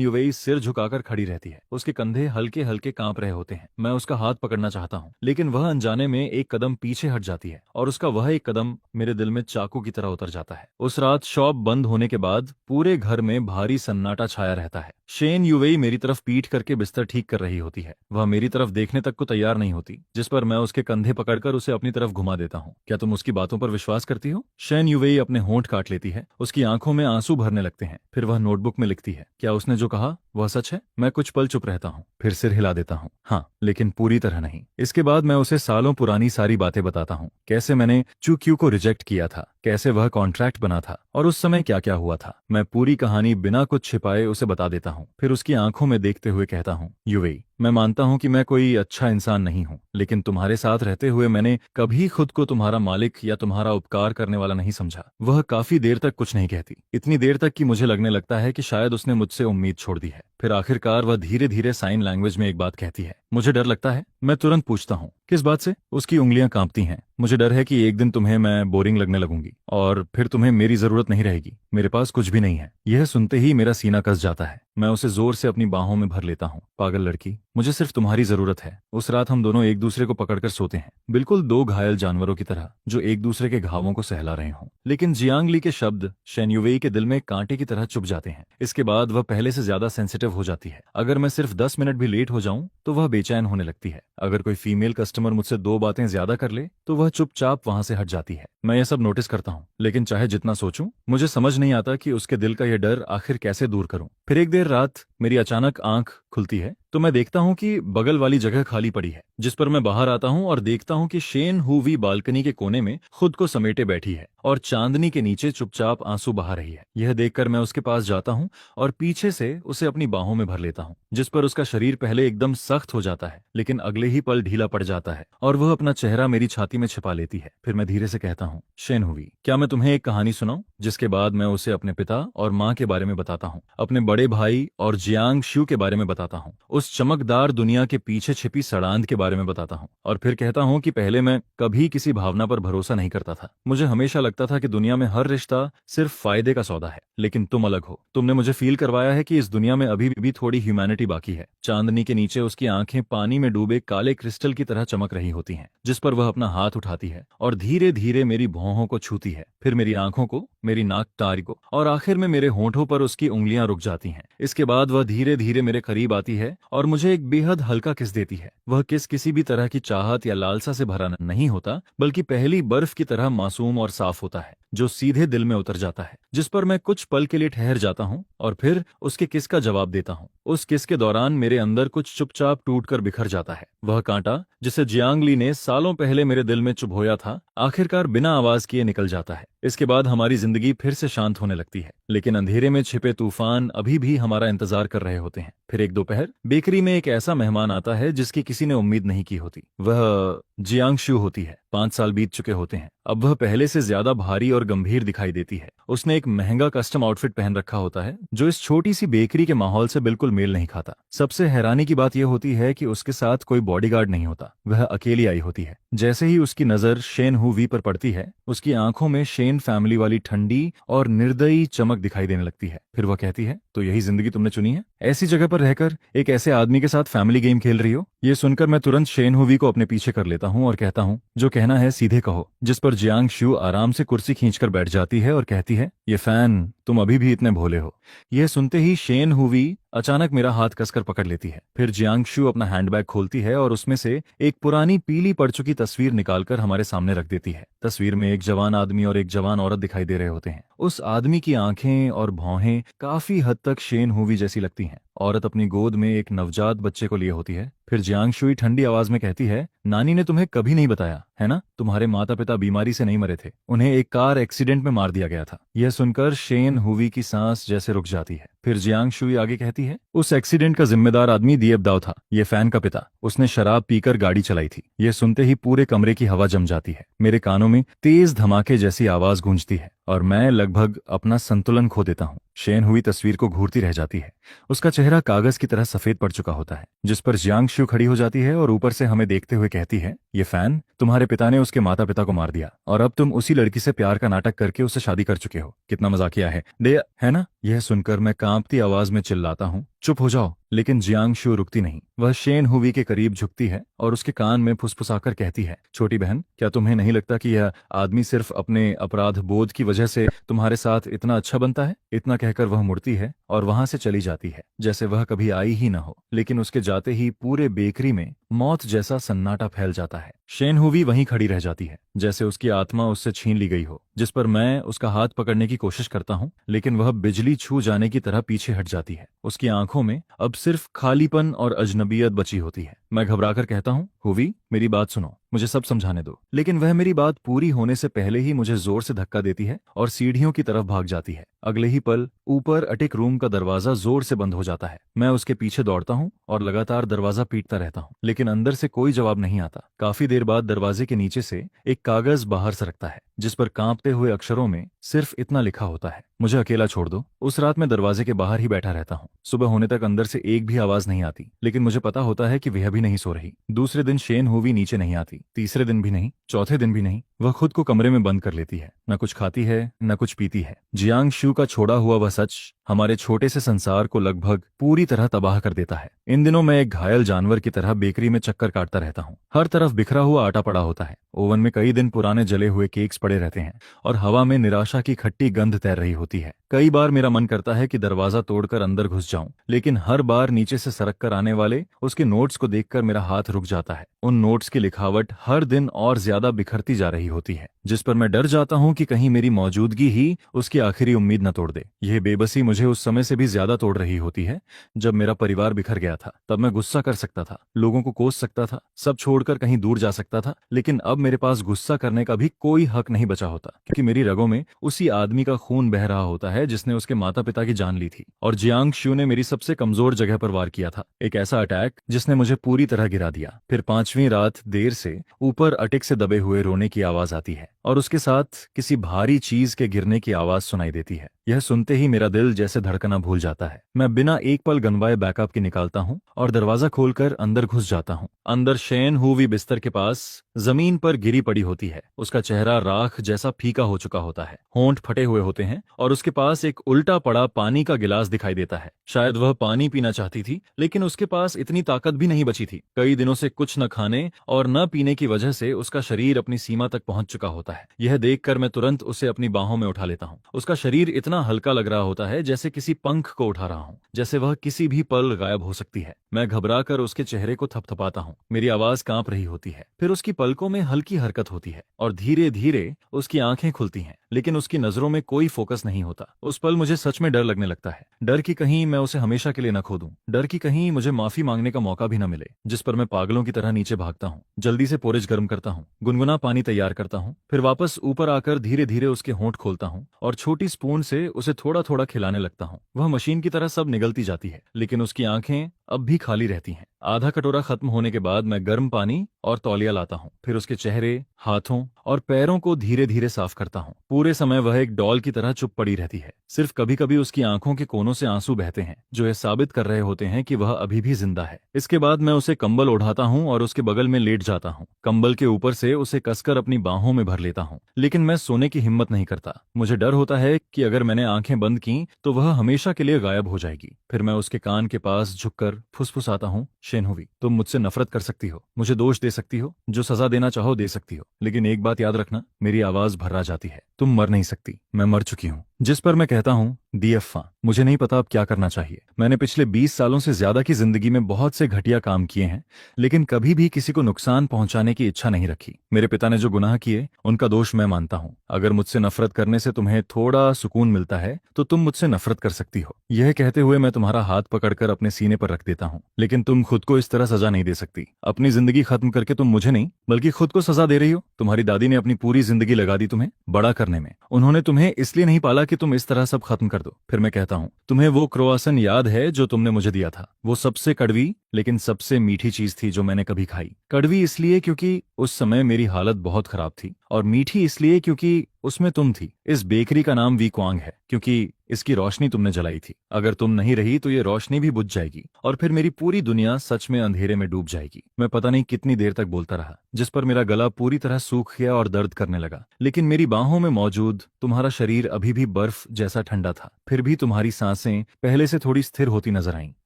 युवेई सिर झुकाकर खड़ी रहती है, उसके कंधे हल्के हल्के कांप रहे होते हैं। मैं उसका हाथ पकड़ना चाहता हूँ, लेकिन वह अनजाने में एक कदम पीछे हट जाती है और उसका वह एक कदम मेरे दिल में चाकू की तरह उतर जाता है। उस रात शॉप बंद होने के बाद पूरे घर में भारी सन्नाटा छाया रहता है। शेन युवेई मेरी तरफ पीठ करके बिस्तर ठीक कर रही होती है। वह मेरी तरफ देखने तक को तैयार नहीं होती, जिस पर मैं उसके कंधे पकड़कर उसे अपनी तरफ घुमा देता हूँ। क्या तुम उसकी बातों पर विश्वास करती हो? शेन युवेई अपने होंठ काट लेती है, उसकी आंखों में आंसू भरने लगते हैं। फिर वह नोटबुक में लिखती है, क्या उसने जो कहा वह सच है? मैं कुछ पल चुप रहता हूँ, फिर सिर हिला देता हूँ, हाँ, लेकिन पूरी तरह नहीं। इसके बाद मैं उसे सालों पुरानी सारी बातें बताता हूँ, कैसे मैंने चूक्यू को रिजेक्ट किया था, कैसे वह कॉन्ट्रैक्ट बना था और उस समय क्या क्या हुआ था। मैं पूरी कहानी बिना कुछ छिपाए उसे बता देता हूँ। फिर उसकी आंखों में देखते हुए कहता हूँ, युवेई, मैं मानता हूँ कि मैं कोई अच्छा इंसान नहीं हूँ, लेकिन तुम्हारे साथ रहते हुए मैंने कभी खुद को तुम्हारा मालिक या तुम्हारा उपकार करने वाला नहीं समझा। वह काफी देर तक कुछ नहीं कहती, इतनी देर तक कि मुझे लगने लगता है कि शायद उसने मुझसे उम्मीद छोड़ दी है। फिर आखिरकार वह धीरे धीरे साइन लैंग्वेज में एक बात कहती है, मुझे डर लगता है। मैं तुरंत पूछता हूँ, किस बात से? उसकी उंगलियां कांपती हैं। मुझे डर है कि एक दिन तुम्हें मैं बोरिंग लगने लगूंगी और फिर तुम्हें मेरी जरूरत नहीं रहेगी। मेरे पास कुछ भी नहीं है। यह सुनते ही मेरा सीना कस जाता है। मैं उसे जोर से अपनी बाहों में भर लेता हूँ। पागल लड़की, मुझे सिर्फ तुम्हारी जरूरत है। उस रात हम दोनों एक दूसरे को पकड़कर सोते हैं, बिल्कुल दो घायल जानवरों की तरह जो एक दूसरे के घावों को सहला रहे हों। लेकिन जियांगली के शब्द शेन युवेई के दिल में कांटे की तरह चुभ जाते हैं। इसके बाद वह पहले से ज्यादा सेंसिटिव हो जाती है। अगर मैं सिर्फ 10 मिनट भी लेट हो जाऊं तो वह बेचैन होने लगती है। अगर कोई फीमेल कस्टमर मुझसे 2 बातें ज्यादा कर ले तो वह चुपचाप वहां से हट जाती है। मैं यह सब नोटिस करता हूँ, लेकिन चाहे जितना सोचूं मुझे समझ नहीं आता कि उसके दिल का यह डर आखिर कैसे दूर करूं। फिर एक देर रात मेरी अचानक आंख खुलती है तो मैं देखता हूँ कि बगल वाली जगह खाली पड़ी है, जिस पर मैं बाहर आता हूँ और देखता हूँ कि शेन हुवी बालकनी के कोने में खुद को समेटे बैठी है और चांदनी के नीचे चुपचाप आंसू बहा रही है। यह देखकर मैं उसके पास जाता हूँ और पीछे से उसे अपनी बाहों में भर लेता हूँ, जिस पर उसका शरीर पहले एकदम सख्त हो जाता है, लेकिन अगले ही पल ढीला पड़ जाता है और वह अपना चेहरा मेरी छाती में छिपा लेती है। फिर मैं धीरे से कहता हूँ, शेन हुवी, क्या मैं तुम्हें एक कहानी सुनाऊं? जिसके बाद मैं उसे अपने पिता और माँ के बारे में बताता हूँ, अपने बड़े भाई और जियांग शू के बारे में बताता हूँ, उस चमकदार दुनिया के पीछे छिपी सड़ांध के बारे में बताता हूँ। और फिर कहता हूँ कि पहले मैं कभी किसी भावना पर भरोसा नहीं करता था। मुझे हमेशा लगता था कि दुनिया में हर रिश्ता सिर्फ फायदे का सौदा है, लेकिन तुम अलग हो। तुमने मुझे फील करवाया है कि इस दुनिया में अभी भी थोड़ी ह्यूमैनिटी बाकी है। चांदनी के नीचे उसकी आंखें पानी में डूबे काले क्रिस्टल की तरह चमक रही होती हैं, जिस पर वह अपना हाथ उठाती है और धीरे धीरे मेरी भौहों को छूती है, फिर मेरी आंखों को, मेरी नाक तारी को, और आखिर में मेरे होंठों पर उसकी उंगलियां रुक जाती हैं। इसके बाद वह धीरे धीरे मेरे करीब आती है और मुझे एक बेहद हल्का किस देती है। वह किस किसी भी तरह की चाहत या लालसा से भरा नहीं होता, बल्कि पहली बर्फ की तरह मासूम और साफ होता है, जो सीधे दिल में उतर जाता है, जिस पर मैं कुछ पल के लिए ठहर जाता हूँ और फिर उसके किस का जवाब देता हूँ। उस किस के दौरान मेरे अंदर कुछ चुपचाप टूटकर बिखर जाता है। वह कांटा जिसे जियांगली ने सालों पहले मेरे दिल में चुभोया था, आखिरकार बिना आवाज किए निकल जाता है। इसके बाद हमारी जिंदगी फिर से शांत होने लगती है। लेकिन अंधेरे में छिपे तूफान अभी भी हमारा इंतजार कर रहे होते हैं। फिर एक दोपहर बेकरी में एक ऐसा मेहमान आता है जिसकी किसी ने उम्मीद नहीं की होती। वह जियांगशु होती है। 5 साल बीत चुके होते हैं। अब वह पहले से ज्यादा भारी और गंभीर दिखाई देती है। उसने एक महंगा कस्टम आउटफिट पहन रखा होता है जो इस छोटी सी बेकरी के माहौल से बिल्कुल मेल नहीं खाता। सबसे हैरानी की बात यह होती है कि उसके साथ कोई बॉडीगार्ड नहीं होता। वह अकेली आई होती है। जैसे ही उसकी नजर शेन हुवी पर पड़ती है, उसकी आंखों में शेन फैमिली वाली ठंडी और निर्दयी चमक दिखाई देने लगती है। फिर वह कहती है, तो यही जिंदगी तुमने चुनी है? ऐसी जगह पर रहकर एक ऐसे आदमी के साथ फैमिली गेम खेल रही हो? ये सुनकर मैं तुरंत शेन हुवी को अपने पीछे कर लेता हूँ और कहता हूँ, जो कहना है सीधे कहो। जिस पर जियांग शू आराम से कुर्सी खींचकर बैठ जाती है और कहती है, ये फैन, तुम अभी भी इतने भोले हो। यह सुनते ही शेन हुवी अचानक मेरा हाथ कसकर पकड़ लेती है। फिर जियांगशु अपना हैंडबैग खोलती है और उसमें से एक पुरानी पीली पड़ चुकी तस्वीर निकालकर हमारे सामने रख देती है। तस्वीर में एक जवान आदमी और एक जवान औरत दिखाई दे रहे होते हैं। उस आदमी की आंखें और भौहें काफी हद तक शेन हुवी जैसी लगती हैं। औरत अपनी गोद में एक नवजात बच्चे को लिए होती है। फिर जियांगशुई ठंडी आवाज में कहती है, नानी ने तुम्हें कभी नहीं बताया है ना, तुम्हारे माता पिता बीमारी से नहीं मरे थे, उन्हें एक कार एक्सीडेंट में मार दिया गया था। यह सुनकर शेन हुवी की सांस जैसे रुक जाती है। फिर जियांगशुई आगे कहती है, उस एक्सीडेंट का जिम्मेदार आदमी दिएबदाओ था, ये फैन का पिता। उसने शराब पीकर गाड़ी चलाई थी। यह सुनते ही पूरे कमरे की हवा जम जाती है। मेरे कानों में तेज धमाके जैसी आवाज गूंजती है और मैं लगभग अपना संतुलन खो देता हूँ। शेन हुई तस्वीर को घूरती रह जाती है। उसका चेहरा कागज की तरह सफेद पड़ चुका होता है। जिस पर जियांगशु खड़ी हो जाती है और ऊपर से हमें देखते हुए कहती है, ये फैन, तुम्हारे पिता ने उसके माता पिता को मार दिया और अब तुम उसी लड़की से प्यार का नाटक करके उससे शादी कर चुके हो। कितना मजाकिया है ना? यह सुनकर मैं कांपती आवाज में चिल्लाता हूँ, चुप हो जाओ। लेकिन जियांगशु रुकती नहीं। वह शेन हुवी के करीब झुकती है और उसके कान में फुसफुसाकर कहती है, छोटी बहन, क्या तुम्हें नहीं लगता कि यह आदमी सिर्फ अपने अपराध बोध की वजह से तुम्हारे साथ इतना अच्छा बनता है? इतना कहकर वह मुड़ती है और वहां से चली जाती है जैसे वह कभी आई ही ना हो। लेकिन उसके जाते ही पूरे बेकरी में मौत जैसा सन्नाटा फैल जाता है। शेन हुवी वहीं खड़ी रह जाती है जैसे उसकी आत्मा उससे छीन ली गई हो। जिस पर मैं उसका हाथ पकड़ने की कोशिश करता हूँ, लेकिन वह बिजली छू जाने की तरह पीछे हट जाती है। उसकी आंखों में अब सिर्फ खालीपन और अजनबियत बची होती है। मैं घबराकर कहता हूँ, हुवी, मेरी बात सुनो, मुझे सब समझाने दो। लेकिन वह मेरी बात पूरी होने से पहले ही मुझे जोर से धक्का देती है और सीढ़ियों की तरफ भाग जाती है। अगले ही पल ऊपर अटिक रूम का दरवाजा जोर से बंद हो जाता है। मैं उसके पीछे दौड़ता हूँ और लगातार दरवाजा पीटता रहता हूँ, लेकिन अंदर से कोई जवाब नहीं आता। काफी देर बाद दरवाजे के नीचे से एक कागज बाहर सरकता है जिस पर कांपते हुए अक्षरों में सिर्फ इतना लिखा होता है, मुझे अकेला छोड़ दो। उस रात मैं दरवाजे के बाहर ही बैठा रहता हूँ। सुबह होने तक अंदर से एक भी आवाज नहीं आती, लेकिन मुझे पता होता है कि वह भी नहीं सो रही। दूसरे दिन शेन हुवी नीचे नहीं आती, तीसरे दिन भी नहीं, चौथे दिन भी नहीं। वह खुद को कमरे में बंद कर लेती है, न कुछ खाती है न कुछ पीती है। जियांगशु का छोड़ा हुआ वह सच हमारे छोटे से संसार को लगभग पूरी तरह तबाह कर देता है। इन दिनों मैं एक घायल जानवर की तरह बेकरी में चक्कर काटता रहता हूँ। हर तरफ बिखरा हुआ आटा पड़ा होता है। ओवन में कई दिन पुराने जले हुए केक्स पड़े रहते हैं और हवा में निराशा की खट्टी गंध तैर रही होती है। कई बार मेरा मन करता है कि दरवाजा तोड़कर अंदर घुस जाऊं, लेकिन हर बार नीचे से सरक कर आने वाले उसके नोट्स को देखकर मेरा हाथ रुक जाता है। उन नोट्स की लिखावट हर दिन और ज्यादा बिखरती जा रही होती है, जिस पर मैं डर जाता हूं कि कहीं मेरी मौजूदगी ही उसकी आखिरी उम्मीद न तोड़ दे। यह बेबसी मुझे उस समय से भी ज्यादा तोड़ रही होती है जब मेरा परिवार बिखर गया था। तब मैं गुस्सा कर सकता था, लोगों को कोस सकता था, सब छोड़कर कहीं दूर जा सकता था, लेकिन अब मेरे पास गुस्सा करने का भी कोई हक नहीं बचा होता, क्योंकि मेरी रगों में उसी आदमी का खून बह रहा होता है जिसने उसके माता पिता की जान ली थी। और जियांगशु ने मेरी सबसे कमजोर जगह पर वार किया था, एक ऐसा अटैक जिसने मुझे पूरी तरह गिरा दिया। फिर 5वीं रात देर से ऊपर अटिक से दबे हुए रोने की आवाज आती है और उसके साथ किसी भारी चीज के गिरने की आवाज सुनाई देती है। यह सुनते ही मेरा दिल जैसे धड़कना भूल जाता है। मैं बिना एक पल गनवाए बैकअप के निकालता हूँ और दरवाजा खोलकर अंदर घुस जाता हूँ। अंदर शेन हुवी बिस्तर के पास जमीन पर गिरी पड़ी होती है। उसका चेहरा राख जैसा फीका हो चुका होता है, होंठ फटे हुए होते हैं और उसके पास एक उल्टा पड़ा पानी का गिलास दिखाई देता है। शायद वह पानी पीना चाहती थी, लेकिन उसके पास इतनी ताकत भी नहीं बची थी। कई दिनों से कुछ न खाने और न पीने की वजह से उसका शरीर अपनी सीमा तक पहुंच चुका होता है। यह देखकर मैं तुरंत उसे अपनी बाहों में उठा लेता हूँ। उसका शरीर इतना हल्का लग रहा होता है जैसे किसी पंख को उठा रहा हूँ, जैसे वह किसी भी पल गायब हो सकती है। मैं घबराकर उसके चेहरे को थपथपाता हूँ। मेरी आवाज कांप रही होती है। फिर उसकी पलकों में हल्की हरकत होती है और धीरे धीरे उसकी आंखें खुलती हैं, लेकिन उसकी नजरों में कोई फोकस नहीं होता। उस पल मुझे सच में डर लगने लगता है। डर कि कहीं मैं उसे हमेशा के लिए न खो दूं, डर कि कहीं मुझे माफी मांगने का मौका भी न मिले। जिस पर मैं पागलों की तरह नीचे भागता हूँ। जल्दी से पोरिज गर्म करता हूँ, गुनगुना पानी तैयार करता हूँ, फिर वापस ऊपर आकर धीरे धीरे उसके होंठ खोलता हूँ और छोटी स्पून से उसे थोड़ा थोड़ा खिलाने लगता हूँ। वह मशीन की तरह सब निगलती जाती है, लेकिन उसकी आंखें अब भी खाली रहती हैं। आधा कटोरा खत्म होने के बाद मैं गर्म पानी और तौलिया लाता हूँ, फिर उसके चेहरे, हाथों और पैरों को धीरे धीरे साफ करता हूँ। पूरे समय वह एक डॉल की तरह चुप पड़ी रहती है। सिर्फ कभी कभी उसकी आंखों के कोनों से आंसू बहते हैं, जो यह साबित कर रहे होते हैं कि वह अभी भी जिंदा है। इसके बाद मैं उसे कंबल ओढ़ाता हूँ और उसके बगल में लेट जाता हूँ। कंबल के ऊपर से उसे कसकर अपनी बाहों में भर लेता हूँ, लेकिन मैं सोने की हिम्मत नहीं करता। मुझे डर होता है कि अगर मैंने आंखें बंद की तो वह हमेशा के लिए गायब हो जाएगी। फिर मैं उसके कान के पास झुककर फुसफुसाता हूँ, शेनहुवी, तुम मुझसे नफरत कर सकती हो, मुझे दोष दे सकती हो, जो सजा देना चाहो दे सकती हो, लेकिन एक बात याद रखना, मेरी आवाज भर्रा जाती है, तुम मर नहीं सकती, मैं मर चुकी हूँ। जिस पर मैं कहता हूँ, DFA, मुझे नहीं पता अब क्या करना चाहिए। मैंने पिछले 20 सालों से ज्यादा की जिंदगी में बहुत से घटिया काम किए हैं, लेकिन कभी भी किसी को नुकसान पहुंचाने की इच्छा नहीं रखी। मेरे पिता ने जो गुनाह किए उनका दोष मैं मानता हूँ। अगर मुझसे नफरत करने से तुम्हें थोड़ा सुकून मिलता है तो तुम मुझसे नफरत कर सकती हो। यह कहते हुए मैं तुम्हारा हाथ पकड़कर अपने सीने पर रख देता हूँ, लेकिन तुम खुद को इस तरह सजा नहीं दे सकती। अपनी जिंदगी खत्म करके तुम मुझे नहीं बल्कि खुद को सजा दे रही हो। तुम्हारी दादी ने अपनी पूरी जिंदगी लगा दी तुम्हें बड़ा करने में। उन्होंने तुम्हें इसलिए नहीं पाला कि तुम इस तरह सब खत्म कर दो। फिर मैं कहता हूँ, तुम्हें वो क्रोआसन याद है जो तुमने मुझे दिया था? वो सबसे कड़वी लेकिन सबसे मीठी चीज थी जो मैंने कभी खाई। कड़वी इसलिए क्योंकि उस समय मेरी हालत बहुत खराब थी, और मीठी इसलिए क्योंकि उसमें तुम थी। इस बेकरी का नाम वी क्वांग है क्योंकि इसकी रोशनी तुमने जलाई थी। अगर तुम नहीं रही तो ये रोशनी भी बुझ जाएगी और फिर मेरी पूरी दुनिया सच में अंधेरे में डूब जाएगी। मैं पता नहीं कितनी देर तक बोलता रहा, जिस पर मेरा गला पूरी तरह सूख गया और दर्द करने लगा, लेकिन मेरी बाहों में मौजूद तुम्हारा शरीर अभी भी बर्फ जैसा ठंडा था। फिर भी तुम्हारी सांसें पहले से थोड़ी स्थिर होती नजर आईं।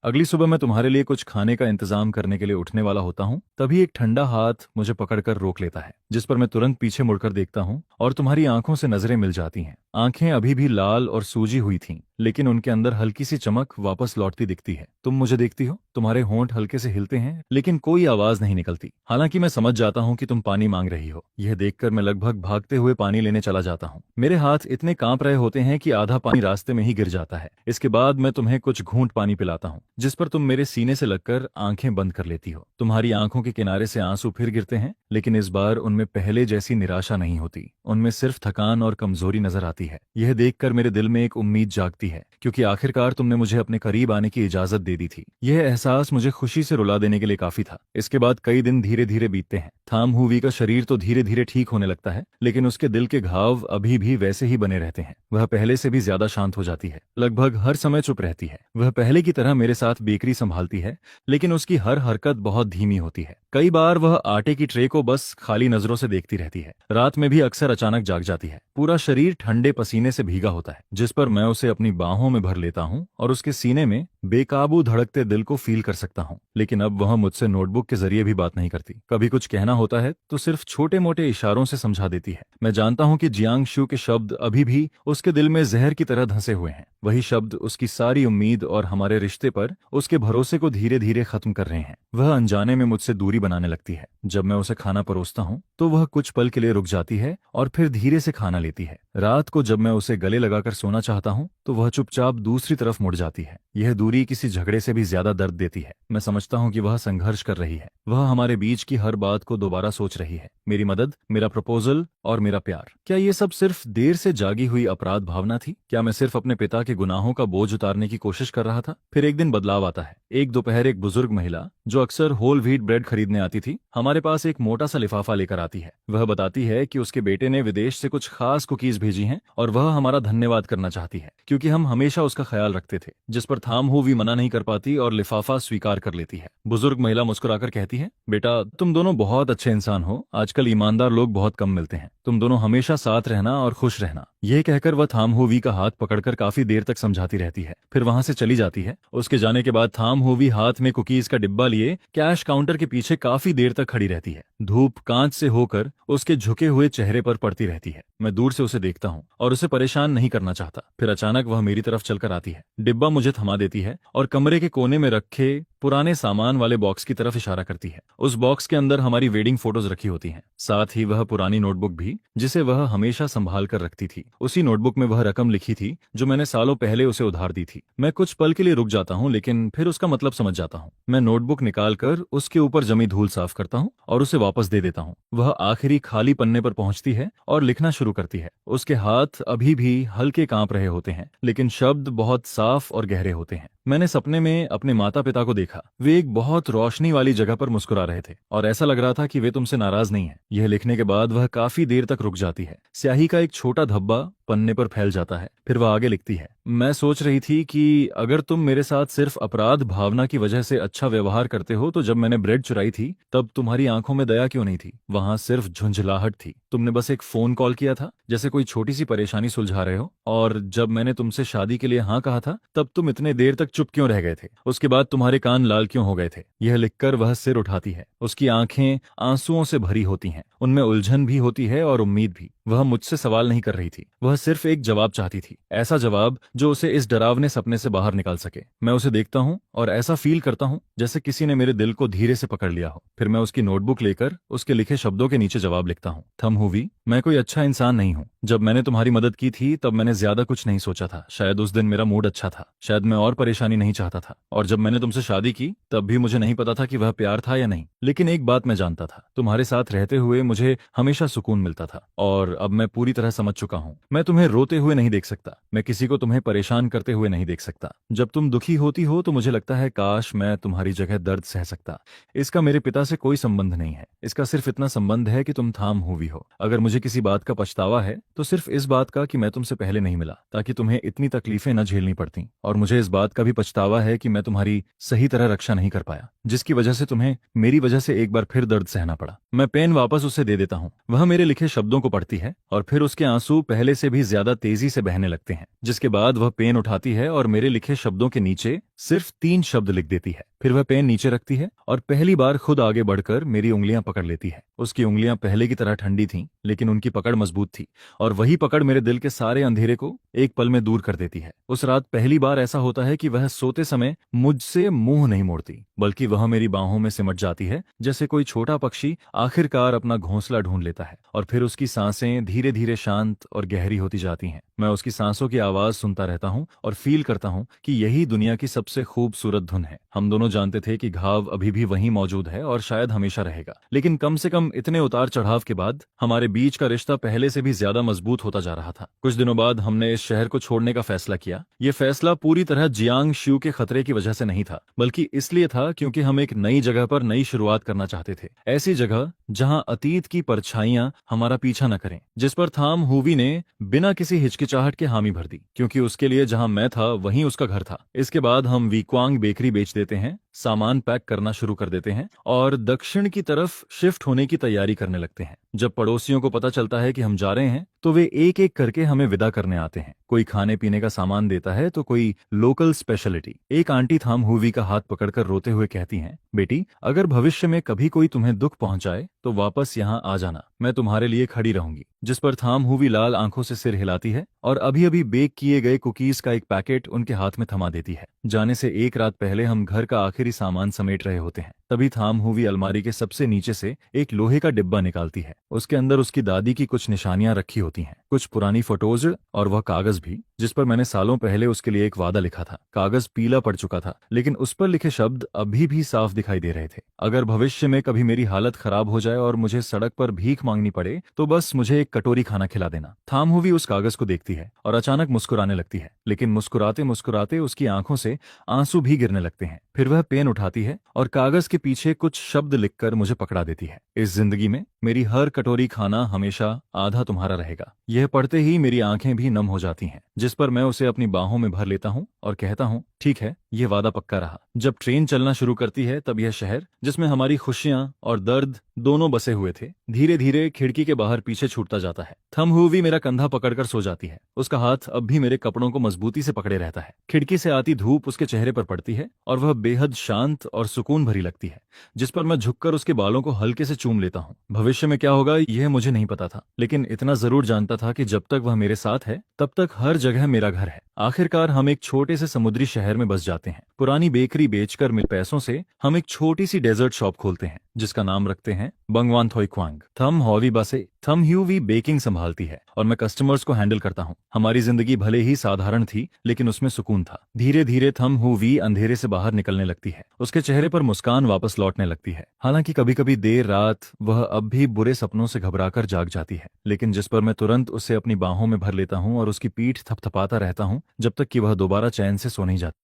अगली सुबह मैं तुम्हारे लिए कुछ खाने का इंतजाम करने के लिए उठने वाला होता हूँ, तभी एक ठंडा हाथ मुझे पकड़कर रोक लेता है, जिस पर मैं तुरंत पीछे मुड़कर देखता हूँ और तुम्हारी आंखों से नजरें मिल जाती हैं। आंखें अभी भी लाल और सूजी हुई थीं, लेकिन उनके अंदर हल्की सी चमक वापस लौटती दिखती है। तुम मुझे देखती हो, तुम्हारे होंठ हल्के से हिलते हैं, लेकिन कोई आवाज नहीं निकलती। हालांकि मैं समझ जाता हूँ कि तुम पानी मांग रही हो। यह देखकर मैं लगभग भागते हुए पानी लेने चला जाता हूँ। मेरे हाथ इतने कांप रहे होते हैं कि आधा पानी रास्ते में ही गिर जाता है। इसके बाद मैं तुम्हें कुछ घूंट पानी पिलाता हूँ, जिस पर तुम मेरे सीने से लगकर आंखें बंद कर लेती हो। तुम्हारी आंखों के किनारे से आंसू फिर गिरते हैं, लेकिन इस बार उनमें पहले जैसी निराशा नहीं होती। उनमें सिर्फ थकान और कमजोरी नजर आती है। यह देखकर मेरे दिल में एक उम्मीद जागती है, क्योंकि आखिरकार तुमने मुझे अपने करीब आने की इजाजत दे दी थी। यह एहसास मुझे खुशी से रुला देने के लिए काफी था। इसके बाद कई दिन धीरे धीरे बीतते हैं। थाम हुवी का शरीर तो धीरे धीरे ठीक होने लगता है, लेकिन उसके दिल के घाव अभी भी वैसे ही बने रहते हैं। वह पहले से भी ज्यादा शांत हो जाती है, लगभग हर समय चुप रहती है। वह पहले की तरह मेरे साथ बेकरी संभालती है, लेकिन उसकी हर हरकत बहुत धीमी होती है। कई बार वह आटे की ट्रे को बस खाली नजरों से देखती रहती है। रात में भी अक्सर अचानक जाग जाती है। पूरा शरीर ठंडे पसीने से भीगा होता है, जिस पर मैं उसे अपनी बाहों में भर लेता हूँ और उसके सीने में बेकाबू धड़कते दिल को फील कर सकता हूँ। लेकिन अब वह मुझसे नोटबुक के जरिए भी बात नहीं करती। कभी कुछ कहना होता है तो सिर्फ छोटे मोटे इशारों से समझा देती है। मैं जानता हूँ कि जियांग शू के शब्द अभी भी उसके दिल में जहर की तरह धंसे हुए हैं। वही शब्द उसकी सारी उम्मीद और हमारे रिश्ते पर उसके भरोसे को धीरे धीरे खत्म कर रहे हैं। वह अनजाने में मुझसे दूरी बनाने लगती है। जब मैं उसे खाना परोसता हूँ तो वह कुछ पल के लिए रुक जाती है और फिर धीरे से खाना लेती है। रात को जब मैं उसे गले लगाकर सोना चाहता हूँ तो वह चुपचाप दूसरी तरफ मुड़ जाती है। यह दूरी किसी झगड़े से भी ज्यादा दर्द देती है। मैं समझता हूँ कि वह संघर्ष कर रही है। वह हमारे बीच की हर बात को दोबारा सोच रही है। मेरी मदद, मेरा प्रपोजल और मेरा प्यार। क्या ये सब सिर्फ देर से जागी हुई अपराध भावना थी? क्या मैं सिर्फ अपने पिता के गुनाहों का बोझ उतारने की कोशिश कर रहा था? फिर एक दिन बदलाव आता है। एक दोपहर एक बुजुर्ग महिला जो अक्सर होल व्हीट ब्रेड खरीदने आती थी, हमारे पास एक मोटा सा लिफाफा लेकर आती है। वह बताती है कि उसके बेटे ने विदेश से कुछ खास कुकीज भेजी हैं और वह हमारा धन्यवाद करना चाहती है, क्योंकि हम हमेशा उसका ख्याल रखते थे। जिस पर थाम हु भी मना नहीं कर पाती और लिफाफा स्वीकार कर लेती है। बुजुर्ग महिला मुस्कुराकर कहती है, बेटा तुम दोनों बहुत अच्छे इंसान हो। आजकल ईमानदार लोग बहुत कम मिलते हैं। तुम दोनों हमेशा साथ रहना और खुश रहना। यह कहकर वह थाम होवी का हाथ पकड़कर काफी देर तक समझाती रहती है, फिर वहां से चली जाती है। उसके जाने के बाद थाम होवी हाथ में कुकीज का डिब्बा लिए कैश काउंटर के पीछे काफी देर तक खड़ी रहती है। धूप कांच से होकर उसके झुके हुए चेहरे पर पड़ती रहती है। मैं दूर से उसे देखता हूँ और उसे परेशान नहीं करना चाहता। फिर अचानक वह मेरी तरफ चलकर आती है, डिब्बा मुझे थमा देती है और कमरे के कोने में रखे पुराने सामान वाले बॉक्स की तरफ इशारा करती है। उस बॉक्स के अंदर हमारी वेडिंग फोटोज रखी होती हैं, साथ ही वह पुरानी नोटबुक भी जिसे वह हमेशा संभाल कर रखती थी। उसी नोटबुक में वह रकम लिखी थी जो मैंने सालों पहले उसे उधार दी थी। मैं कुछ पल के लिए रुक जाता हूँ, लेकिन फिर उसका मतलब समझ जाता हूँ। मैं नोटबुक निकाल कर उसके ऊपर जमी धूल साफ करता हूँ और उसे वापस दे देता हूँ। वह आखिरी खाली पन्ने पर पहुंचती है और लिखना शुरू करती है। उसके हाथ अभी भी हल्के कांप रहे होते हैं, लेकिन शब्द बहुत साफ और गहरे होते हैं। मैंने सपने में अपने माता पिता को देखा। वे एक बहुत रोशनी वाली जगह पर मुस्कुरा रहे थे और ऐसा लग रहा था कि वे तुमसे नाराज नहीं हैं। यह लिखने के बाद वह काफी देर तक रुक जाती है। स्याही का एक छोटा धब्बा पन्ने पर फैल जाता है। फिर वह आगे लिखती है, मैं सोच रही थी कि अगर तुम मेरे साथ सिर्फ अपराध भावना की वजह से अच्छा व्यवहार करते हो तो जब मैंने ब्रेड चुराई थी तब तुम्हारी आंखों में दया क्यों नहीं थी? वहां सिर्फ झुंझलाहट थी। तुमने बस एक फोन कॉल किया था, जैसे कोई छोटी सी परेशानी सुलझा रहे हो। और जब मैंने तुमसे शादी के लिए हाँ कहा था तब तुम इतने देर तक चुप क्यों रह गए थे? उसके बाद तुम्हारे कान लाल क्यों हो गए थे? यह लिखकर वह सिर उठाती है। उसकी आंखें आंसुओं से भरी होती हैं, उनमें उलझन भी होती है और उम्मीद भी। वह मुझसे सवाल नहीं कर रही थी, वह सिर्फ एक जवाब चाहती थी, ऐसा जवाब जो उसे इस डरावने सपने से बाहर निकाल सके। मैं उसे देखता हूँ और ऐसा फील करता हूँ जैसे किसी ने मेरे दिल को धीरे से पकड़ लिया हो। फिर मैं उसकी नोटबुक लेकर उसके लिखे शब्दों के नीचे जवाब लिखता हूँ, थम हुवी, मैं कोई अच्छा इंसान नहीं हूँ। जब मैंने तुम्हारी मदद की थी तब मैंने ज्यादा कुछ नहीं सोचा था। शायद उस दिन मेरा मूड अच्छा था, शायद मैं और परेशानी नहीं चाहता था। और जब मैंने तुमसे शादी की तब भी मुझे नहीं पता था कि वह प्यार था या नहीं, लेकिन एक बात मैं जानता था, तुम्हारे साथ रहते हुए मुझे हमेशा सुकून मिलता था। और अब मैं पूरी तरह समझ चुका हूँ, मैं तुम्हें रोते हुए नहीं देख सकता, मैं किसी को तुम्हें परेशान करते हुए नहीं देख सकता। जब तुम दुखी होती हो तो मुझे लगता है काश मैं तुम्हारी जगह दर्द सह सकता। इसका मेरे पिता से कोई संबंध नहीं है, इसका सिर्फ इतना संबंध है कि तुम थाम हुवी हो। अगर मुझे किसी बात का पछतावा है तो सिर्फ इस बात का कि मैं तुमसे पहले नहीं मिला, ताकि तुम्हें इतनी तकलीफें न झेलनी पड़ती। और मुझे इस बात का भी पछतावा है कि मैं तुम्हारी सही तरह रक्षा नहीं कर पाया, जिसकी वजह से तुम्हें मेरी वजह से एक बार फिर दर्द सहना पड़ा। मैं पेन वापस उसे दे देता हूँ। वह मेरे लिखे शब्दों को पढ़ती है और फिर उसके आंसू पहले से भी ज्यादा तेजी से बहने लगते हैं। जिसके बाद वह पेन उठाती है और मेरे लिखे शब्दों के नीचे सिर्फ 3 शब्द लिख देती है। फिर वह पेन नीचे रखती है और पहली बार खुद आगे बढ़कर मेरी उंगलियां पकड़ लेती है। उसकी उंगलियां पहले की तरह ठंडी थीं, लेकिन उनकी पकड़ मजबूत थी और वही पकड़ मेरे दिल के सारे अंधेरे को एक पल में दूर कर देती है। उस रात पहली बार ऐसा होता है कि वह सोते समय मुझसे मुंह नहीं मोड़ती, बल्कि वह मेरी बाहों में सिमट जाती है, जैसे कोई छोटा पक्षी आखिरकार अपना घोंसला ढूंढ लेता है। और फिर उसकी सांसें धीरे धीरे शांत और गहरी होती जाती हैं। मैं उसकी सांसों की आवाज सुनता रहता हूँ और फील करता हूँ कि यही दुनिया की सबसे खूबसूरत धुन है। हम दोनों जानते थे कि घाव अभी भी वहीं मौजूद है और शायद हमेशा रहेगा, लेकिन कम से कम इतने उतार चढ़ाव के बाद हमारे बीच का रिश्ता पहले से भी ज्यादा मजबूत होता जा रहा था। कुछ दिनों बाद हमने इस शहर को छोड़ने का फैसला किया। ये फैसला पूरी तरह जियांग शू के खतरे की वजह से नहीं था, बल्कि इसलिए था क्योंकि हम एक नई जगह पर नई शुरुआत करना चाहते थे। ऐसी जगह जहां अतीत की परछाइयां हमारा पीछा न करें, जिस पर थाम हुवी ने बिना किसी हिचकिचाहट के हामी भर दी, क्योंकि उसके लिए जहां मैं था वहीं उसका घर था। इसके बाद हम वीक्वांग बेकरी बेच देते हैं, सामान पैक करना शुरू कर देते हैं और दक्षिण की तरफ शिफ्ट होने की तैयारी करने लगते हैं। जब पड़ोसियों को पता चलता है कि हम जा रहे हैं तो वे एक एक करके हमें विदा करने आते हैं। कोई खाने पीने का सामान देता है तो कोई लोकल स्पेशलिटी। एक आंटी थाम हुवी का हाथ पकड़कर रोते हुए कहती हैं, बेटी, अगर भविष्य में कभी कोई तुम्हें दुख पहुंचाए तो वापस यहाँ आ जाना, मैं तुम्हारे लिए खड़ी रहूंगी। जिस पर थाम हुवी लाल आंखों से सिर हिलाती है और अभी अभी बेक किए गए कुकीज का एक पैकेट उनके हाथ में थमा देती है। जाने से एक रात पहले हम घर का आखिरी सामान समेट रहे होते हैं, तभी थाम हुवी अलमारी के सबसे नीचे से एक लोहे का डिब्बा निकालती है। उसके अंदर उसकी दादी की कुछ निशानियां रखी होती हैं, कुछ पुरानी फोटोज और वह कागज भी जिस पर मैंने सालों पहले उसके लिए एक वादा लिखा था। कागज पीला पड़ चुका था, लेकिन उस पर लिखे शब्द अभी भी साफ दिखाई दे रहे थे। अगर भविष्य में कभी मेरी हालत खराब हो जाए और मुझे सड़क पर भीख मांगनी पड़े तो बस मुझे एक कटोरी खाना खिला देना। थाम हुवी उस कागज को देखती है और अचानक मुस्कुराने लगती है, लेकिन मुस्कुराते मुस्कुराते उसकी आंखों से आंसू भी गिरने लगते हैं। फिर वह पेन उठाती है और कागज के पीछे कुछ शब्द लिखकर मुझे पकड़ा देती है, इस जिंदगी में मेरी हर कटोरी खाना हमेशा आधा तुम्हारा रहेगा। यह पढ़ते ही मेरी आंखें भी नम हो जाती हैं, जिस पर मैं उसे अपनी बाहों में भर लेता हूँ और कहता हूँ, ठीक है, यह वादा पक्का रहा। जब ट्रेन चलना शुरू करती है तब यह शहर जिसमें हमारी खुशियां और दर्द दोनों बसे हुए थे, धीरे धीरे खिड़की के बाहर पीछे छूटता जाता है। थम हुवी मेरा कंधा पकड़कर सो जाती है। उसका हाथ अब भी मेरे कपड़ों को मजबूती से पकड़े रहता है। खिड़की से आती धूप उसके चेहरे पर पड़ती है और वह बेहद शांत और सुकून भरी लगती है, जिस पर मैं झुककर उसके बालों को हल्के से चूम लेता हूँ। भविष्य में क्या होगा यह मुझे नहीं पता था, लेकिन इतना जरूर जानता था कि जब तक वह मेरे साथ है तब तक हर जगह मेरा घर है। आखिरकार हम एक छोटे से समुद्री शहर में बस जाते हैं। पुरानी बेकरी बेचकर मिल पैसों से हम एक छोटी सी डेजर्ट शॉप खोलते हैं जिसका नाम रखते हैं बंगवान थोई क्वांग। थम हॉवी बसे थम ह्यूवी बेकिंग संभालती है और मैं कस्टमर्स को हैंडल करता हूँ। हमारी जिंदगी भले ही साधारण थी लेकिन उसमें सुकून था। धीरे धीरे थम हुवी अंधेरे से बाहर निकलने लगती है। उसके चेहरे पर मुस्कान वापस लौटने लगती है। हालांकि कभी कभी देर रात वह अब भी बुरे सपनों से घबराकर जाग जाती है, लेकिन जिस पर मैं तुरंत उसे अपनी बाहों में भर लेता हूँ और उसकी पीठ थपथपाता रहता हूँ जब तक कि वह दोबारा चैन से सो नहीं जाती।